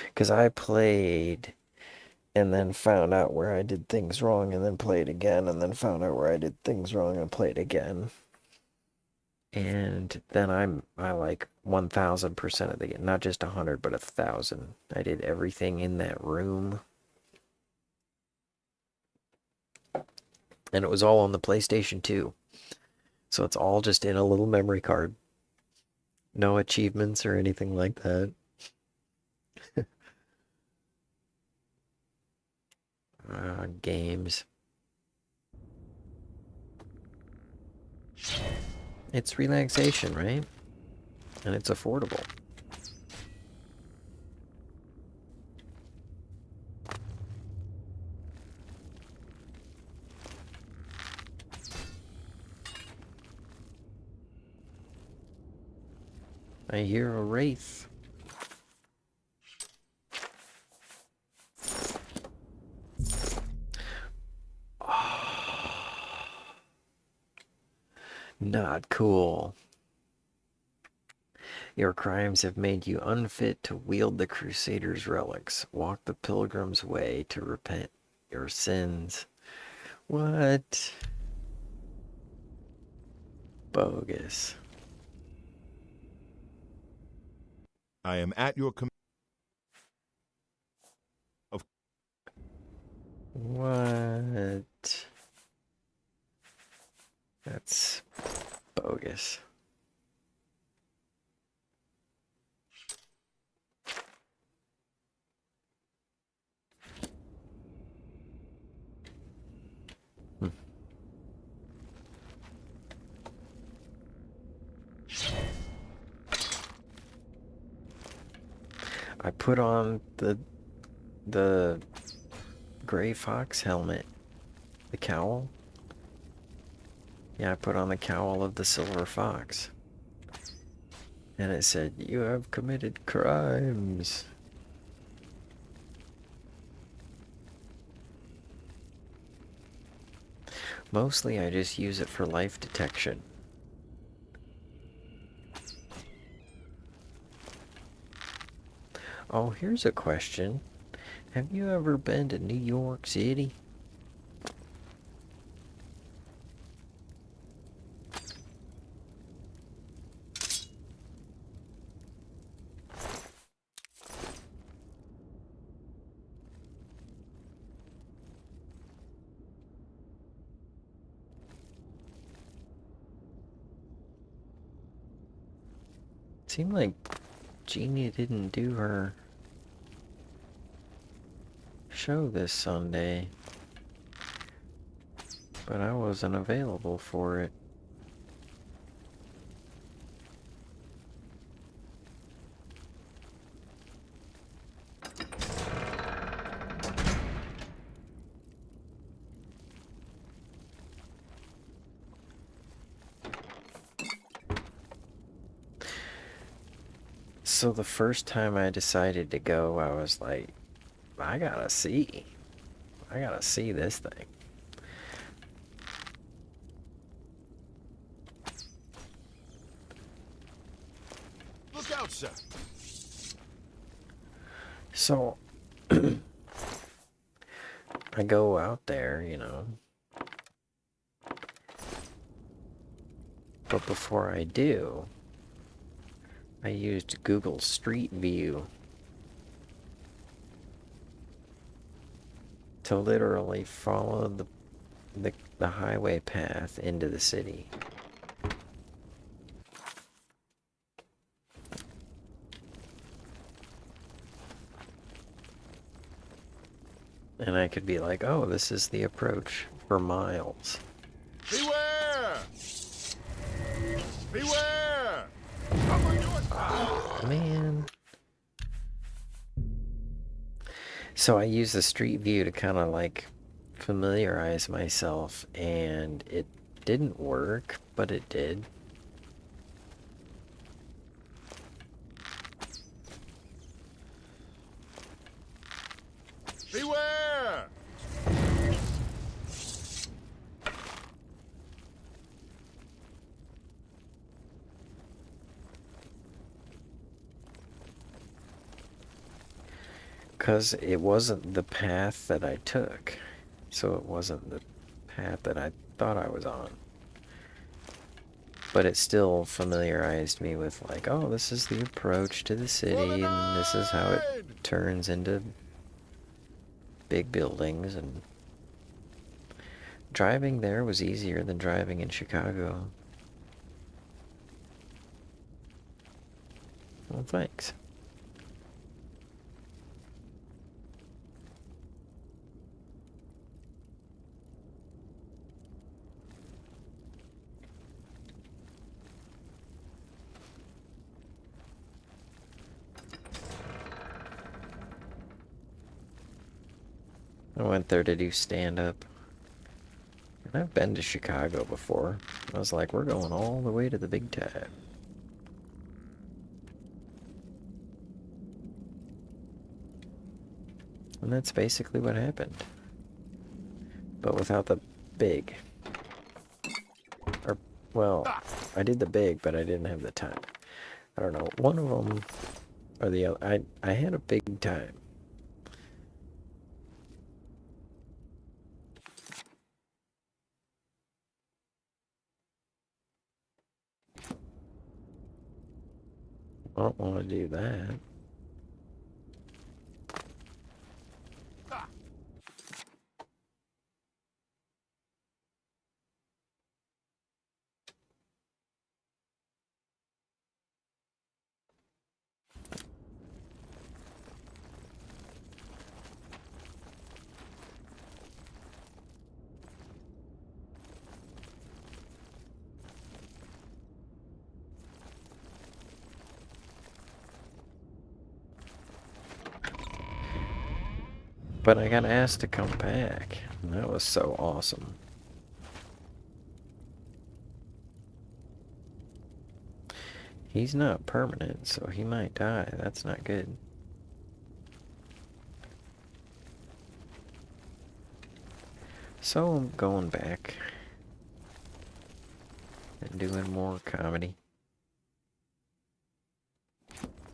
Because I played and then found out where I did things wrong and then played again and then found out where I did things wrong and played again. And then I like 1000% of the game. Not just 100, but 1000. I did everything in that room. And it was all on the PlayStation 2. So it's all just in a little memory card. No achievements or anything like that. Games. It's relaxation, right? And it's affordable. I hear a wraith. Not cool. Your crimes have made you unfit to wield the Crusader's relics. Walk the pilgrim's way to repent your sins. What? Bogus. I am at your command. What? That's bogus. I put on the gray fox helmet. The cowl. Yeah, I put on the cowl of the silver fox. And it said, "You have committed crimes." Mostly I just use it for life detection. Oh, here's a question. Have you ever been to New York City? Seemed like Jeanette didn't do her show this Sunday, but I wasn't available for it. So the first time I decided to go, I was like, I gotta see this thing. Look out, sir. So I go out there, you know. But before I do, I used Google Street View to literally follow the highway path into the city. And I could be like, oh, this is the approach for miles. Beware! Beware! Oh, man. So I use the street view to kind of like familiarize myself, and it didn't work, but it did. Beware! Because it wasn't the path that I took. So it wasn't the path that I thought I was on. But it still familiarized me with like, oh, this is the approach to the city, and this is how it turns into big buildings. And driving there was easier than driving in Chicago. Well, thanks. I went there to do stand-up. And I've been to Chicago before. I was like, we're going all the way to the big time. And that's basically what happened. But without the big. Or, well, I did the big, but I didn't have the time. I don't know. One of them or the other. I had a big time. I don't want to do that. But I got asked to come back. And that was so awesome. He's not permanent, so he might die. That's not good. So I'm going back and doing more comedy.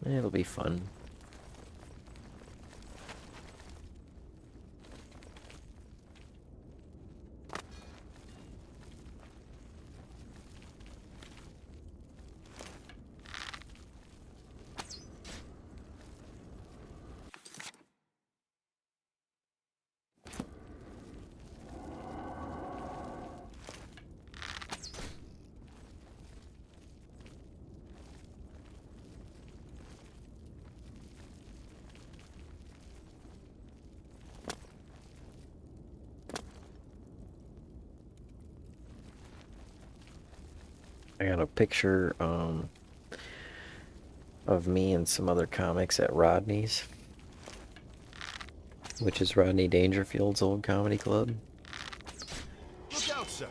It'll be fun. I got a picture of me and some other comics at Rodney's, which is Rodney Dangerfield's old comedy club. Look out, sir!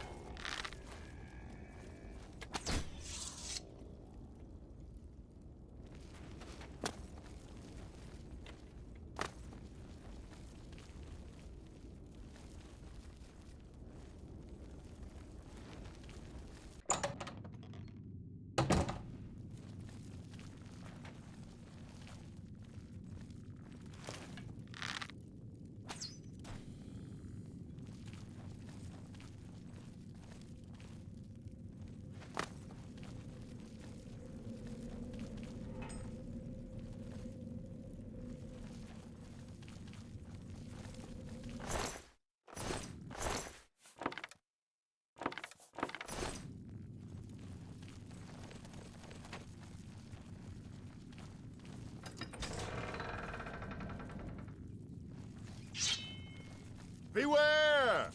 Beware!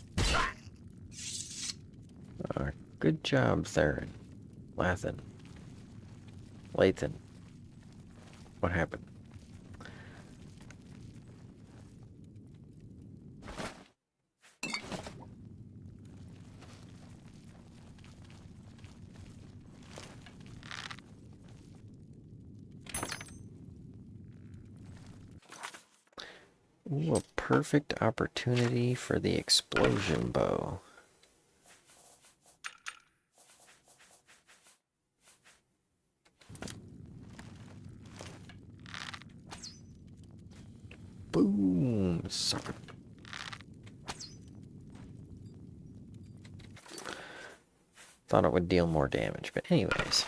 Good job, Theron. Lathan. Lathan. What happened? Ooh, a perfect opportunity for the explosion bow. Boom, sucker. Thought it would deal more damage, but anyways.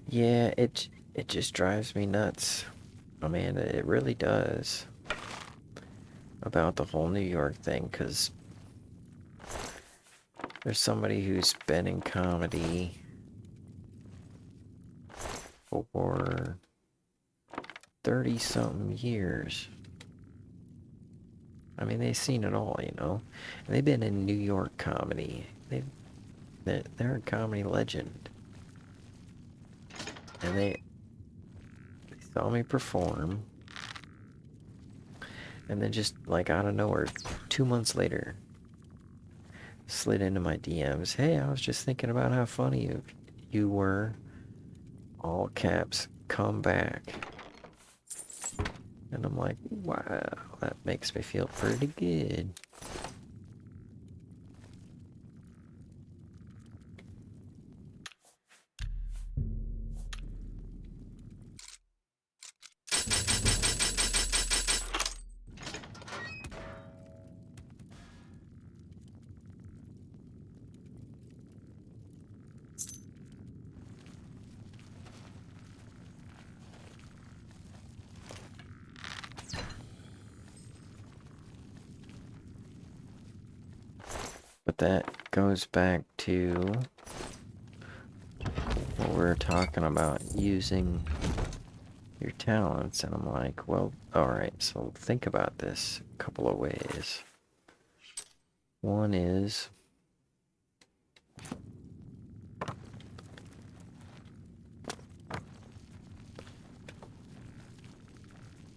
Yeah, it just drives me nuts, Amanda. It really does. About the whole New York thing, because there's somebody who's been in comedy for 30-something years. I mean, they've seen it all, you know. And they've been in New York comedy. They're a comedy legend. And they saw me perform. And then just, like, out of nowhere, 2 months later, slid into my DMs. Hey, I was just thinking about how funny you were. All caps, come back. And I'm like, wow, that makes me feel pretty good. But that goes back to what we were talking about, using your talents. And I'm like, well, alright, so think about this a couple of ways. One is,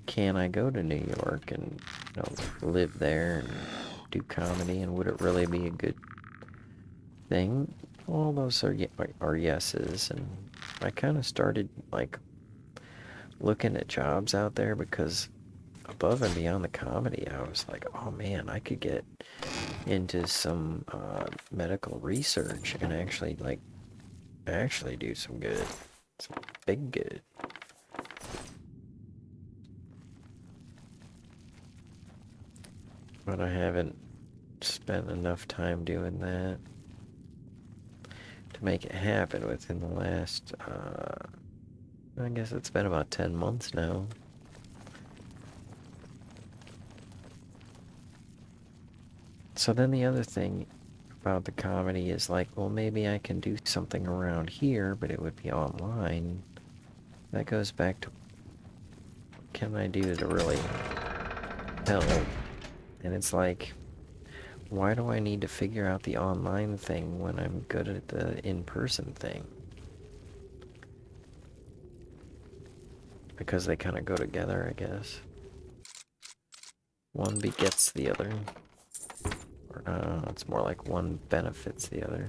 can I go to New York and, you know, live there and do comedy, and would it really be a good thing? All those are yeses, and I kind of started, like, looking at jobs out there, because above and beyond the comedy, I was like, oh man, I could get into some medical research and actually, like, actually do some good, some big good. But I haven't spent enough time doing that to make it happen within the last, I guess it's been about 10 months now. So then the other thing about the comedy is like, well, maybe I can do something around here, but it would be online. That goes back to, what can I do to really help? And it's like, why do I need to figure out the online thing when I'm good at the in-person thing? Because they kind of go together, I guess. One begets the other. Or no, it's more like one benefits the other.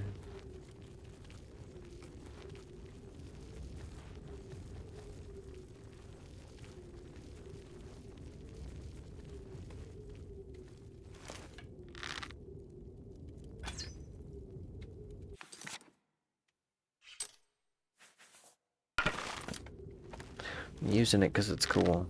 I'm using it because it's cool.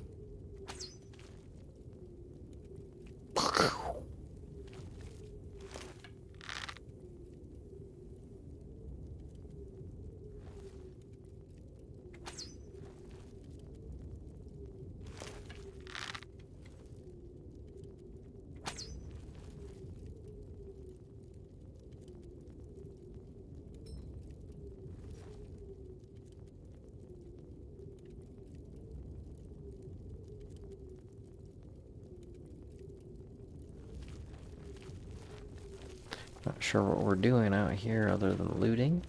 Not sure what we're doing out here other than looting,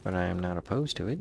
but I am not opposed to it.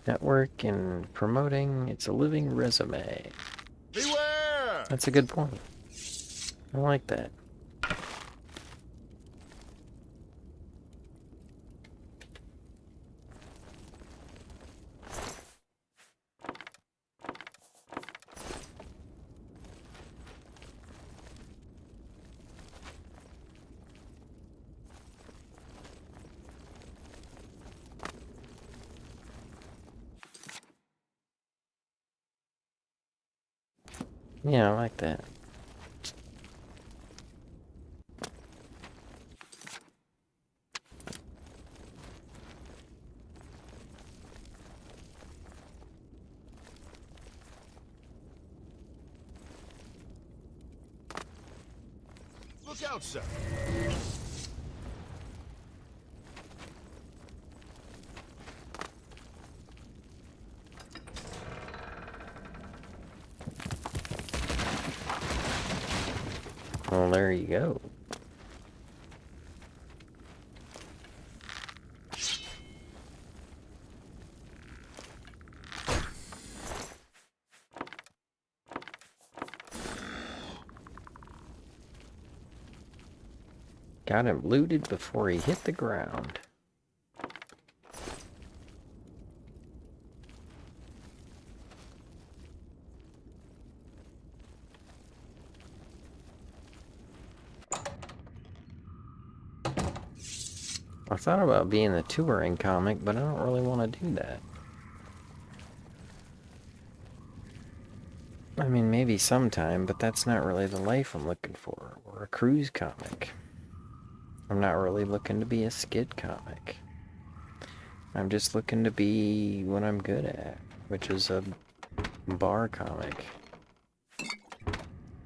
Network and promoting, it's a living resume. Beware! That's a good point. I like that. Yeah, I like that. Look out, sir! Well, there you go. Got him looted before he hit the ground. I thought about being the touring comic, but I don't really want to do that. I mean, maybe sometime, but that's not really the life I'm looking for. Or a Cruz comic. I'm not really looking to be a skid comic. I'm just looking to be what I'm good at, which is a bar comic.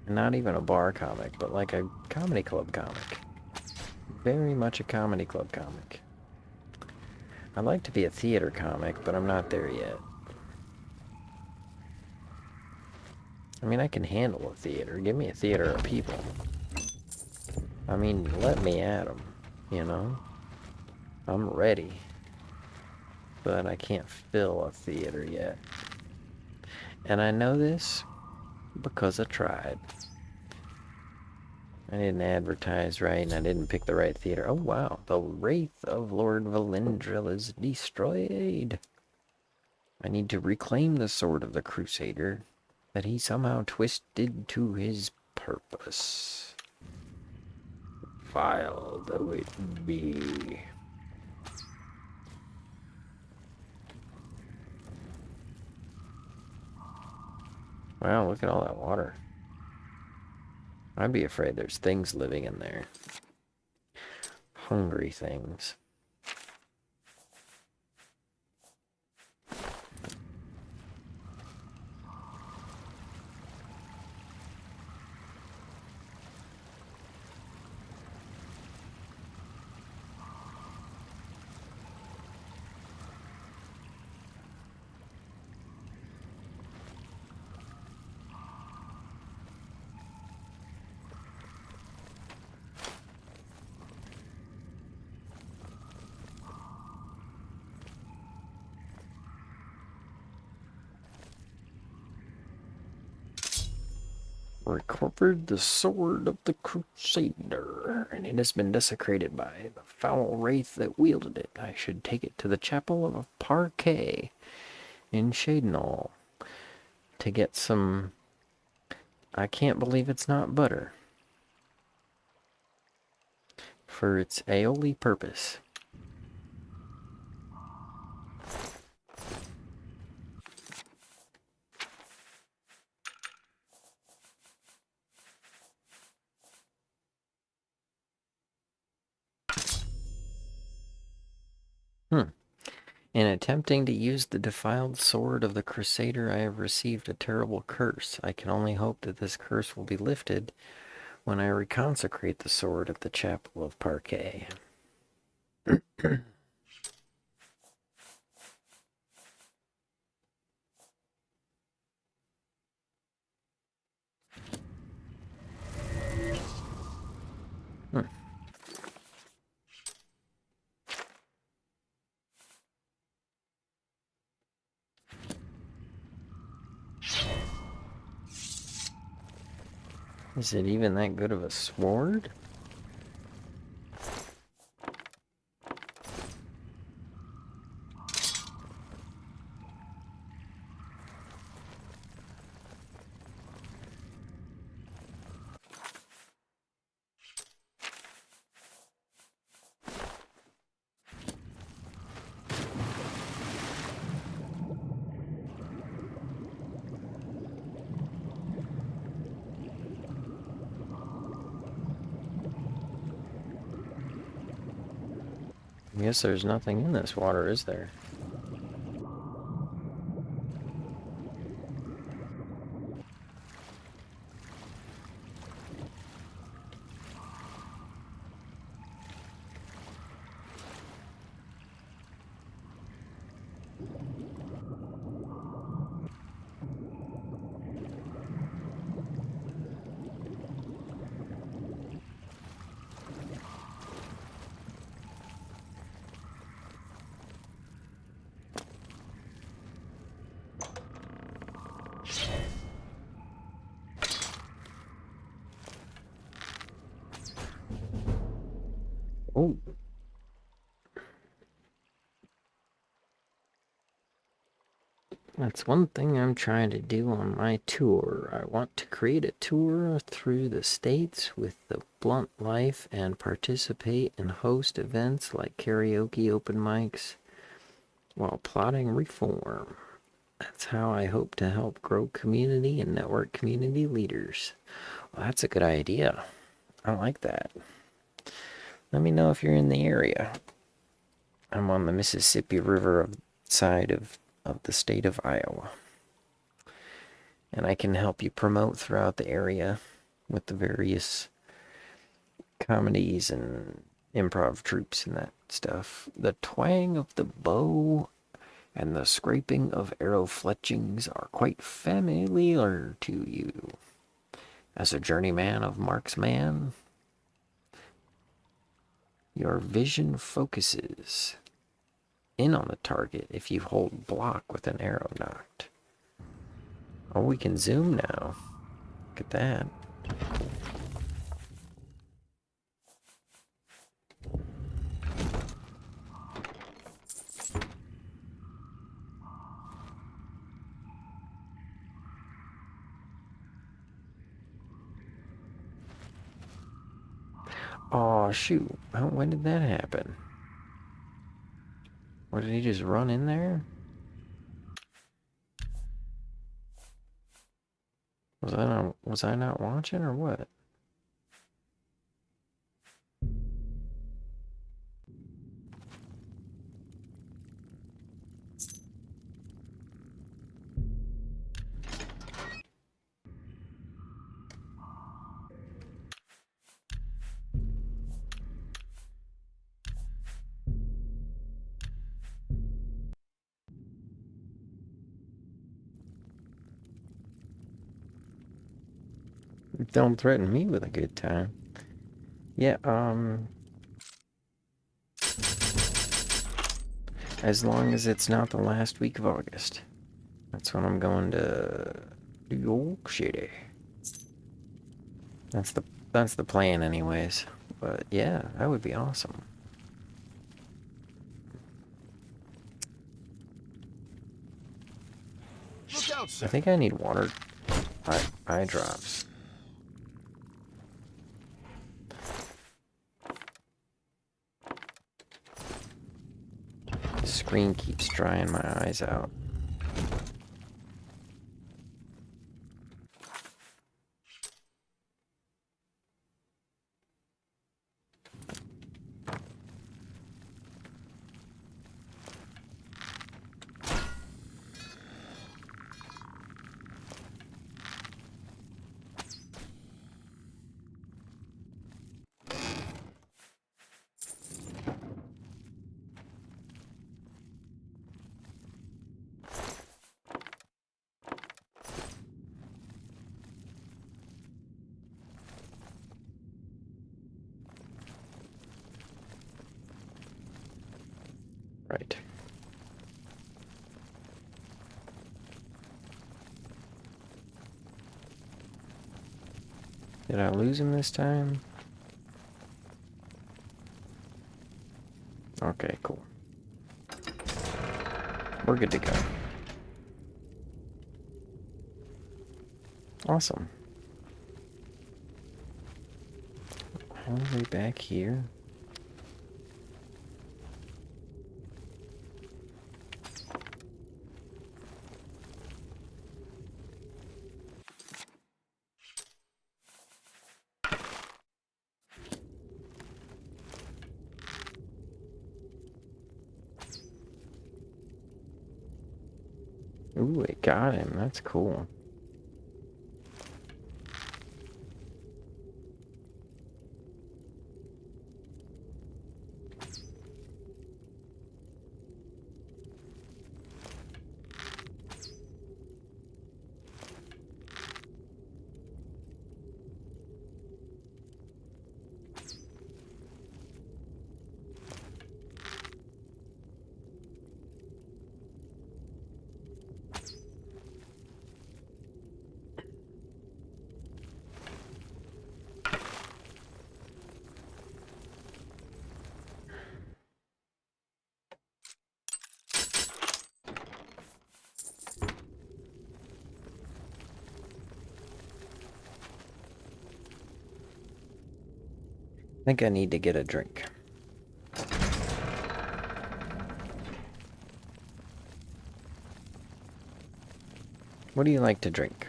Not even a bar comic, but like a comedy club comic. Very much a comedy club comic. I'd like to be a theater comic, but I'm not there yet. I mean, I can handle a theater. Give me a theater of people. I mean, let me at them, you know? I'm ready. But I can't fill a theater yet. And I know this because I tried. I didn't advertise right, and I didn't pick the right theater. Oh, wow. The Wraith of Lord Valindril is destroyed. I need to reclaim the sword of the Crusader that he somehow twisted to his purpose. Vile though it be. Wow, look at all that water. I'd be afraid there's things living in there. Hungry things. Recovered the sword of the Crusader, and it has been desecrated by the foul wraith that wielded it. I should take it to the chapel of Parquet in Shadenall to get some... I can't believe it's not butter. For its aioli purpose. In attempting to use the defiled sword of the Crusader, I have received a terrible curse. I can only hope that this curse will be lifted when I reconsecrate the sword at the chapel of Parquet. Is it even that good of a sword? I guess there's nothing in this water, is there? Oh. That's one thing I'm trying to do on my tour. I want to create a tour through the states with the blunt life and participate and host events like karaoke open mics while plotting reform. That's how I hope to help grow community and network community leaders. Well, that's a good idea. I like that. Let me know if you're in the area. I'm on the Mississippi River side of the state of Iowa. And I can help you promote throughout the area with the various comedies and improv troupes and that stuff. The twang of the bow and the scraping of arrow fletchings are quite familiar to you. As a journeyman of marksman, your vision focuses in on the target if you hold block with an arrow knocked. Oh, we can zoom now. Look at that. Oh, shoot. When did that happen? Or did he just run in there? Was I not watching or what? Don't threaten me with a good time. Yeah, as long as it's not the last week of August. That's when I'm going to New York City. That's the plan anyways. But yeah, that would be awesome. Look out, sir. I think I need water eye drops. The screen keeps drying my eyes out. Right. Did I lose him this time? Okay, cool. We're good to go. Awesome. All the way back here. Ooh, it got him. That's cool. I think I need to get a drink. What do you like to drink?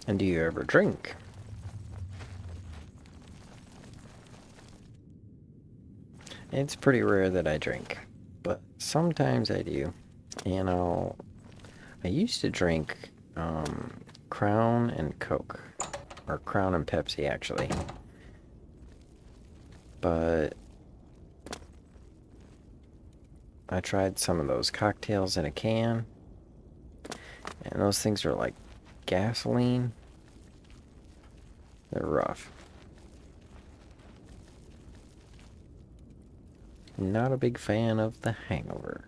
And do you ever drink? It's pretty rare that I drink, but sometimes I do. And I used to drink Crown and Coke, or Crown and Pepsi actually. But I tried some of those cocktails in a can, and those things are like gasoline. They're rough. Not a big fan of the hangover.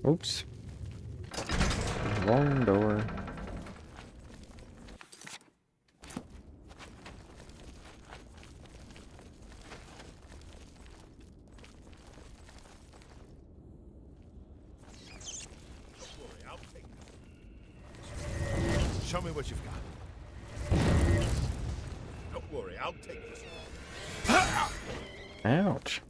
Oops. Wrong door. Show me what you've got. Don't worry, I'll take this. Ouch.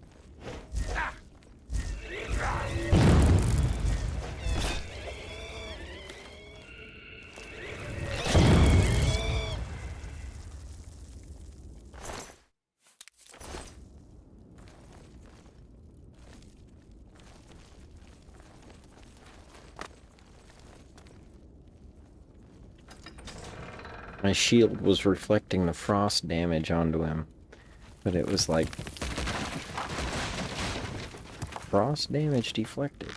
My shield was reflecting the frost damage onto him, but it was like frost damage deflected.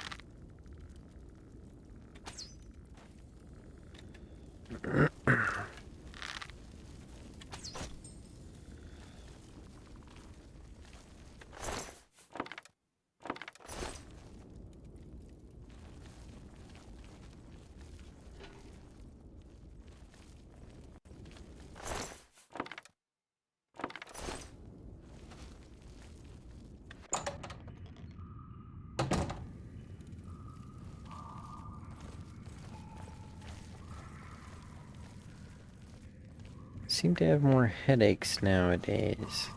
Seem to have more headaches nowadays.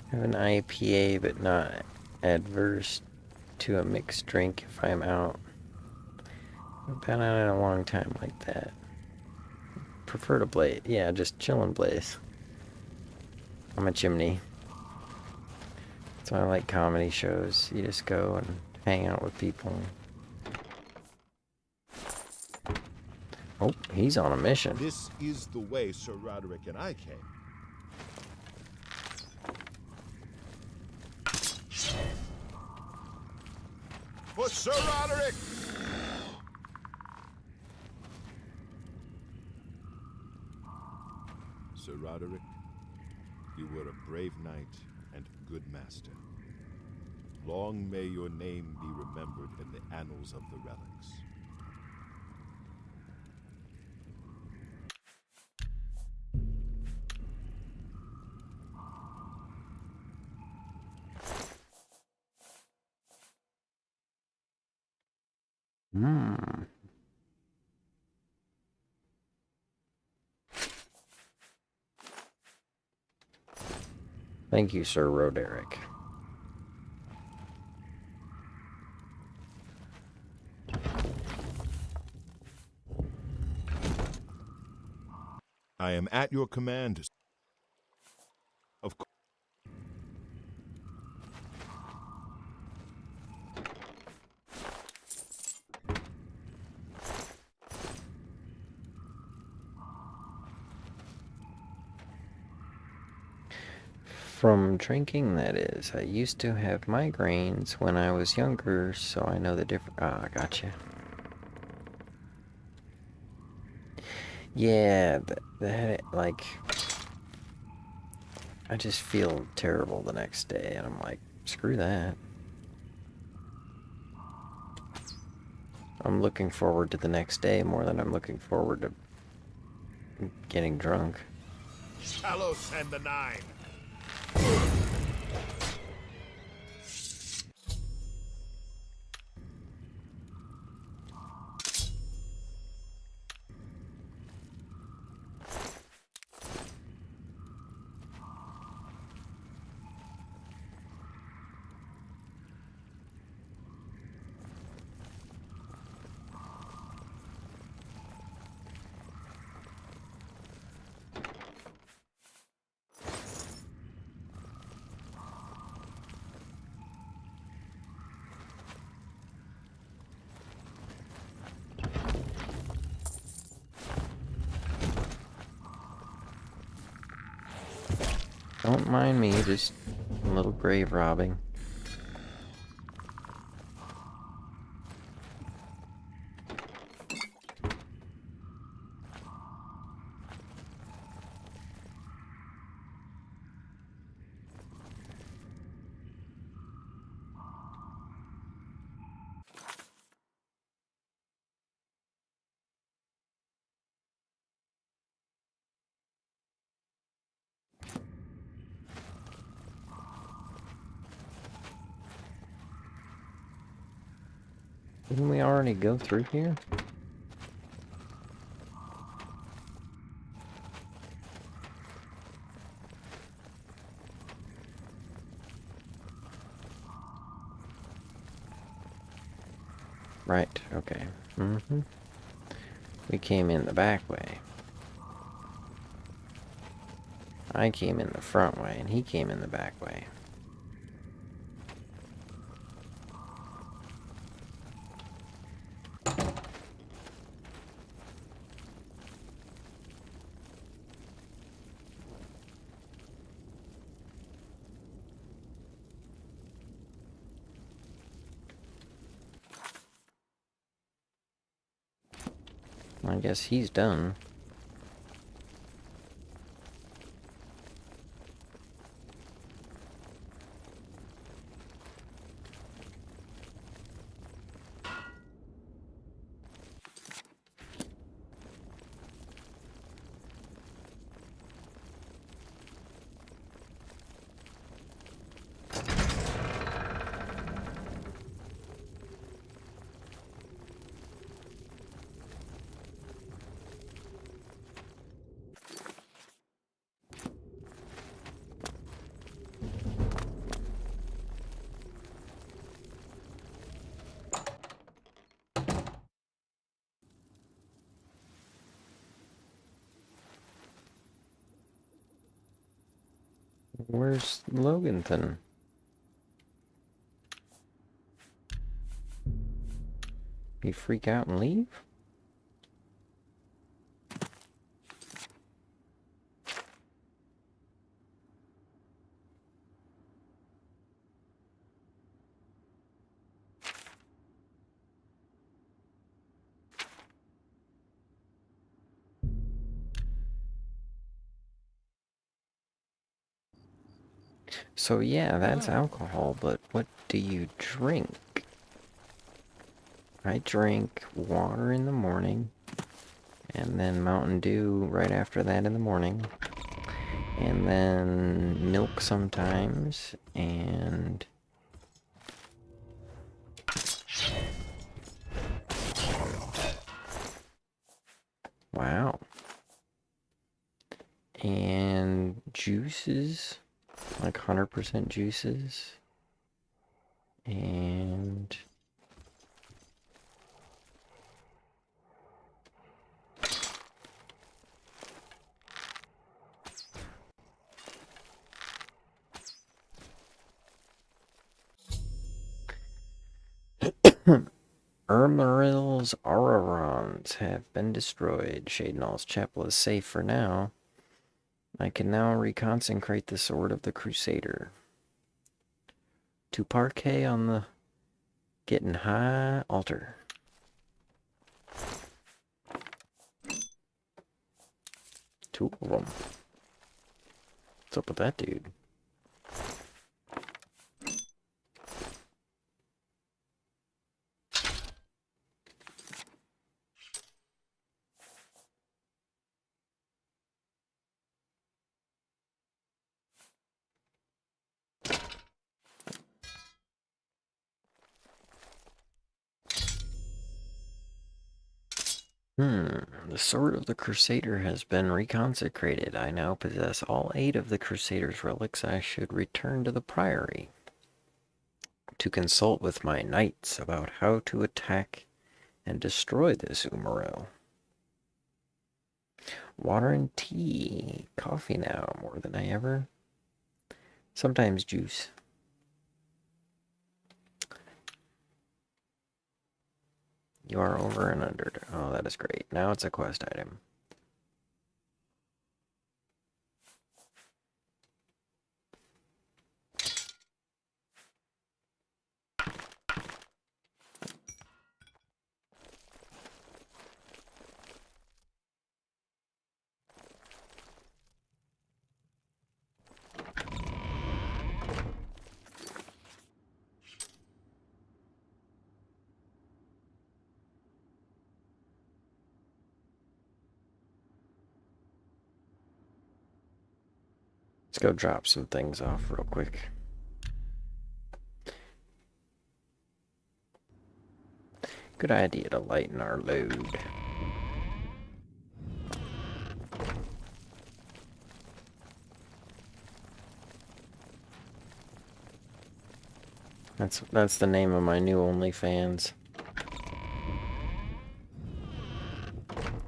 I have an IPA, but not adverse to a mixed drink if I'm out. I've been out in a long time like that. Prefer to blaze. Yeah, just chill and blaze. I'm a chimney. That's why I like comedy shows. You just go and hang out with people. Oh, he's on a mission. This is the way Sir Roderick and I came. For Sir Roderick! Sir Roderick, you were a brave knight and good master. Long may your name be remembered in the annals of the relics. Thank you, Sir Roderick. I am at your command. Of course. From drinking, that is. I used to have migraines when I was younger, so I know the difference. Ah, gotcha. Yeah, like, I just feel terrible the next day, and I'm like, screw that. I'm looking forward to the next day more than I'm looking forward to getting drunk. Talos and the Nine. Don't mind me, just a little grave robbing. Didn't we already go through here? Right, okay. We came in the back way. I came in the front way, and he came in the back way. I guess he's done. Where's Loganton? He freak out and leave? So yeah, that's alcohol, but what do you drink? I drink water in the morning, and then Mountain Dew right after that in the morning, and then milk sometimes, and wow. And juices, like 100% juices, and Ermaril's Aurorons have been destroyed. Shadenall's chapel is safe for now. I can now reconsecrate the sword of the Crusader. To parquet on the getting high altar. Two of them. What's up with that dude? The sword of the Crusader has been reconsecrated. I now possess all 8 of the Crusader's relics. I should return to the Priory to consult with my knights about how to attack and destroy this Umaril. Water and tea. Coffee now, more than I ever. Sometimes juice. You are over and under. Oh, that is great. Now it's a quest item. Let's go drop some things off real quick. Good idea to lighten our load. That's the name of my new OnlyFans.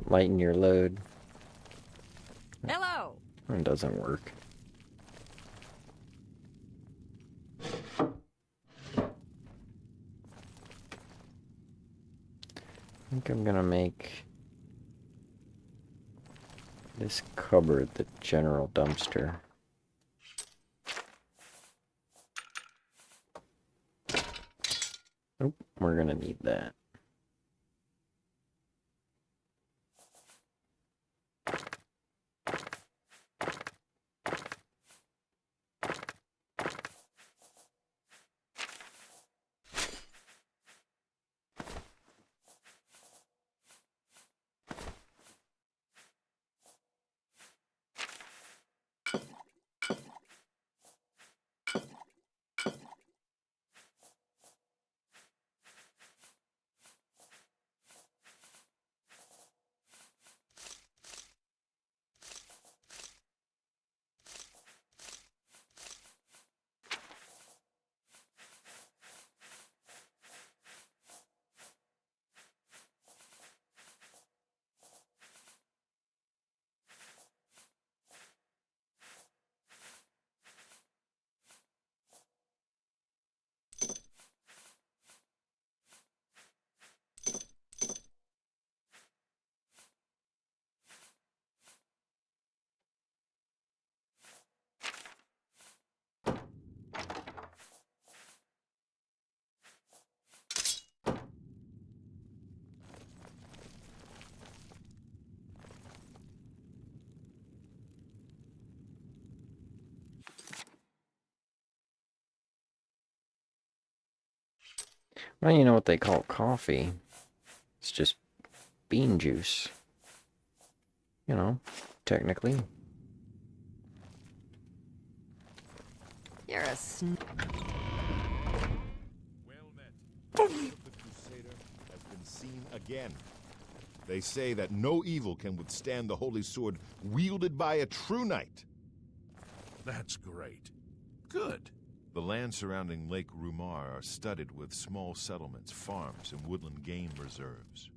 Lighten your load. Hello. It doesn't work. I think I'm gonna make this cupboard the general dumpster. Oh, we're gonna need that. Well, you know what they call coffee. It's just bean juice. You know, technically. You're a Well met. The Crusader has been seen again. They say that no evil can withstand the holy sword wielded by a true knight. That's great. Good. The lands surrounding Lake Rumar are studded with small settlements, farms, and woodland game reserves.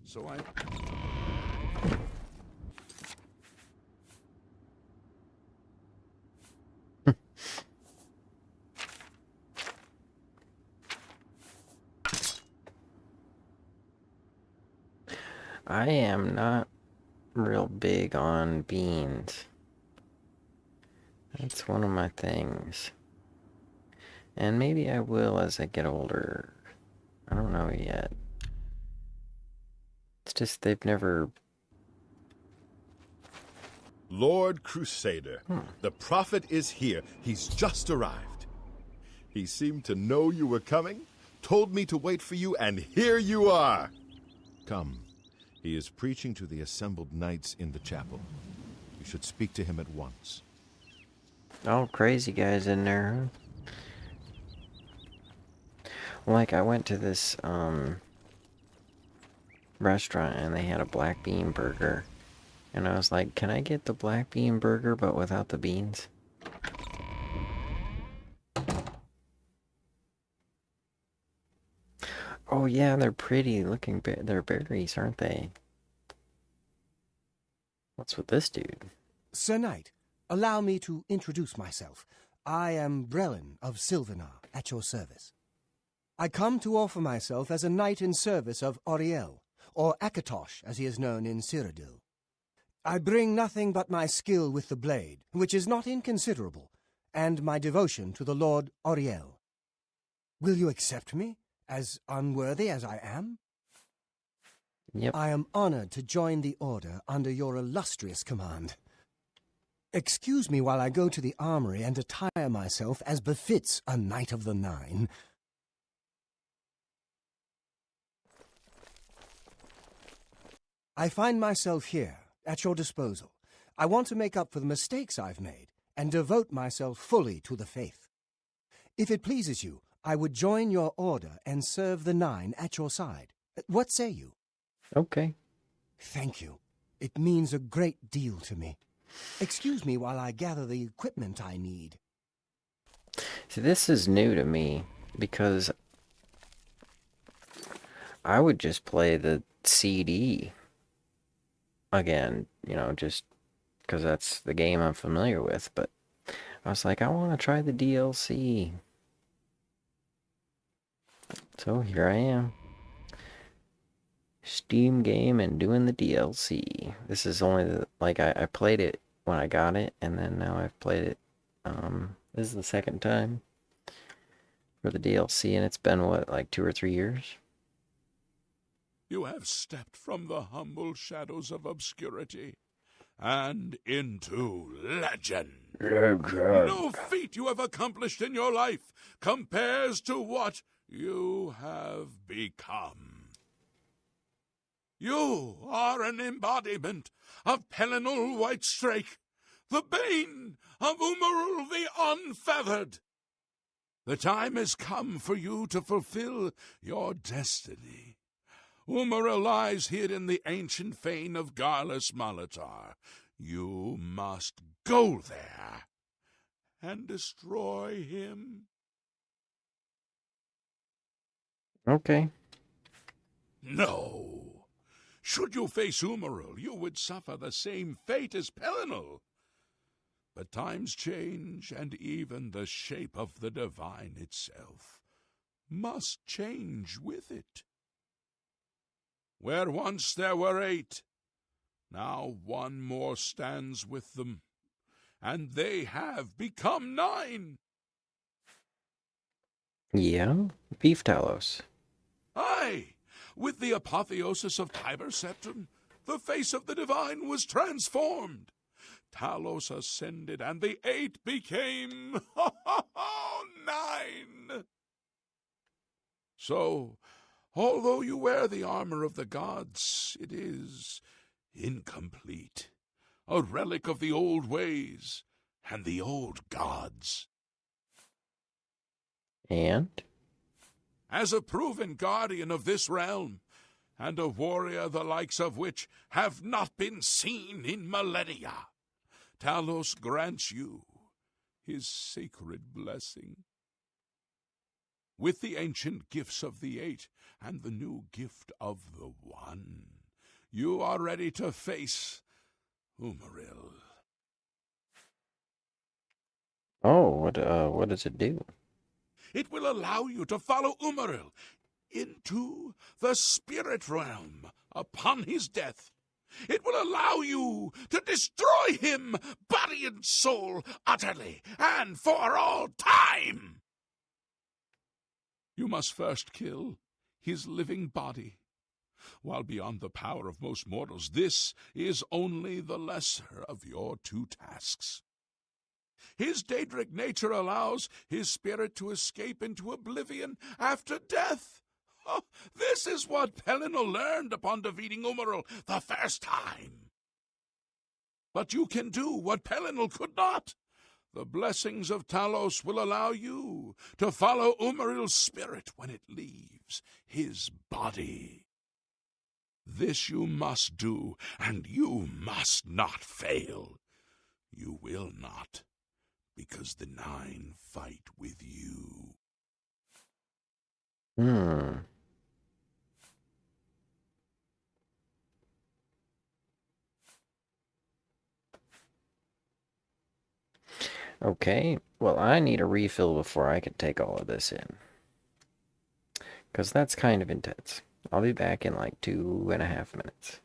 So I... I am not real big on beans. That's one of my things. And maybe I will as I get older. I don't know yet. It's just they've never... Lord Crusader, the prophet is here. He's just arrived. He seemed to know you were coming, told me to wait for you, and here you are. Come. He is preaching to the assembled knights in the chapel. You should speak to him at once. all crazy guys in there, huh? Like, I went to this, restaurant and they had a black bean burger. And I was like, can I get the black bean burger but without the beans? Oh yeah, they're pretty looking. They're berries, aren't they? What's with this dude? Sir Knight, allow me to introduce myself. I am Brelin of Silvenar, at your service. I come to offer myself as a knight in service of Auriel, or Akatosh, as he is known in Cyrodiil. I bring nothing but my skill with the blade, which is not inconsiderable, and my devotion to the Lord Auriel. Will you accept me, as unworthy as I am? Yep. I am honored to join the Order under your illustrious command. Excuse me while I go to the armory and attire myself as befits a Knight of the Nine. I find myself here, at your disposal. I want to make up for the mistakes I've made, and devote myself fully to the faith. If it pleases you, I would join your order and serve the Nine at your side. What say you? Okay. Thank you. It means a great deal to me. Excuse me while I gather the equipment I need. See, this is new to me, because I would just play the CD again, you know, just because that's the game I'm familiar with, but I was like, I want to try the DLC. So here I am. Steam game and doing the DLC. This is only the, like, I played it when I got it, and then now I've played it, this is the second time for the DLC, and it's been, what, like 2 or 3 years? You have stepped from the humble shadows of obscurity and into legend. No feat you have accomplished in your life compares to what you have become. You are an embodiment of Pelinal Whitestrake, the bane of Umarul the Unfeathered. The time has come for you to fulfill your destiny. Umaril lies hid in the ancient fane of Garlus Malatar. You must go there and destroy him. Okay. No. Should you face Umaril, you would suffer the same fate as Pelinal. But times change, and even the shape of the divine itself must change with it. Where once there were 8, now 1 more stands with them, and they have become 9. Yeah? Beef Talos. Aye! With the apotheosis of Tiber Septim, the face of the divine was transformed. Talos ascended, and the 8 became 9. So, although you wear the armor of the gods, it is incomplete, a relic of the old ways and the old gods. And? As a proven guardian of this realm, and a warrior the likes of which have not been seen in millennia, Talos grants you his sacred blessing. With the ancient gifts of the 8 and the new gift of the 1, you are ready to face Umaril. Oh, what does it do? It will allow you to follow Umaril into the spirit realm upon his death. It will allow you to destroy him, body and soul, utterly and for all time. You must first kill his living body. While beyond the power of most mortals, this is only the lesser of your 2 tasks. His Daedric nature allows his spirit to escape into oblivion after death. Oh, this is what Pelinal learned upon defeating Umaril the first time. But you can do what Pelinal could not. The blessings of Talos will allow you to follow Umaril's spirit when it leaves his body. This you must do, and you must not fail. You will not, because the Nine fight with you. Okay, well, I need a refill before I can take all of this in. Because that's kind of intense. I'll be back in like 2.5 minutes.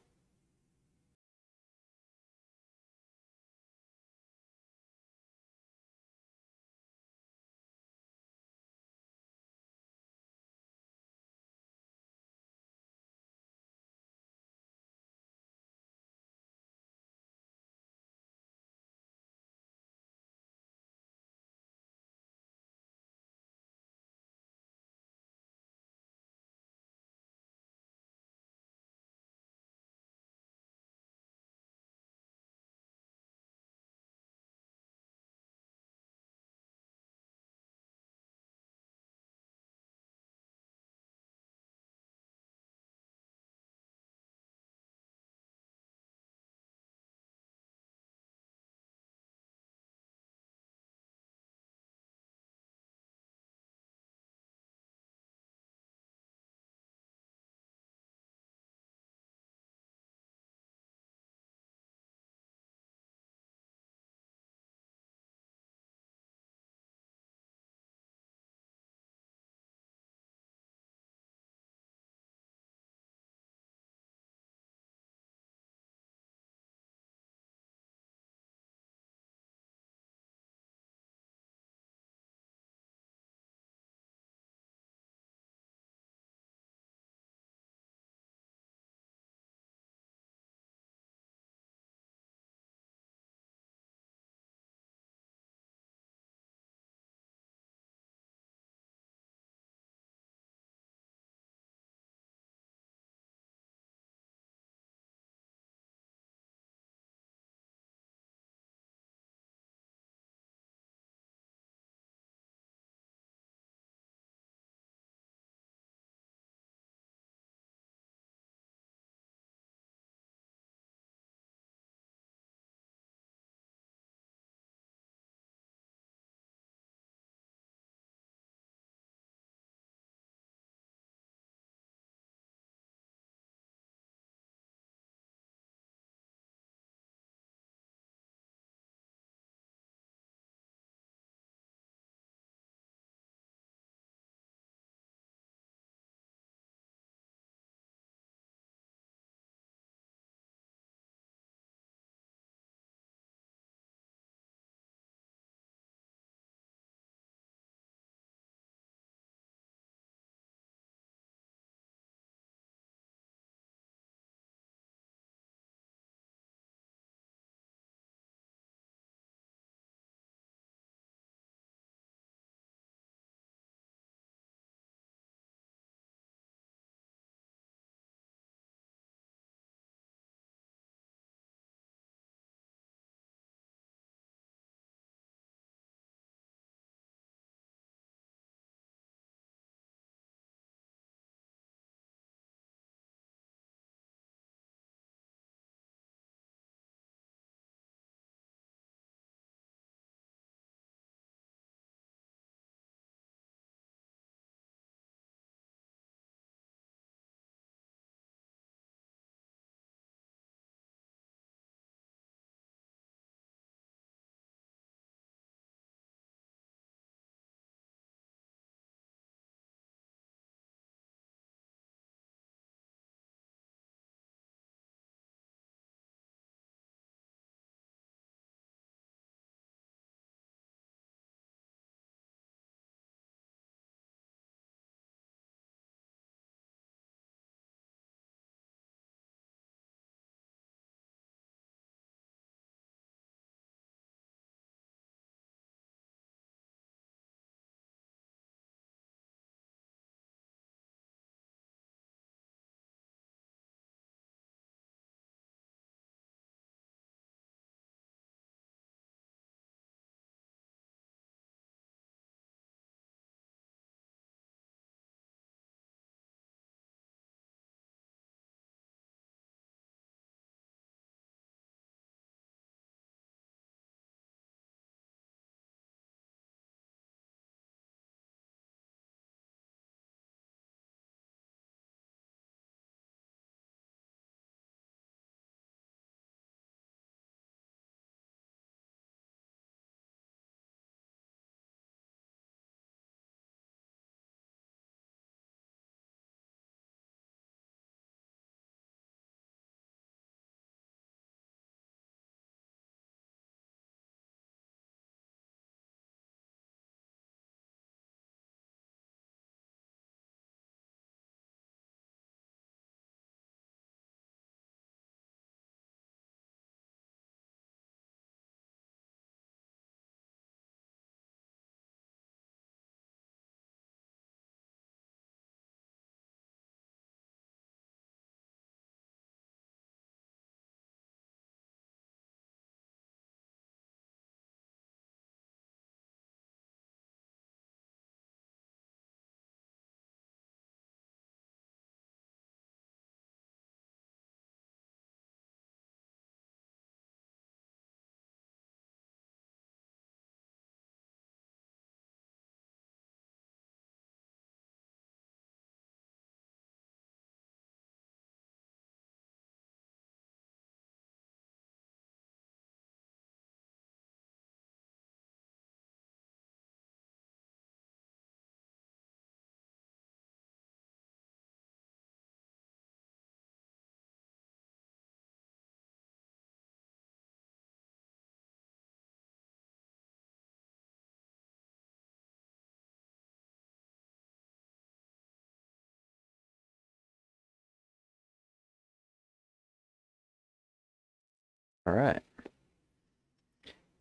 Alright.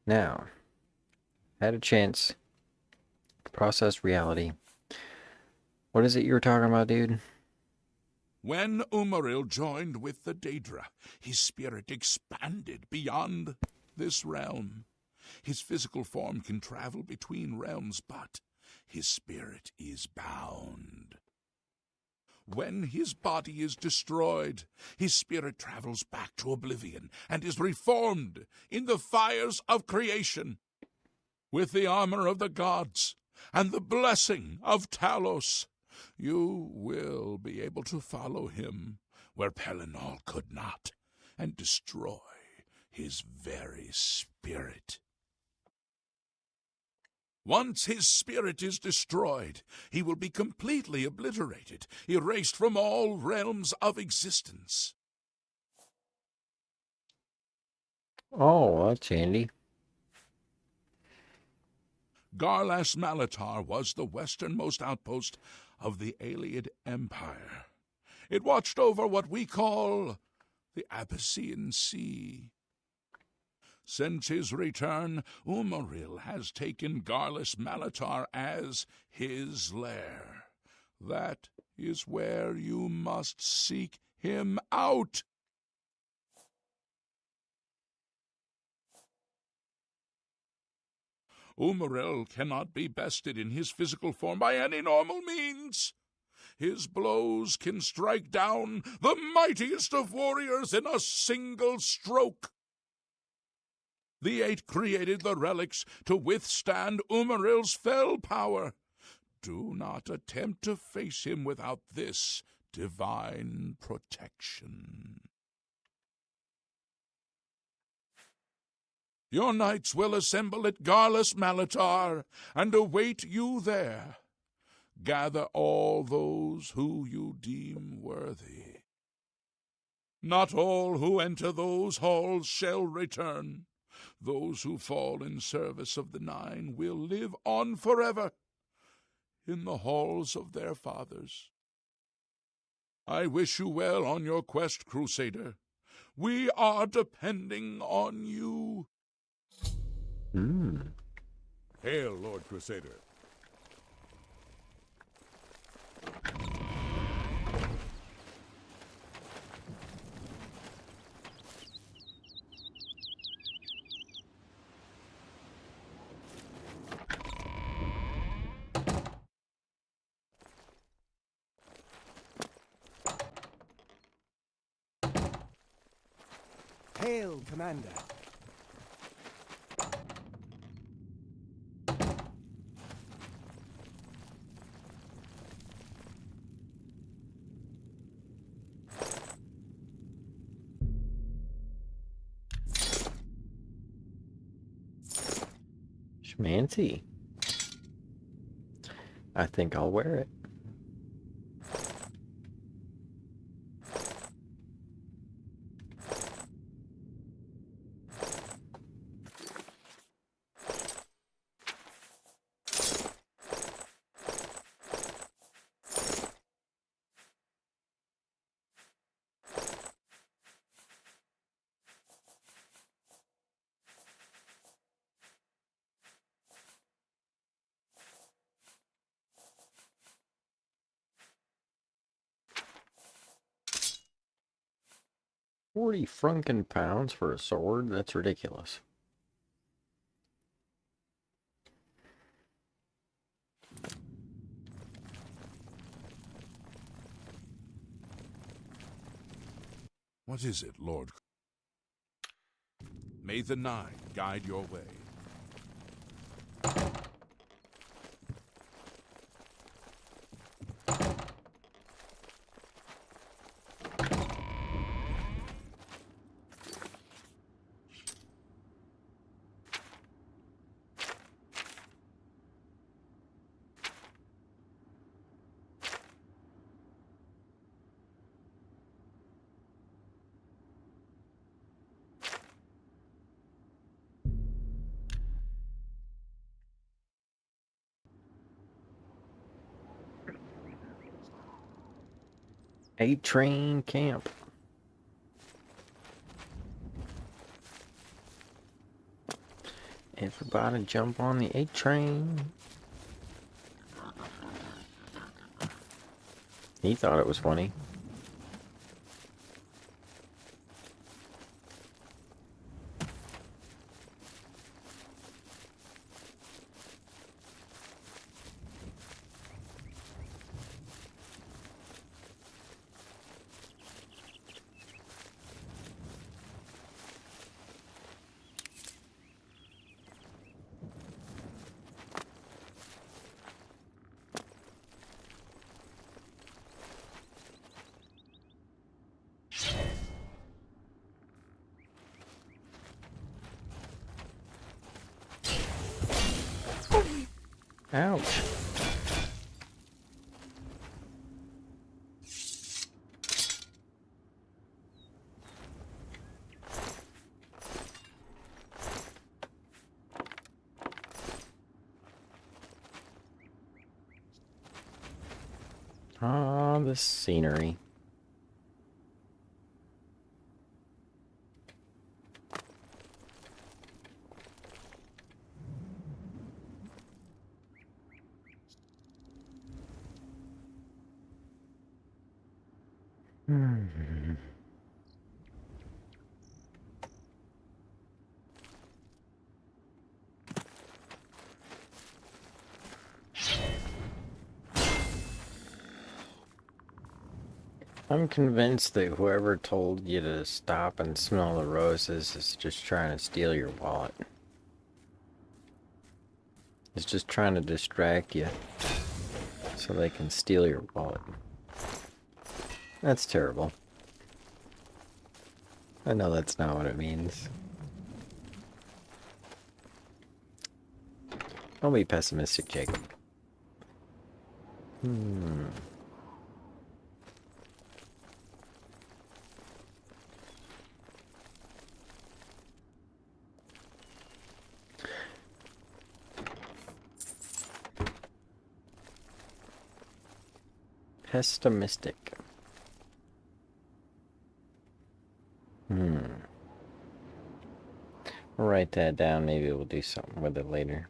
Now, had a chance to process reality. What is it you were talking about, dude? When Umaril joined with the Daedra, his spirit expanded beyond this realm. His physical form can travel between realms, but his spirit is bound. When his body is destroyed, his spirit travels back to oblivion and is reformed in the fires of creation. With the armor of the gods and the blessing of Talos, you will be able to follow him where Pelinal could not and destroy his very spirit. Once his spirit is destroyed, he will be completely obliterated, erased from all realms of existence. Oh, that's handy. Garlas Malatar was the westernmost outpost of the Aeliad Empire. It watched over what we call the Abyssinian Sea. Since his return, Umaril has taken Garlas Malatar as his lair. That is where you must seek him out. Umaril cannot be bested in his physical form by any normal means. His blows can strike down the mightiest of warriors in a single stroke. The Eight created the relics to withstand Umaril's fell power. Do not attempt to face him without this divine protection. Your knights will assemble at Garlas Malatar and await you there. Gather all those who you deem worthy. Not all who enter those halls shall return. Those who fall in service of the Nine will live on forever in the halls of their fathers. I wish you well on your quest, Crusader. We are depending on you. Hail, Lord Crusader. Hail, Commander. Schmancy. I think I'll wear it. $40 frunkin pounds for a sword? That's ridiculous. What is it, Lord? May the Nine guide your way. A train camp. Everybody jump on the A train. He thought it was funny. Ouch. Ah, the scenery. I'm convinced that whoever told you to stop and smell the roses is just trying to steal your wallet. It's just trying to distract you so they can steal your wallet. That's terrible. I know that's not what it means. Don't be pessimistic, Jacob. Pessimistic. I'll write that down. Maybe we'll do something with it later.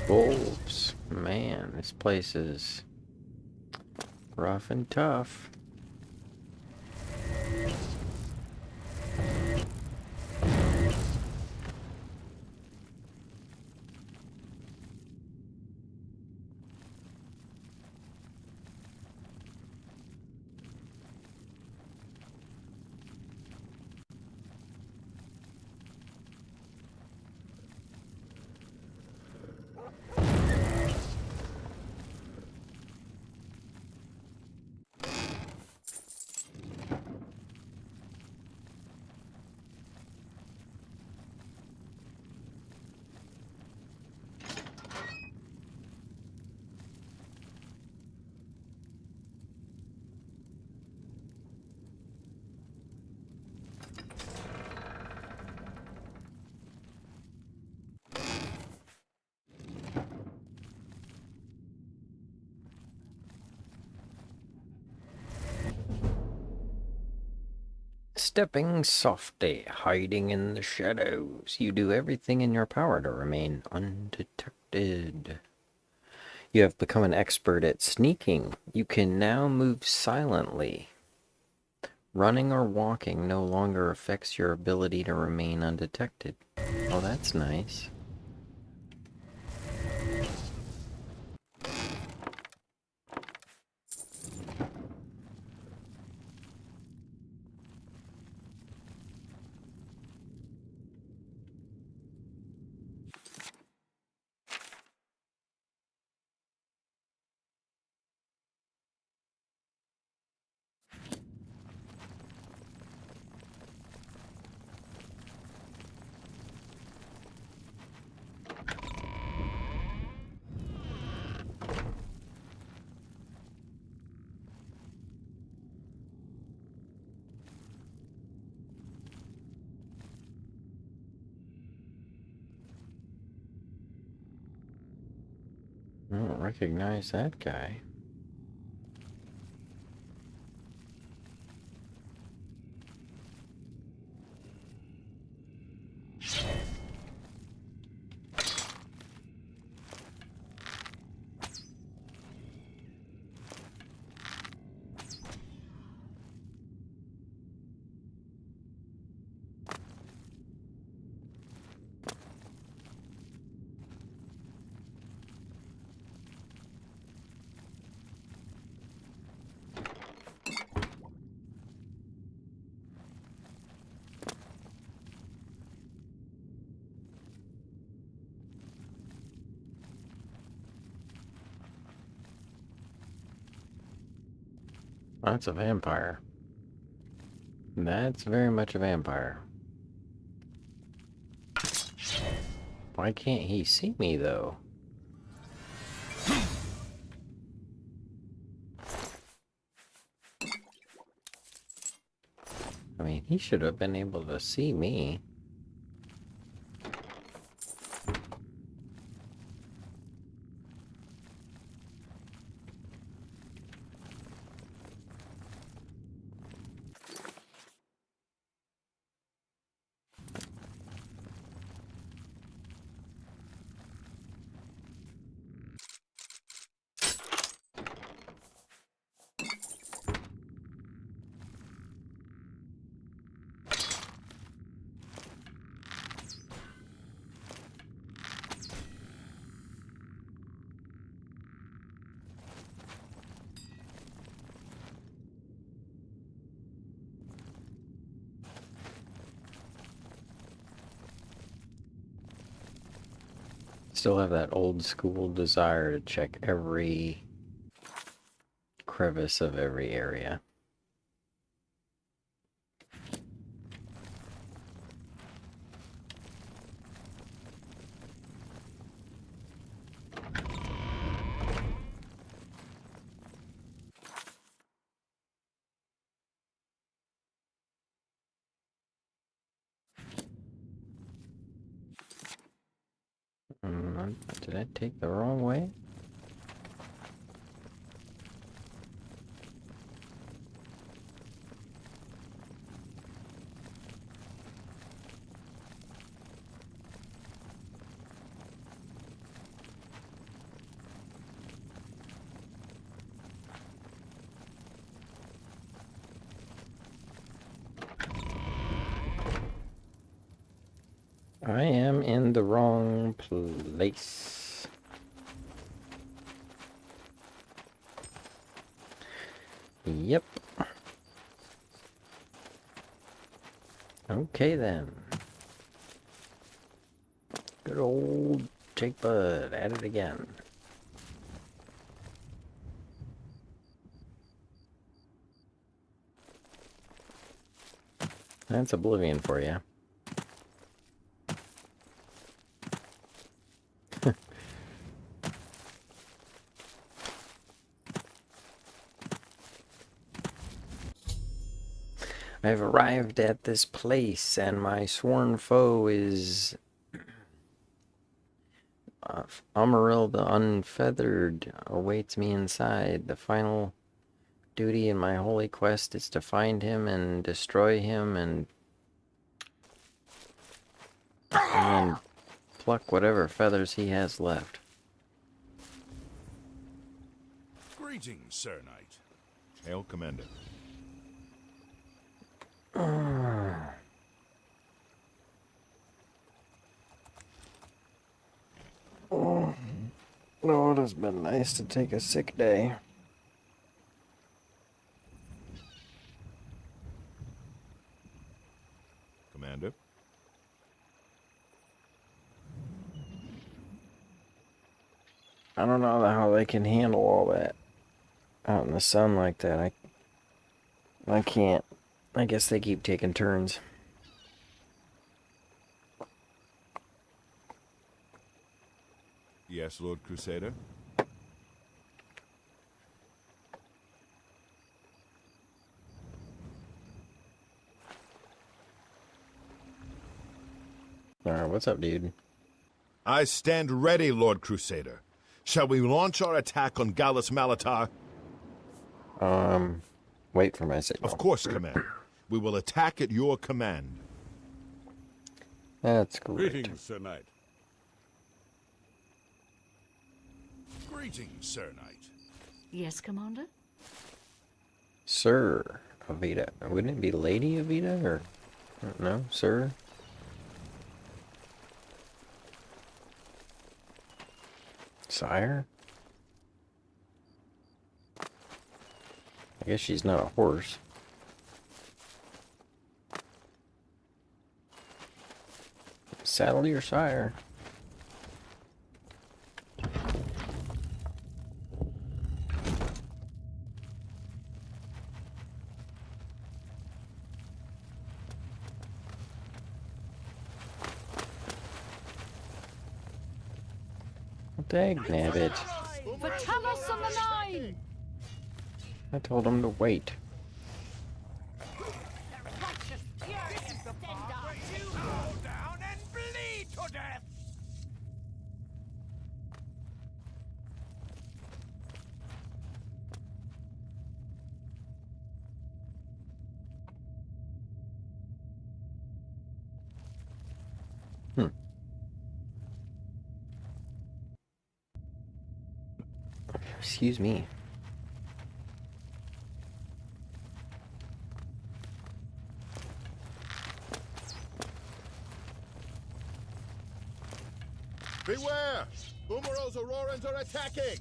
Wolves. Man, this place is rough and tough. Stepping softly, hiding in the shadows. You do everything in your power to remain undetected. You have become an expert at sneaking. You can now move silently. Running or walking no longer affects your ability to remain undetected. Oh, that's nice. I don't recognize that guy. That's a vampire. That's very much a vampire. Why can't he see me, though? I mean, he should have been able to see me. Still have that old school desire to check every crevice of every area. Did I take the wrong way? I am in the wrong place. Yep. Okay then. Good old Jake Bud at it again. That's Oblivion for you. I've arrived at this place, and my sworn foe is Amaril the Unfeathered awaits me inside. The final duty in my holy quest is to find him and destroy him and then pluck whatever feathers he has left. Greetings, Sir Knight. Hail, Commander. Oh, it has been nice to take a sick day. Commander? I don't know how they can handle all that out in the sun like that. I can't. I guess they keep taking turns. Yes, Lord Crusader? Alright, what's up, dude? I stand ready, Lord Crusader. Shall we launch our attack on Gallus Malatar? Wait for my signal. Of course, Commander. We will attack at your command. That's great. Greetings, Sir Knight. Greetings, Sir Knight. Yes, Commander? Sir Avita. Wouldn't it be Lady Avita, or... No, Sir? Sire? I guess she's not a horse. Saddle your sire. Dag nabbit. Vercauteren on the Nine! I told him to wait. Excuse me. Beware! Boomero's Aurorans are attacking!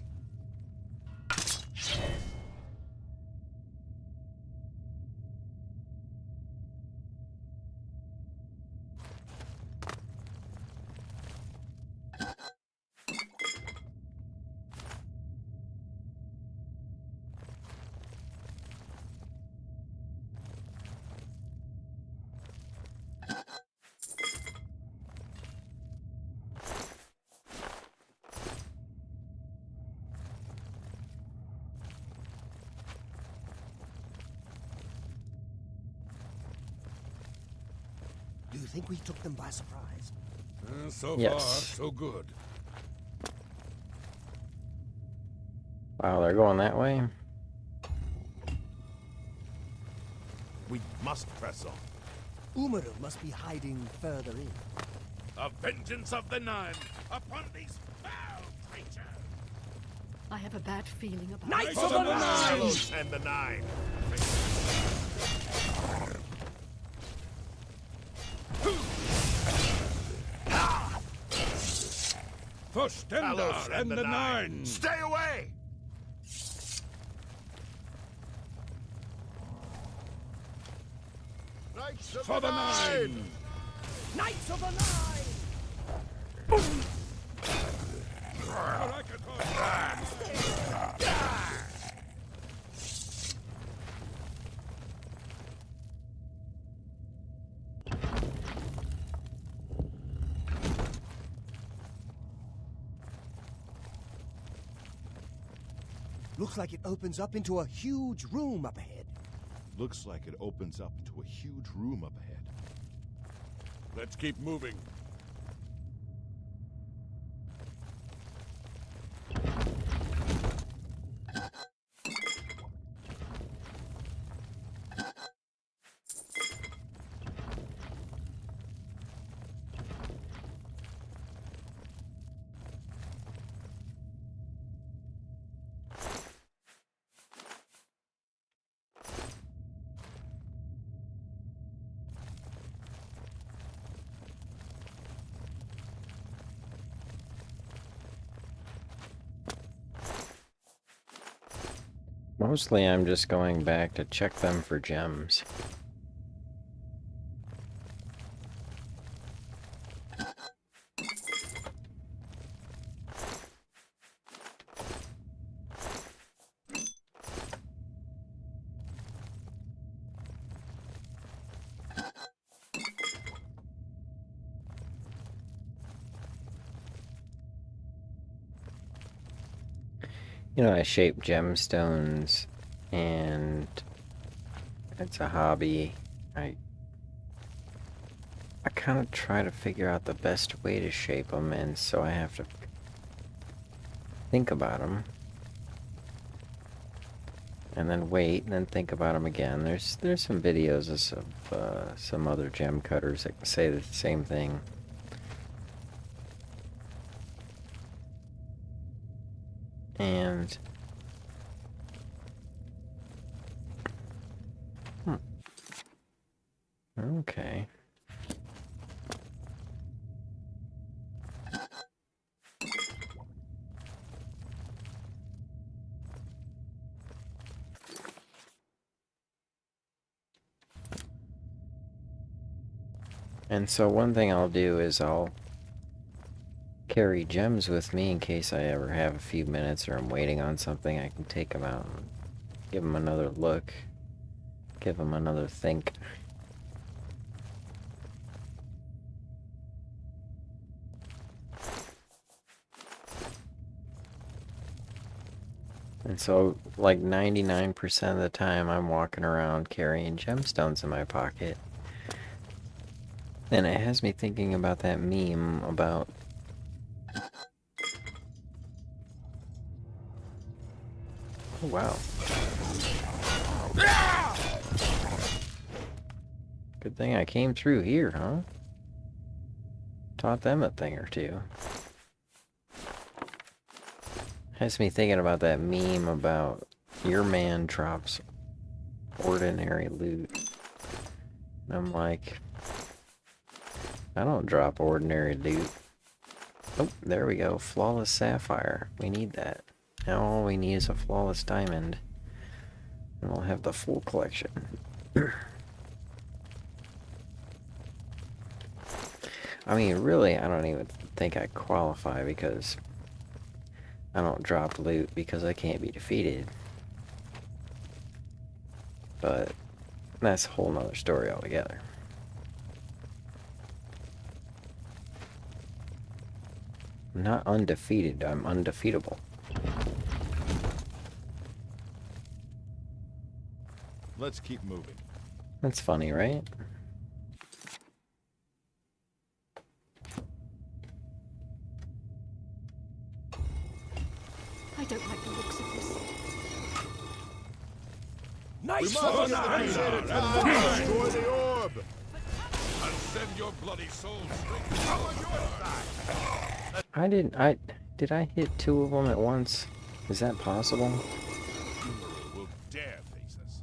Do you think we took them by surprise? So Yes. far, so good. Wow, they're going that way? We must press on. Umaru must be hiding further in. The vengeance of the Nine upon these foul creatures! I have a bad feeling about Knights it. of the Nine! Gallows and the Nine. For Stendar Gallows and the Nine! Stay away! Knights of For the Nine! Knights of the Nine! Looks like it opens up into a huge room up ahead. Looks like it opens up into a huge room up ahead. Let's keep moving. Mostly I'm just going back to check them for gems. You know, I shape gemstones, and it's a hobby. I kind of try to figure out the best way to shape them, and so I have to think about them, and then wait, and then think about them again. There's some videos of some other gem cutters that say the same thing. And okay. And so one thing I'll do is I'll carry gems with me in case I ever have a few minutes or I'm waiting on something. I can take them out and give them another look, give them another think. And so, like 99% of the time, I'm walking around carrying gemstones in my pocket. And it has me thinking about that meme about oh, wow. Good thing I came through here, huh? Taught them a thing or two. Has me thinking about that meme about your man drops ordinary loot. And I'm like, I don't drop ordinary loot. Oh, there we go. Flawless sapphire. We need that. Now all we need is a flawless diamond. And we'll have the full collection. I mean, really, I don't even think I qualify because I don't drop loot because I can't be defeated. But that's a whole nother story altogether. I'm not undefeated, I'm undefeatable. Let's keep moving. That's funny, right? I don't like the looks of this. We must destroy the orb. I'll send your bloody soul straight Did I hit two of them at once? Is that possible? You will dare face us.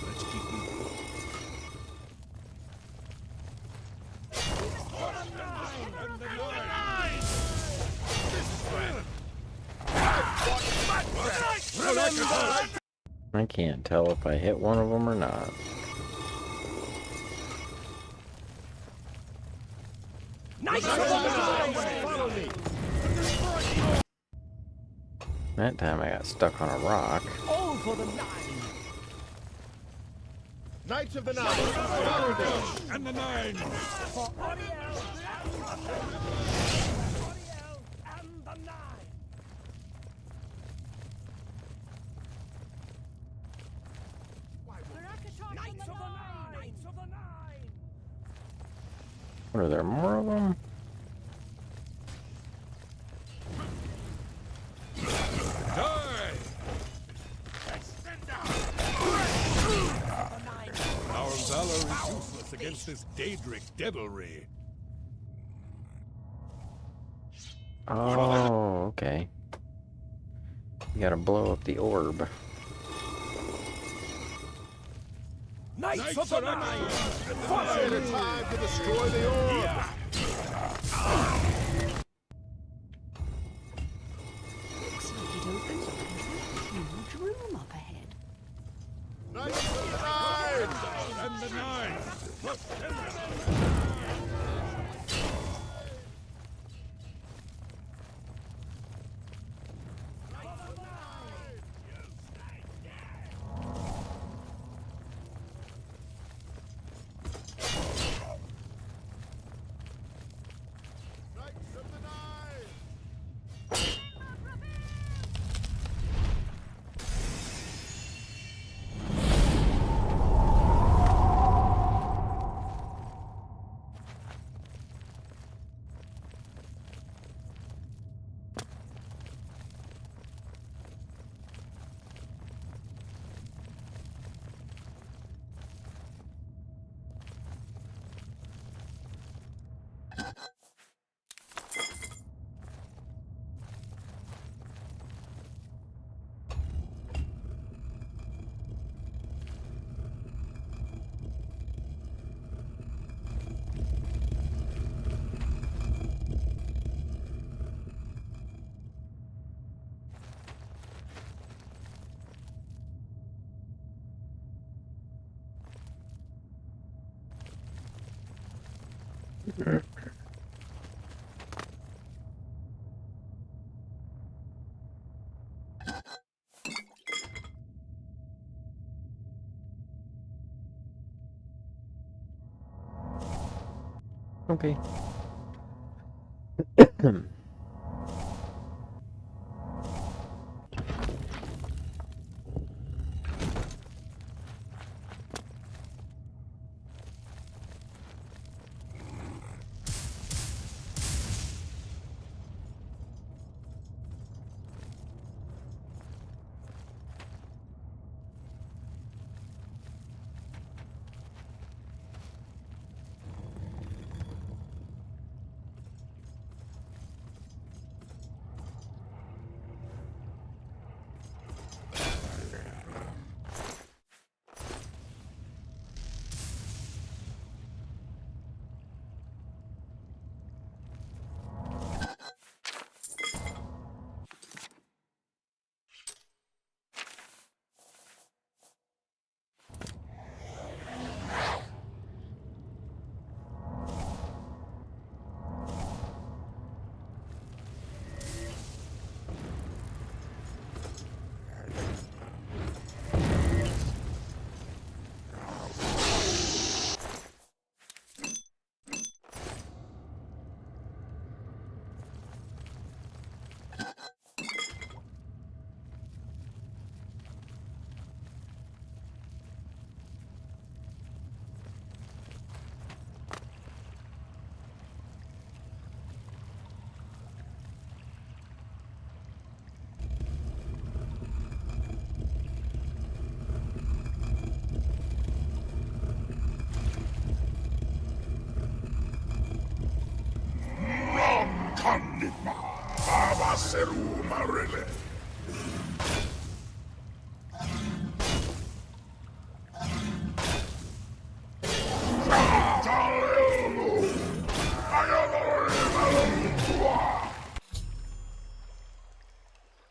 Let's keep moving. I can't tell if I hit one of them or not. That time I got stuck on a rock. All for the nine. Knights of the Nine, follow me. and the nine. For Anile and the nine. Knights of the nine. Knights of the nine. What are there more of them? Die! Our valor is useless against this Daedric devilry. Oh, okay. You gotta blow up the orb. Knights of the Nine! Fire time to destroy the orb! Looks like it opens up into a huge room up ahead. Knights of the Nine! And the 9! Knights of the Nine! Okay.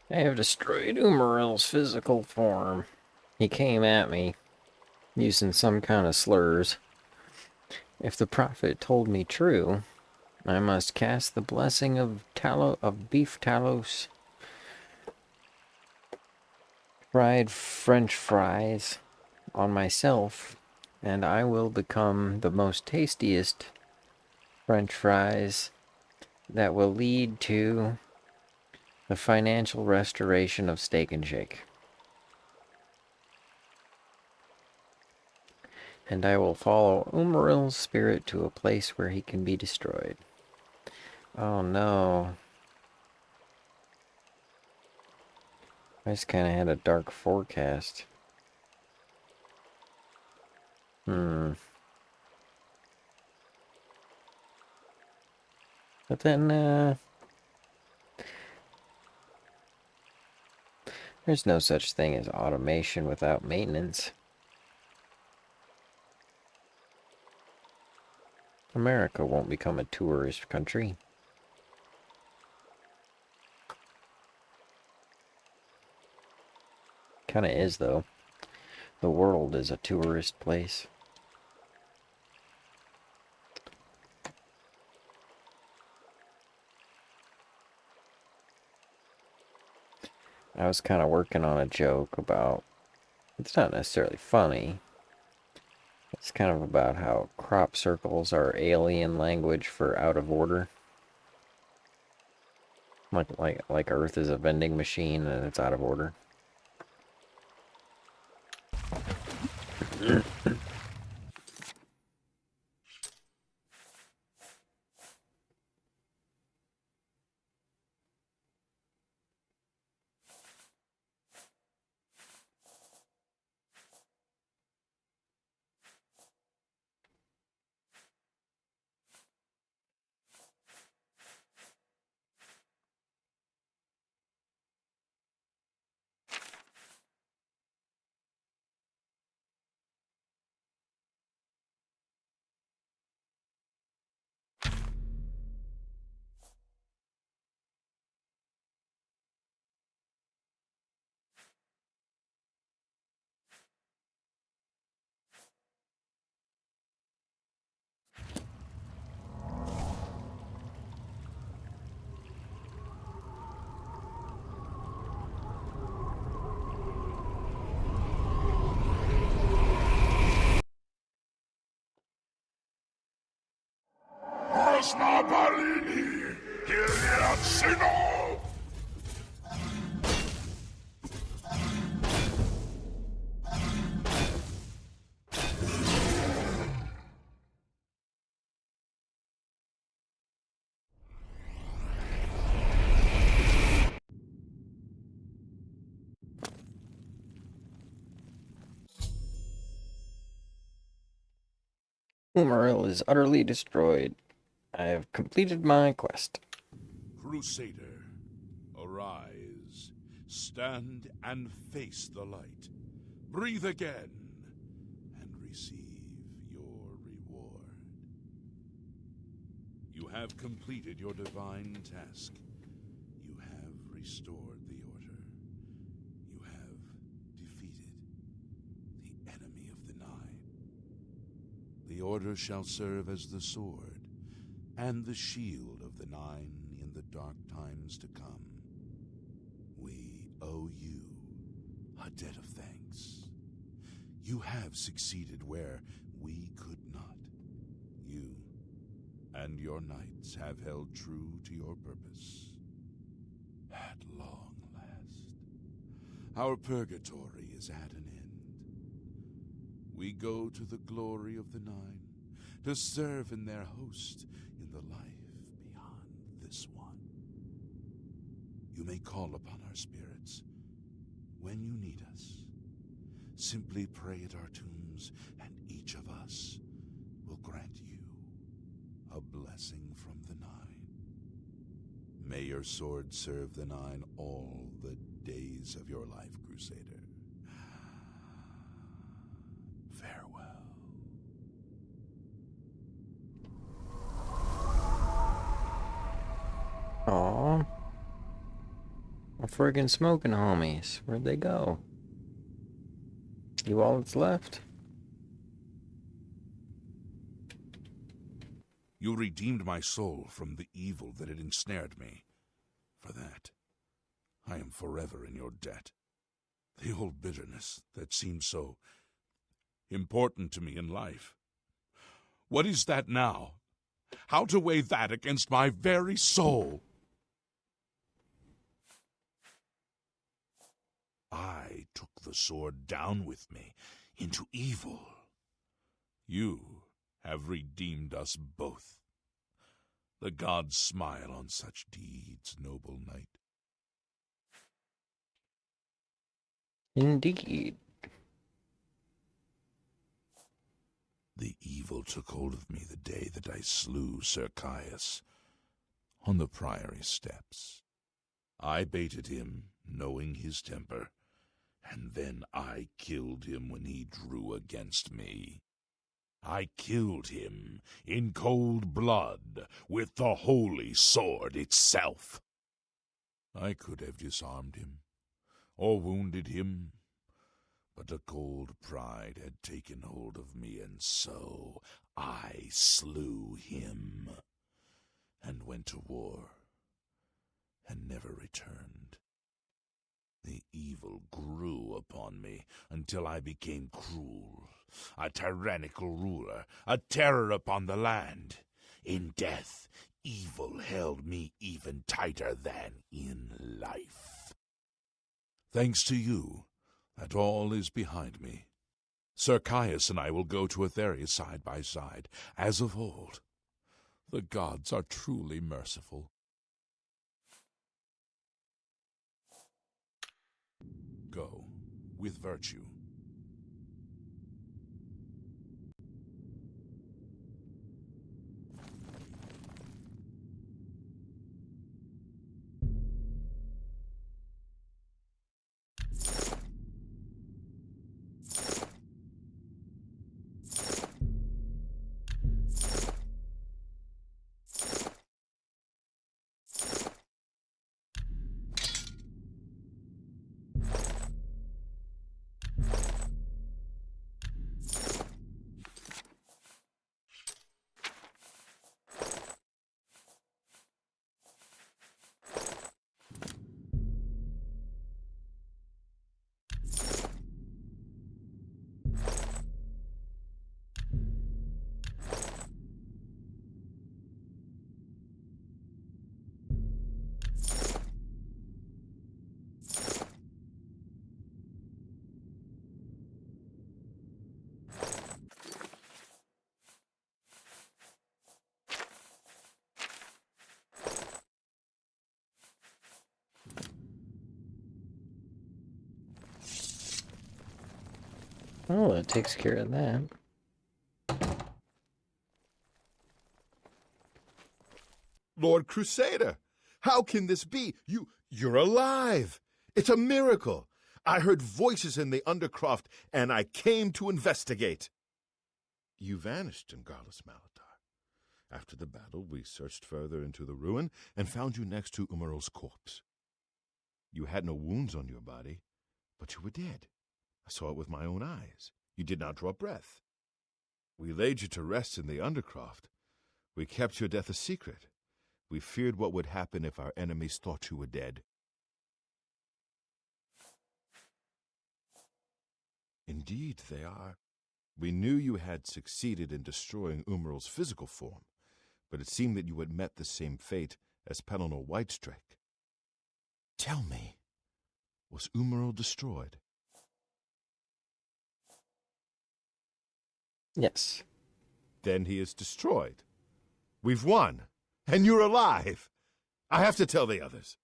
I have destroyed Umaril's physical form. He came at me using some kind of slurs. If the prophet told me true, I must cast the blessing of beef talos, fried French fries on myself, and I will become the most tastiest French fries that will lead to the financial restoration of Steak and Shake. And I will follow Umaril's spirit to a place where he can be destroyed. Oh no. I just kind of had a dark forecast. But then, there's no such thing as automation without maintenance. America won't become a tourist country. Kinda is, though. The world is a tourist place. I was kind of working on a joke about, it's not necessarily funny, it's kind of about how crop circles are alien language for out of order. Like Earth is a vending machine and it's out of order. Umaril is utterly destroyed. I have completed my quest. Crusader, arise, stand and face the light. Breathe again, and receive your reward. You have completed your divine task. You have restored the order. You have defeated the enemy of the Nine. The order shall serve as the sword and the shield of the Nine in the dark times to come. We owe you a debt of thanks. You have succeeded where we could not. You and your knights have held true to your purpose. At long last, our purgatory is at an end. We go to the glory of the Nine to serve in their host in the life beyond this one. You may call upon our spirits when you need us. Simply pray at our tombs, and each of us will grant you a blessing from the Nine. May your sword serve the Nine all the days of your life, Crusader. Farewell. Aww. A friggin' smoking homies. Where'd they go? You all that's left? You redeemed my soul from the evil that had ensnared me. For that, I am forever in your debt. The old bitterness that seemed so important to me in life. What is that now? How to weigh that against my very soul? I took the sword down with me into evil. You have redeemed us both. The gods smile on such deeds, noble knight. Indeed. The evil took hold of me the day that I slew Sir Caius on the priory steps. I baited him, knowing his temper, and then I killed him when he drew against me. I killed him in cold blood with the holy sword itself. I could have disarmed him or wounded him, but a cold pride had taken hold of me, and so I slew him and went to war and never returned. The evil grew upon me until I became cruel, a tyrannical ruler, a terror upon the land. In death, evil held me even tighter than in life. Thanks to you, that all is behind me. Sir Caius and I will go to Etheria side by side, as of old. The gods are truly merciful. Go with virtue. Oh, it takes care of that. Lord Crusader, how can this be? You're alive! It's a miracle! I heard voices in the Undercroft, and I came to investigate. You vanished in Garlus Malatar. After the battle, we searched further into the ruin and found you next to Umaral's corpse. You had no wounds on your body, but you were dead. I saw it with my own eyes. You did not draw breath. We laid you to rest in the Undercroft. We kept your death a secret. We feared what would happen if our enemies thought you were dead. Indeed, they are. We knew you had succeeded in destroying Umaral's physical form, but it seemed that you had met the same fate as Pelennor Whitestrake. Tell me, was Umaral destroyed? Yes. Then he is destroyed. We've won, and you're alive. I have to tell the others.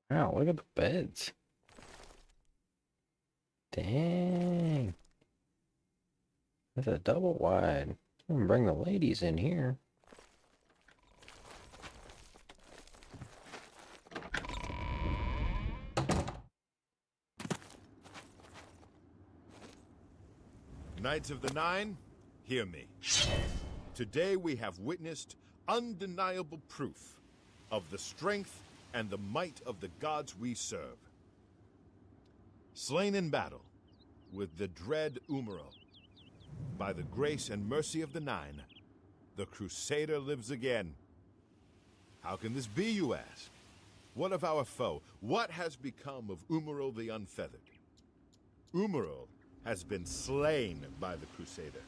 Wow, look at the beds. Dang. That's a double wide. I'm gonna bring the ladies in here. Knights of the Nine, hear me. Today we have witnessed undeniable proof of the strength and the might of the gods we serve. Slain in battle with the dread Umaral, by the grace and mercy of the Nine, the Crusader lives again. How can this be, you ask? What of our foe? What has become of Umaral the Unfeathered? Umaral has been slain by the Crusader.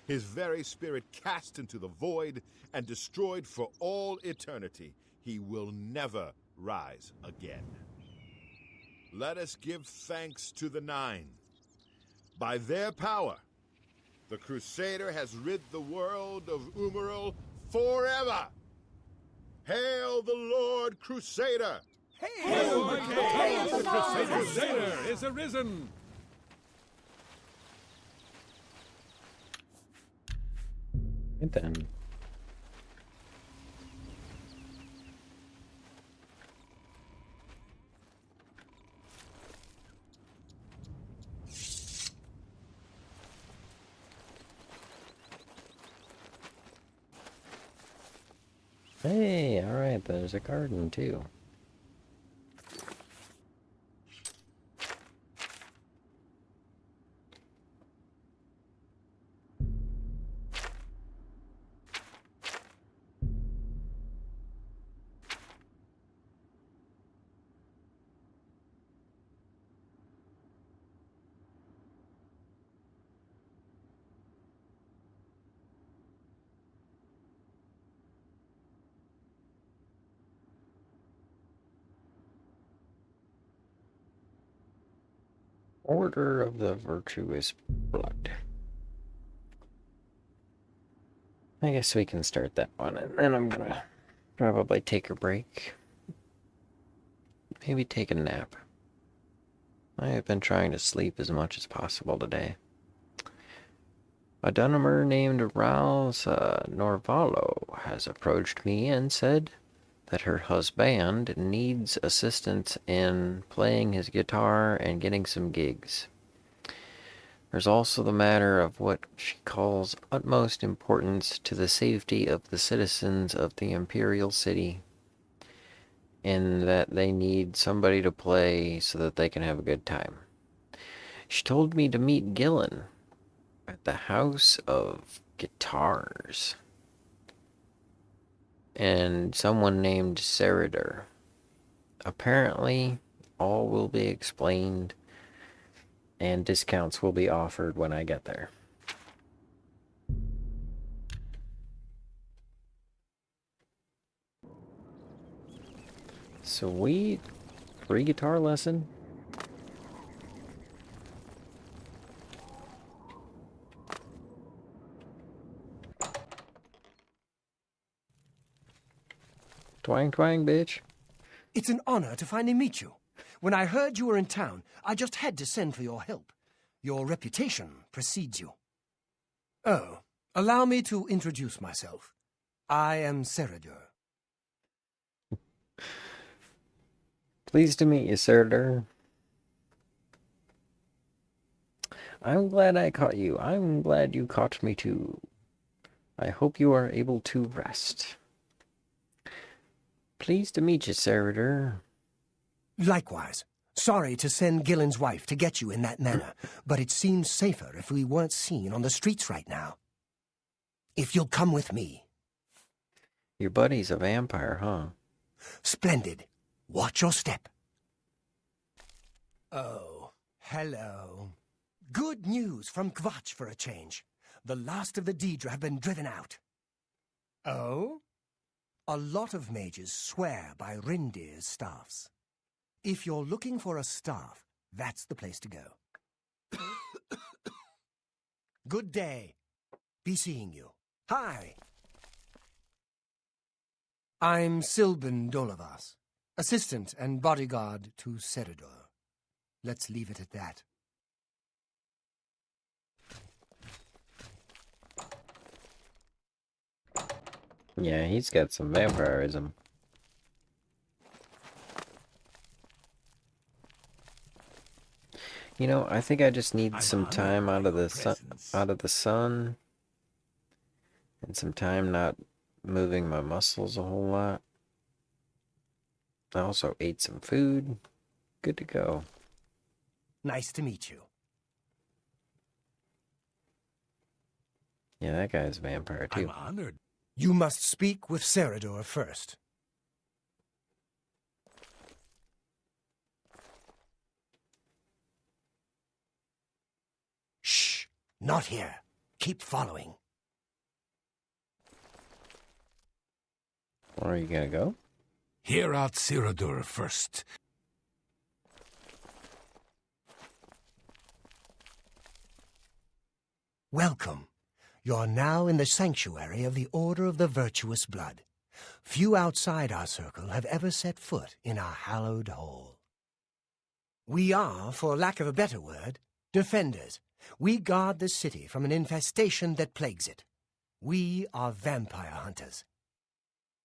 His very spirit cast into the void and destroyed for all eternity. He will never rise again. Let us give thanks to the Nine. By their power, the Crusader has rid the world of Umaral forever. Hail the Lord Crusader! Hail the Crusader is arisen! Right then. Hey, alright, there's a garden too. Order of the Virtuous Blood. I guess we can start that one, and then I'm gonna probably take a break. Maybe take a nap. I have been trying to sleep as much as possible today. A Dunnamer named Ralsa Norvalo has approached me and said that her husband needs assistance in playing his guitar and getting some gigs. There's also the matter of what she calls utmost importance to the safety of the citizens of the Imperial City, in that they need somebody to play so that they can have a good time. She told me to meet Gillen at the House of Guitars and someone named Serider. Apparently, all will be explained and discounts will be offered when I get there. Sweet. Free guitar lesson. Twang twang, bitch. It's an honor to finally meet you. When I heard you were in town, I just had to send for your help. Your reputation precedes you. Oh, allow me to introduce myself. I am Serider. Pleased to meet you, Serider. I'm glad I caught you. I'm glad you caught me too. I hope you are able to rest. Pleased to meet you, Serider. Likewise. Sorry to send Gillen's wife to get you in that manner, but it seems safer if we weren't seen on the streets right now. If you'll come with me. Your buddy's a vampire, huh? Splendid. Watch your step. Oh, hello. Good news from Kvatch for a change. The last of the Daedra have been driven out. Oh? A lot of mages swear by Rindir's staffs. If you're looking for a staff, that's the place to go. Good day. Be seeing you. Hi. I'm Silben Dolavas, assistant and bodyguard to Serider. Let's leave it at that. Yeah, he's got some vampirism. You know, I think I just need some time out of the sun, and some time not moving my muscles a whole lot. I also ate some food. Good to go. Nice to meet you. Yeah, that guy's a vampire too. I'm honored. You must speak with Serider first. Shh! Not here. Keep following. Where are you gonna go? Hear out Serider first. Welcome. You're now in the sanctuary of the Order of the Virtuous Blood. Few outside our circle have ever set foot in our hallowed hall. We are, for lack of a better word, defenders. We guard the city from an infestation that plagues it. We are vampire hunters.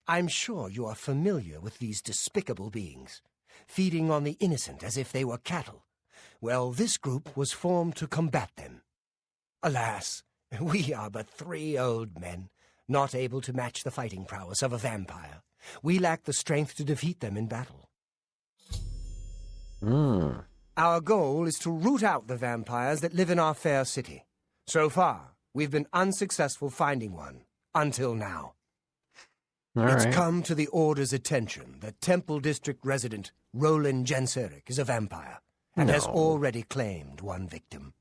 I'm sure you are familiar with these despicable beings, feeding on the innocent as if they were cattle. Well, this group was formed to combat them. Alas, we are but 3 old men, not able to match the fighting prowess of a vampire. We lack the strength to defeat them in battle. Our goal is to root out the vampires that live in our fair city. So far, we've been unsuccessful finding one, until now. It's come to the Order's attention that Temple District resident Roland Genseric is a vampire, and has already claimed one victim.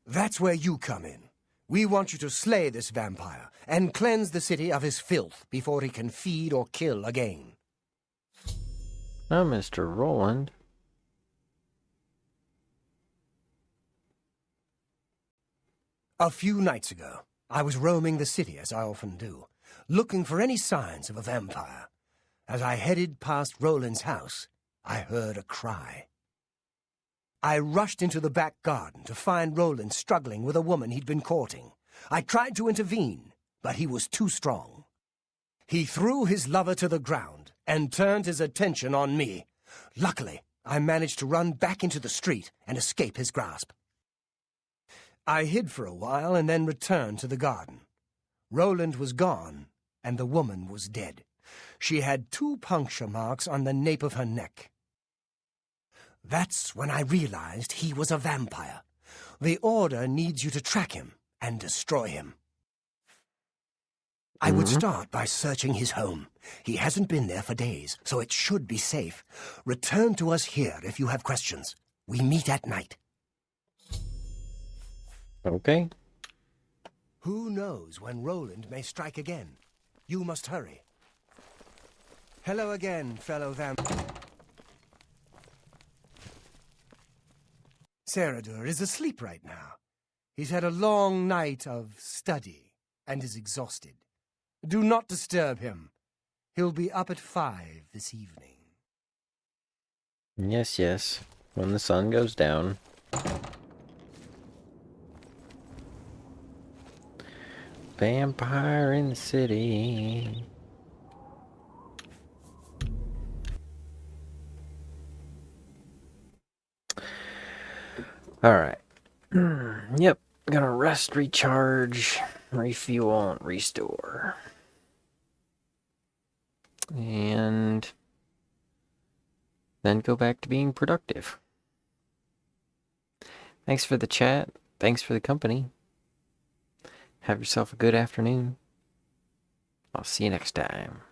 That's where you come in. We want you to slay this vampire, and cleanse the city of his filth before he can feed or kill again. Oh, Mr. Roland. A few nights ago, I was roaming the city, as I often do, looking for any signs of a vampire. As I headed past Roland's house, I heard a cry. I rushed into the back garden to find Roland struggling with a woman he'd been courting. I tried to intervene, but he was too strong. He threw his lover to the ground and turned his attention on me. Luckily, I managed to run back into the street and escape his grasp. I hid for a while and then returned to the garden. Roland was gone, and the woman was dead. She had 2 puncture marks on the nape of her neck. That's when I realized he was a vampire. The Order needs you to track him and destroy him. I would start by searching his home. He hasn't been there for days, so it should be safe. Return to us here if you have questions. We meet at night. Okay. Who knows when Roland may strike again? You must hurry. Hello again, fellow vampire. Saradur is asleep right now. He's had a long night of study and is exhausted. Do not disturb him. He'll be up at 5 this evening. Yes, yes. When the sun goes down. Vampire in the city. Alright. Yep. Gonna rest, recharge, refuel, and restore. And then go back to being productive. Thanks for the chat. Thanks for the company. Have yourself a good afternoon. I'll see you next time.